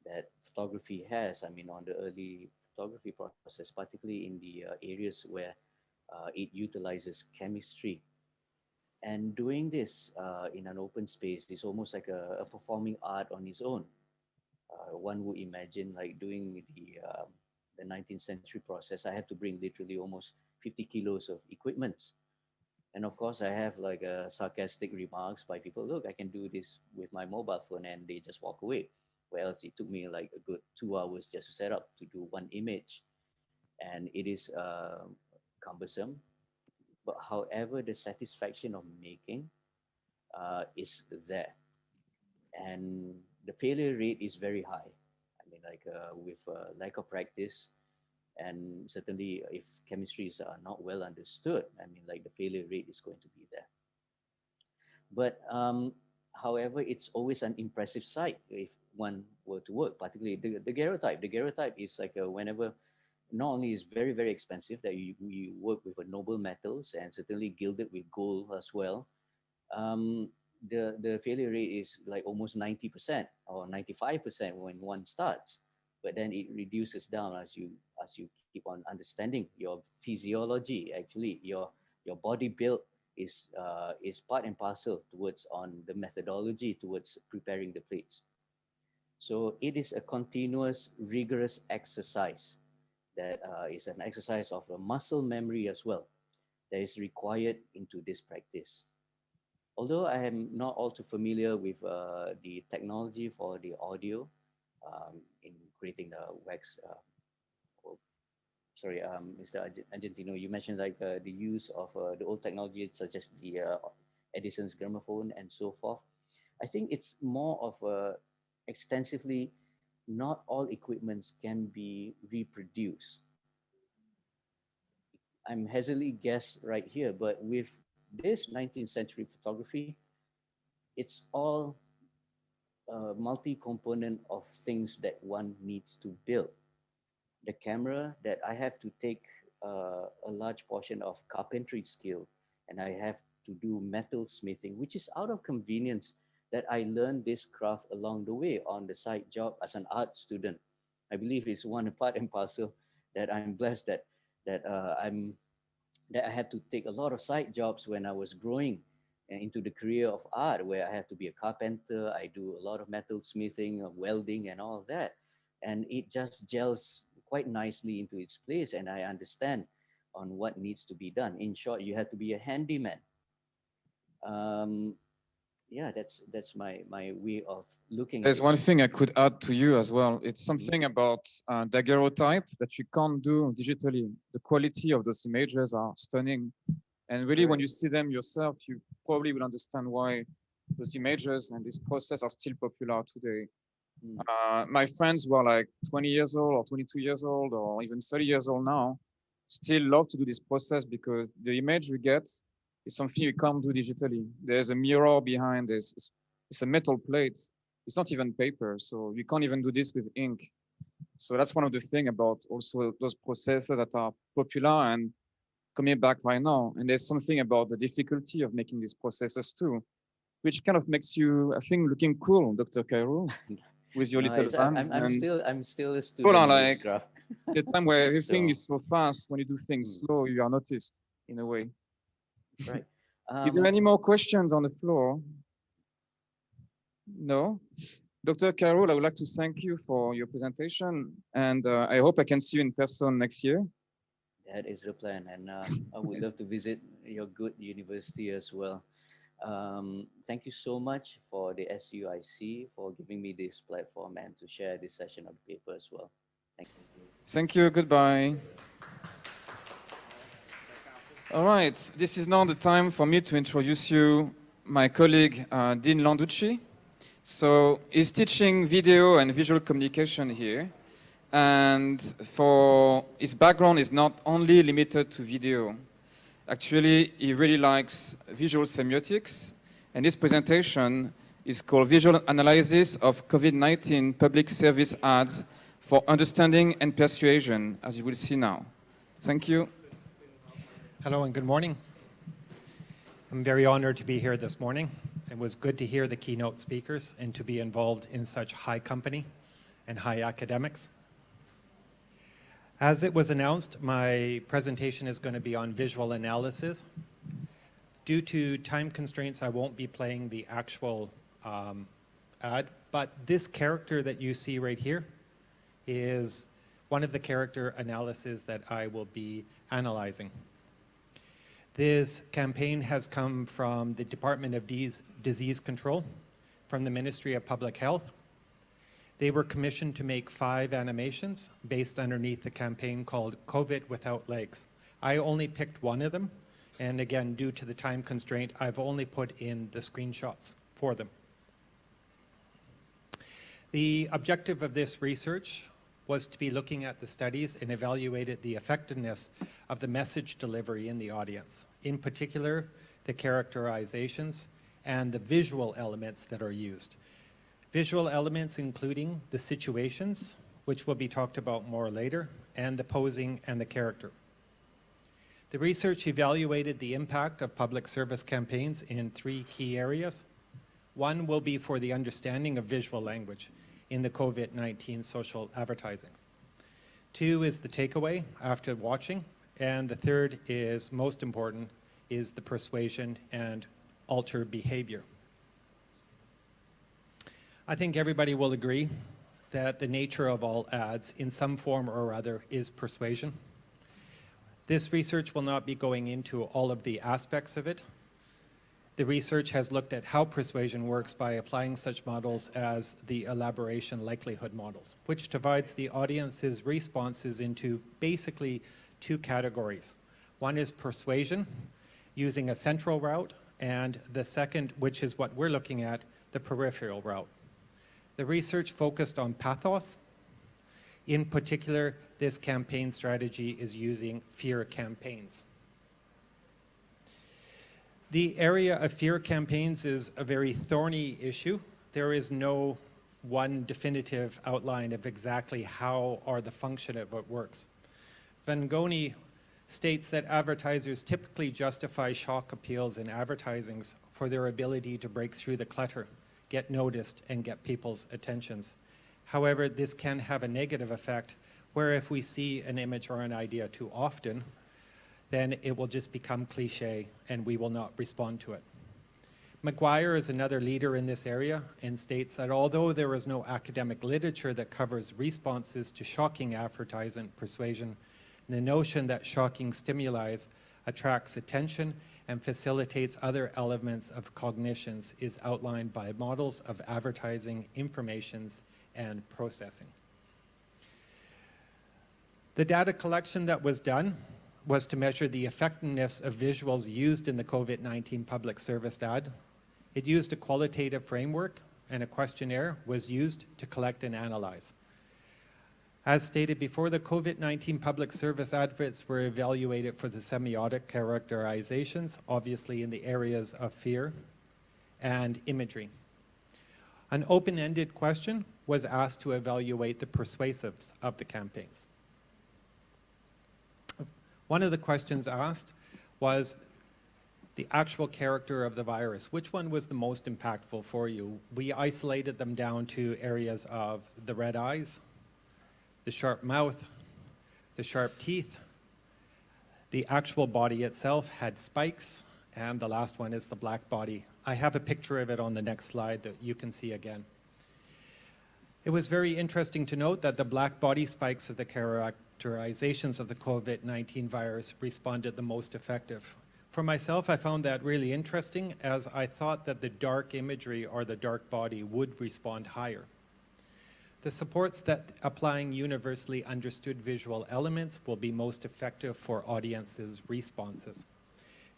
that photography has. I mean, on the early photography process, particularly in the areas where it utilizes chemistry. And doing this in an open space is almost like a performing art on its own. One would imagine like doing the 19th century process. I have to bring literally almost 50 kilos of equipment. And of course, I have like sarcastic remarks by people, look, I can do this with my mobile phone, and they just walk away. Whereas it took me like a good 2 hours just to set up to do one image. And it is cumbersome. But however, the satisfaction of making is there. And the failure rate is very high. I mean, like with lack of practice, and certainly if chemistries are not well understood, I mean, like the failure rate is going to be there. But however, it's always an impressive sight if one were to work, particularly the daguerreotype. The daguerreotype is like whenever, not only is very, very expensive, that you work with a noble metals and certainly gilded with gold as well. The failure rate is like almost 90% or 95% when one starts, but then it reduces down as you keep on understanding your physiology. Actually, your body build is part and parcel towards on the methodology towards preparing the plates. So it is a continuous, rigorous exercise that is an exercise of a muscle memory as well that is required into this practice. Although I am not all too familiar with the technology for the audio in creating the wax, sorry, Mr. Argentino, you mentioned like the use of the old technology such as the Edison's gramophone and so forth. I think it's more of a extensively, not all equipments can be reproduced. I'm hastily guess right here, but with this 19th century photography, it's all multi-component of things that one needs to build. The camera, that I have to take a large portion of carpentry skill, and I have to do metal smithing, which is out of convenience that I learned this craft along the way on the side job as an art student. I believe it's one part and parcel that I'm blessed that I had to take a lot of side jobs when I was growing into the career of art, where I have to be a carpenter. I do a lot of metal smithing, welding, and all of that, and it just gels quite nicely into its place, and I understand on what needs to be done. In short, you have to be a handyman. Yeah, that's my way of looking There's at it. one thing I could add to you as well. It's something about daguerreotype that you can't do digitally. The quality of those images are stunning. And really, when you see them yourself, you probably will understand why those images and this process are still popular today. My friends who are like 20 years old or 22 years old or even 30 years old now still love to do this process because the image we get is something you can't do digitally. There's a mirror behind this. It's a metal plate. It's not even paper, so you can't even do this with ink. So that's one of the things about also those processes that are popular and coming back right now. And there's something about the difficulty of making these processes too, which kind of makes you, I think, looking cool, Dr. Cairo, with your little van. I'm still a student Hold on, of this like craft. the time where everything So- is so fast, when you do things slow, you are noticed in a way. Right. Is there any more questions on the floor? No? Dr. Carroll, I would like to thank you for your presentation, and I hope I can see you in person next year. That is the plan, and I would love to visit your good university as well. Thank you so much for the SUIC for giving me this platform and to share this session of the paper as well. Thank you. Thank you. Goodbye. All right. This is now the time for me to introduce you my colleague, Dean Landucci. So he's teaching video and visual communication here. And for his background is not only limited to video. Actually, he really likes visual semiotics, and this presentation is called Visual Analysis of COVID-19 Public Service Ads for Understanding and Persuasion, as you will see now. Thank you. Hello and good morning. I'm very honored to be here this morning. It was good to hear the keynote speakers and to be involved in such high company and high academics. As it was announced, my presentation is going to be on visual analysis. Due to time constraints, I won't be playing the actual ad, but this character that you see right here is one of the character analyses that I will be analyzing. This campaign has come from the Department of Disease Control, from the Ministry of Public Health. They were commissioned to make 5 animations based underneath the campaign called COVID Without Legs. I only picked one of them, and again, due to the time constraint, I've only put in the screenshots for them. The objective of this research was to be looking at the studies and evaluated the effectiveness of the message delivery in the audience, in particular, the characterizations and the visual elements that are used. Visual elements including the situations, which will be talked about more later, and the posing and the character. The research evaluated the impact of public service campaigns in 3 key areas. One will be for the understanding of visual language in the COVID-19 social advertisings. 2 is the takeaway after watching, and the 3rd is most important, is the persuasion and alter behavior. I think everybody will agree that the nature of all ads in some form or other is persuasion. This research will not be going into all of the aspects of it. The research has looked at how persuasion works by applying such models as the elaboration likelihood models, which divides the audience's responses into basically 2 categories. One is persuasion, using a central route, and the second, which is what we're looking at, the peripheral route. The research focused on pathos. In particular, this campaign strategy is using fear campaigns. The area of fear campaigns is a very thorny issue. There is no one definitive outline of exactly how or the function of it works. Vangoni states that advertisers typically justify shock appeals in advertisings for their ability to break through the clutter, get noticed, and get people's attentions. However, this can have a negative effect where if we see an image or an idea too often, then it will just become cliche and we will not respond to it. McGuire is another leader in this area and states that although there is no academic literature that covers responses to shocking advertising persuasion, the notion that shocking stimuli attracts attention and facilitates other elements of cognitions is outlined by models of advertising, informations, and processing. The data collection that was done was to measure the effectiveness of visuals used in the COVID-19 public service ad. It used a qualitative framework, and a questionnaire was used to collect and analyze. As stated before, the COVID-19 public service adverts were evaluated for the semiotic characterizations, obviously in the areas of fear and imagery. An open-ended question was asked to evaluate the persuasives of the campaigns. One of the questions asked was the actual character of the virus. Which one was the most impactful for you? We isolated them down to areas of the red eyes, the sharp mouth, the sharp teeth. The actual body itself had spikes, and the last one is the black body. I have a picture of it on the next slide that you can see again. It was very interesting to note that the black body spikes of the characterizations of the COVID-19 virus responded the most effective. For myself, I found that really interesting, as I thought that the dark imagery or the dark body would respond higher. This supports that applying universally understood visual elements will be most effective for audiences' responses.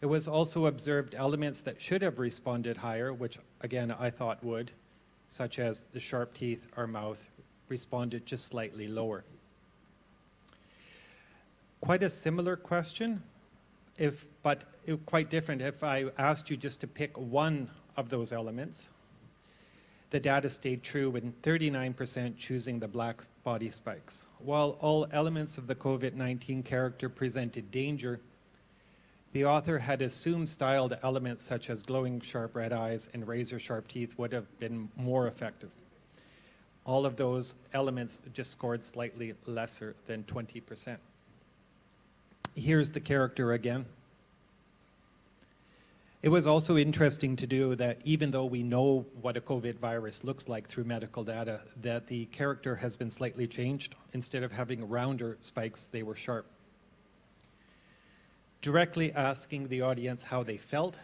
It was also observed elements that should have responded higher, which again I thought would, such as the sharp teeth or mouth, responded just slightly lower. quite a similar question, but quite different. If I asked you just to pick one of those elements, the data stayed true in 39% choosing the black body spikes. While all elements of the COVID-19 character presented danger, the author had assumed styled elements such as glowing sharp red eyes and razor sharp teeth would have been more effective. All of those elements just scored slightly lesser than 20%. Here's the character again. It was also interesting to do that even though we know what a COVID virus looks like through medical data, that the character has been slightly changed. Instead of having rounder spikes, they were sharp. Directly asking the audience how they felt,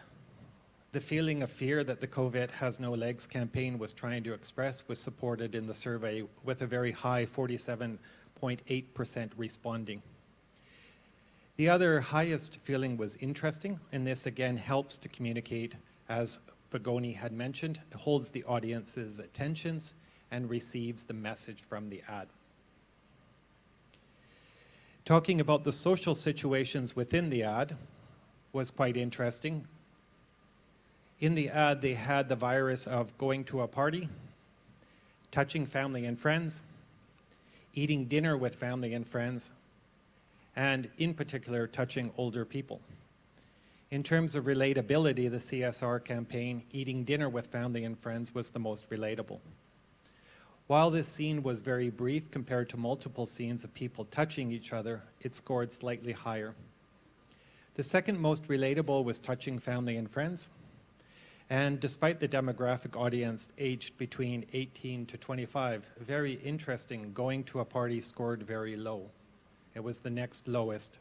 the feeling of fear that the COVID has no legs campaign was trying to express was supported in the survey with a very high 47.8% responding. The other highest feeling was interesting, and this again helps to communicate, as Vagoni had mentioned, holds the audience's attentions and receives the message from the ad. Talking about the social situations within the ad was quite interesting. In the ad, they had the virus of going to a party, touching family and friends, eating dinner with family and friends, and in particular, touching older people. In terms of relatability, the CSR campaign, eating dinner with family and friends, was the most relatable. While this scene was very brief compared to multiple scenes of people touching each other, it scored slightly higher. The second most relatable was touching family and friends. And despite the demographic audience aged between 18 to 25, very interesting, going to a party scored very low. It was the next lowest.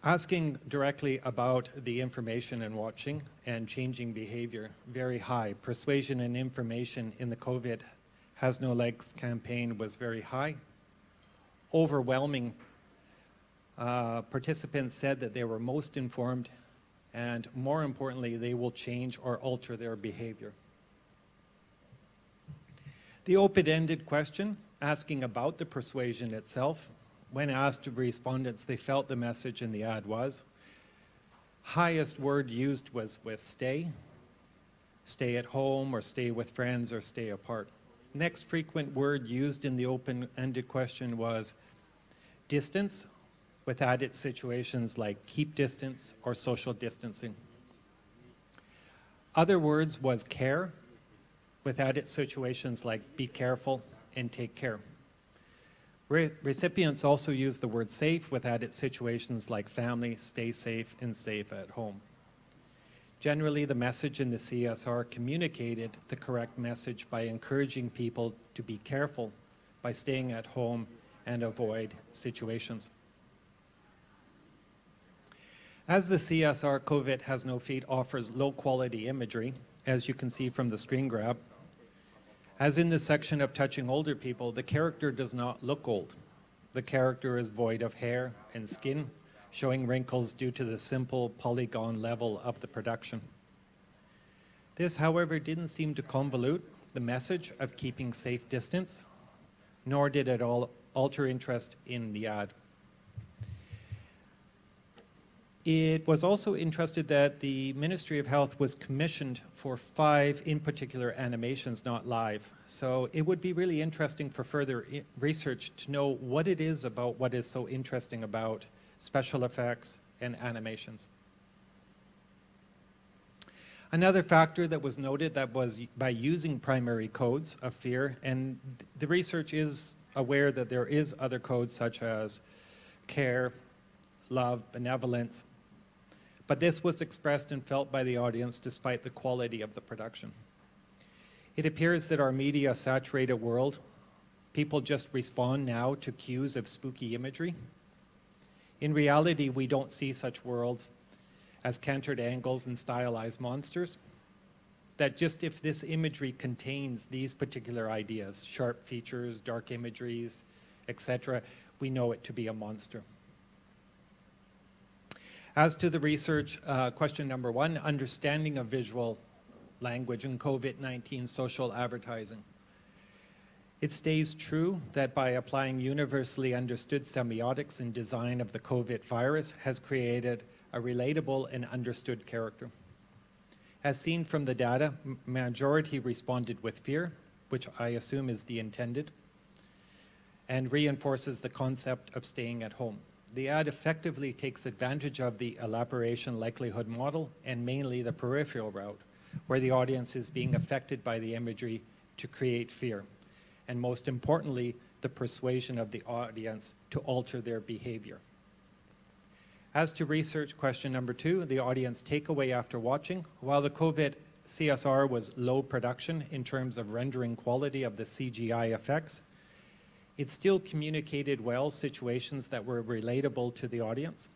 Asking directly about the information and watching and changing behavior, very high. Persuasion and information in the COVID Has No Legs campaign was very high. Overwhelming participants said that they were most informed, and more importantly, they will change or alter their behavior. The open-ended question, asking about the persuasion itself, when asked to respondents, they felt the message in the ad was. Highest word used was with stay at home, or stay with friends, or stay apart. Next frequent word used in the open-ended question was distance, with added situations like keep distance or social distancing. Other words was care, with added situations like be careful and take care. Recipients also used the word safe with added situations like family, stay safe, and safe at home. Generally, the message in the CSR communicated the correct message by encouraging people to be careful by staying at home and avoid situations. As the CSR COVID Has No Feet offers low-quality imagery, as you can see from the screen grab, as in the section of touching older people, the character does not look old. The character is void of hair and skin, showing wrinkles due to the simple polygon level of the production. This, however, didn't seem to convolute the message of keeping safe distance, nor did it alter interest in the ad. It was also interested that the Ministry of Health was commissioned for 5, in particular, animations, not live. So it would be really interesting for further research to know what it is about what is so interesting about special effects and animations. Another factor that was noted that was by using primary codes of fear, and the research is aware that there is other codes such as care, love, benevolence, but this was expressed and felt by the audience despite the quality of the production. It appears that our media-saturated world, people just respond now to cues of spooky imagery. In reality, we don't see such worlds as cantered angles and stylized monsters, that just if this imagery contains these particular ideas, sharp features, dark imageries, etc., we know it to be a monster. As to the research, question number 1, understanding of visual language in COVID-19 social advertising. It stays true that by applying universally understood semiotics in design of the COVID virus has created a relatable and understood character. As seen from the data, majority responded with fear, which I assume is the intended, and reinforces the concept of staying at home. The ad effectively takes advantage of the elaboration likelihood model and mainly the peripheral route, where the audience is being affected by the imagery to create fear. And most importantly, the persuasion of the audience to alter their behavior. As to research question number 2, the audience takeaway after watching, while the COVID CSR was low production in terms of rendering quality of the CGI effects, it still communicated well situations that were relatable to the audience.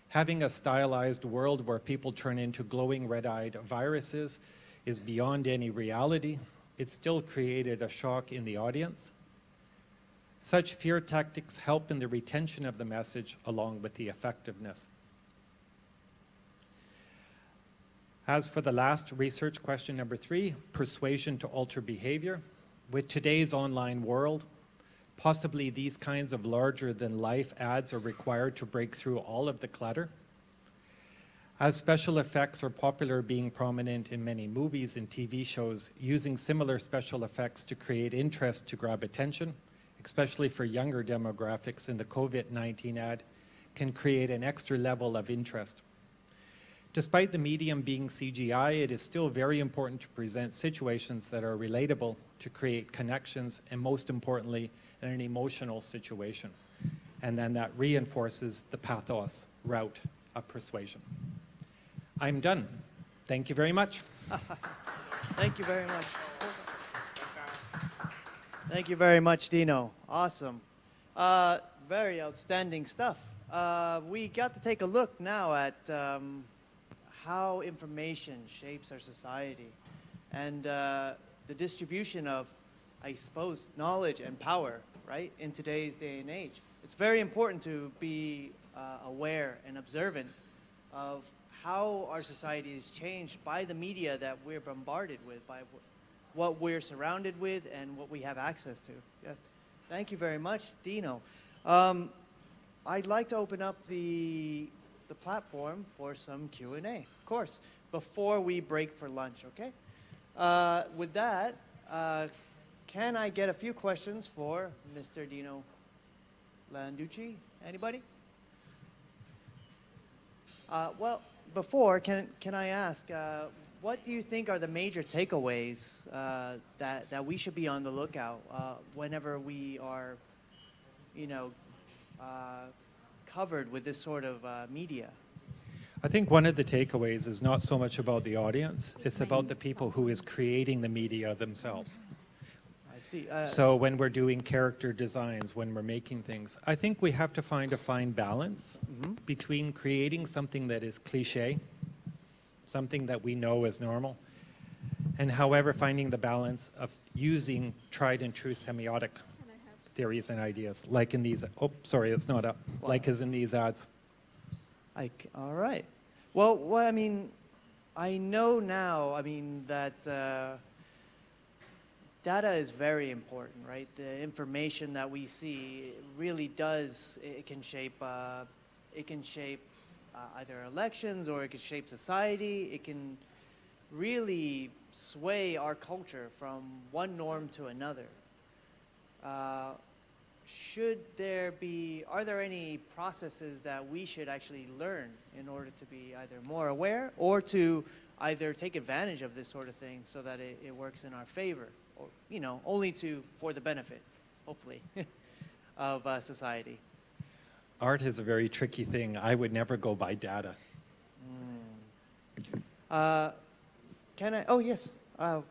Having a stylized world where people turn into glowing red-eyed viruses is beyond any reality. It still created a shock in the audience. Such fear tactics help in the retention of the message along with the effectiveness. As for the last research question number 3, persuasion to alter behavior. With today's online world, possibly these kinds of larger-than-life ads are required to break through all of the clutter. As special effects are popular, being prominent in many movies and TV shows, using similar special effects to create interest to grab attention, especially for younger demographics in the COVID-19 ad, can create an extra level of interest. Despite the medium being CGI, it is still very important to present situations that are relatable to create connections and, most importantly, in an emotional situation. And then that reinforces the pathos route of persuasion. I'm done. Thank you very much. Thank you very much. Thank you very much, Dino. Awesome. Very outstanding stuff. We got to take a look now at how information shapes our society and the distribution of, I suppose, knowledge and power, right, in today's day and age. It's very important to be aware and observant of how our society is changed by the media that we're bombarded with, by what we're surrounded with and what we have access to. Yes. Thank you very much, Dino. I'd like to open up the platform for some Q&A, of course, before we break for lunch, okay? With that, can I get a few questions for Mr. Dino Landucci? Anybody? Well, before, can I ask, what do you think are the major takeaways that we should be on the lookout whenever we are, you know, covered with this sort of media? I think one of the takeaways is not so much about the audience, it's about the people who is creating the media themselves. I see. So when we're doing character designs, when we're making things, I think we have to find a fine balance between creating something that is cliche, something that we know is normal, and however finding the balance of using tried and true semiotic theories and ideas, like in these, oh, sorry, it's not up, like as in these ads. All right. Well, I mean, I know now, I mean, that data is very important, right? The information that we see really does, it can shape either elections or it can shape society. It can really sway our culture from one norm to another. Are there any processes that we should actually learn in order to be either more aware or to either take advantage of this sort of thing so that it works in our favor, or, you know, only for the benefit, hopefully, of society? Art is a very tricky thing. I would never go by data. Oh yes,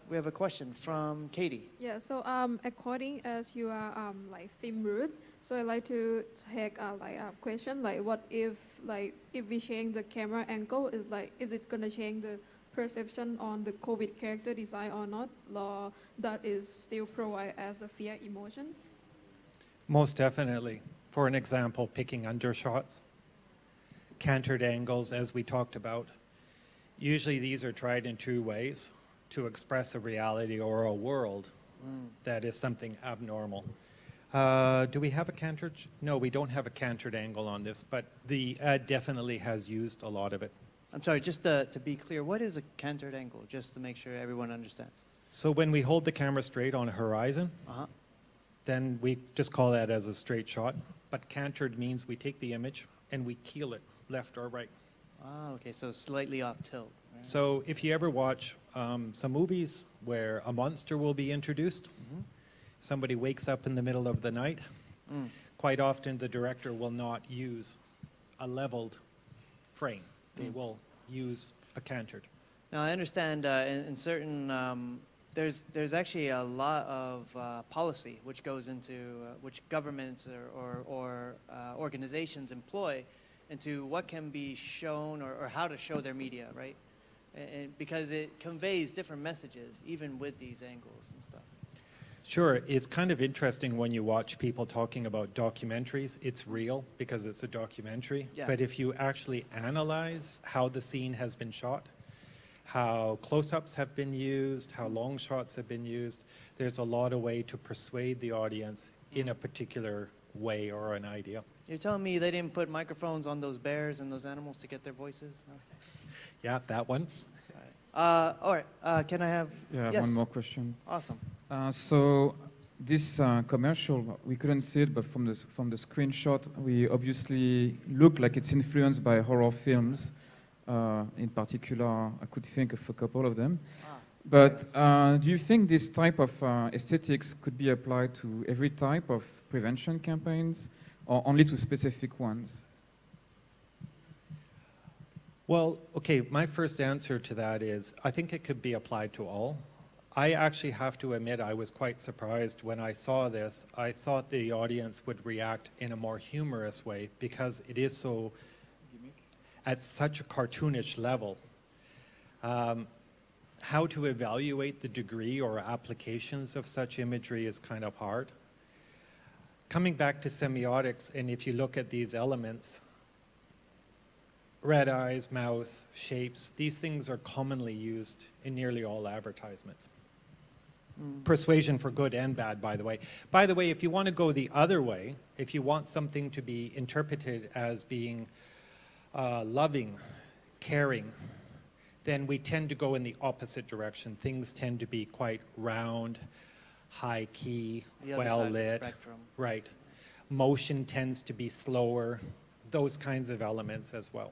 we have a question from Katie. Yeah, so according as you are like film root, so I'd like to take like a question, like what if we change the camera angle, is it gonna change the perception on the COVID character design or not, or that is still provide as a fear emotions? Most definitely. For an example, picking undershots, cantered angles, as we talked about. Usually these are tried and true ways to express a reality or a world that is something abnormal. Do we have a cantered? No, we don't have a cantered angle on this, but the ad definitely has used a lot of it. I'm sorry, just to be clear, what is a cantered angle, just to make sure everyone understands? So when we hold the camera straight on a horizon, Uh-huh. then we just call that as a straight shot. But cantered means we take the image and we keel it left or right. Ah, okay, so slightly off tilt. Right? So if you ever watch some movies where a monster will be introduced, somebody wakes up in the middle of the night, quite often the director will not use a leveled frame. They will use a cantered. Now, I understand in certain, there's actually a lot of policy which goes into, which governments or organizations employ into what can be shown or how to show their media, right? Because it conveys different messages, even with these angles and stuff. Sure, it's kind of interesting when you watch people talking about documentaries. It's real because it's a documentary. Yeah. But if you actually analyze how the scene has been shot, how close-ups have been used, how long shots have been used, there's a lot of way to persuade the audience in a particular way or an idea. You're telling me they didn't put microphones on those bears and those animals to get their voices? No? Yeah, that one. All right, can I have... Yeah, yes. one more question. Awesome. So this commercial, we couldn't see it, but from the screenshot, we obviously look like it's influenced by horror films. In particular, I could think of a couple of them. But do you think this type of aesthetics could be applied to every type of prevention campaigns, or only to specific ones? Well, okay, my first answer to that is I think it could be applied to all. I actually have to admit I was quite surprised when I saw this. I thought the audience would react in a more humorous way because it is so, at such a cartoonish level. How to evaluate the degree or applications of such imagery is kind of hard. Coming back to semiotics, and if you look at these elements, red eyes, mouth, shapes, these things are commonly used in nearly all advertisements. Persuasion for good and bad, by the way. By the way, if you want to go the other way, if you want something to be interpreted as being loving, caring, then we tend to go in the opposite direction. Things tend to be quite round, high key, well lit. Right. Motion tends to be slower, those kinds of elements as well.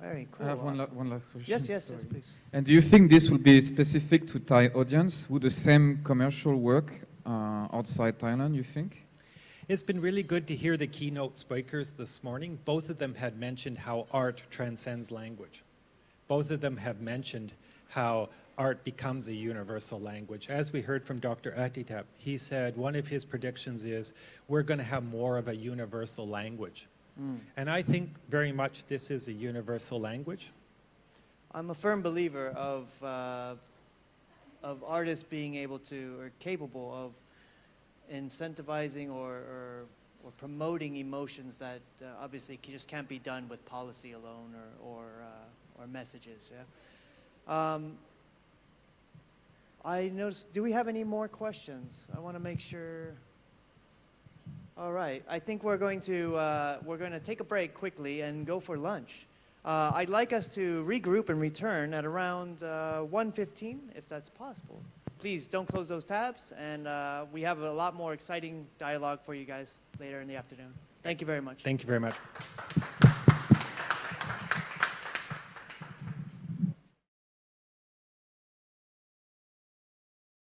Very cool. I have one last question. Yes, yes, Sorry. yes, please. And do you think this will be specific to Thai audience? Would the same commercial work outside Thailand, you think? It's been really good to hear the keynote speakers this morning. Both of them had mentioned how art transcends language. Both of them have mentioned how art becomes a universal language. As we heard from Dr. Atitap, he said one of his predictions is we're going to have more of a universal language. And I think very much this is a universal language. I'm a firm believer of artists being able to, or capable of, incentivizing or promoting emotions that obviously just can't be done with policy alone or messages. Yeah. I noticed. Do we have any more questions? I want to make sure. All right. I think we're going to take a break quickly and go for lunch. I'd like us to regroup and return at around 1:15, if that's possible. Please don't close those tabs, and we have a lot more exciting dialogue for you guys later in the afternoon. Thank you very much. Thank you very much.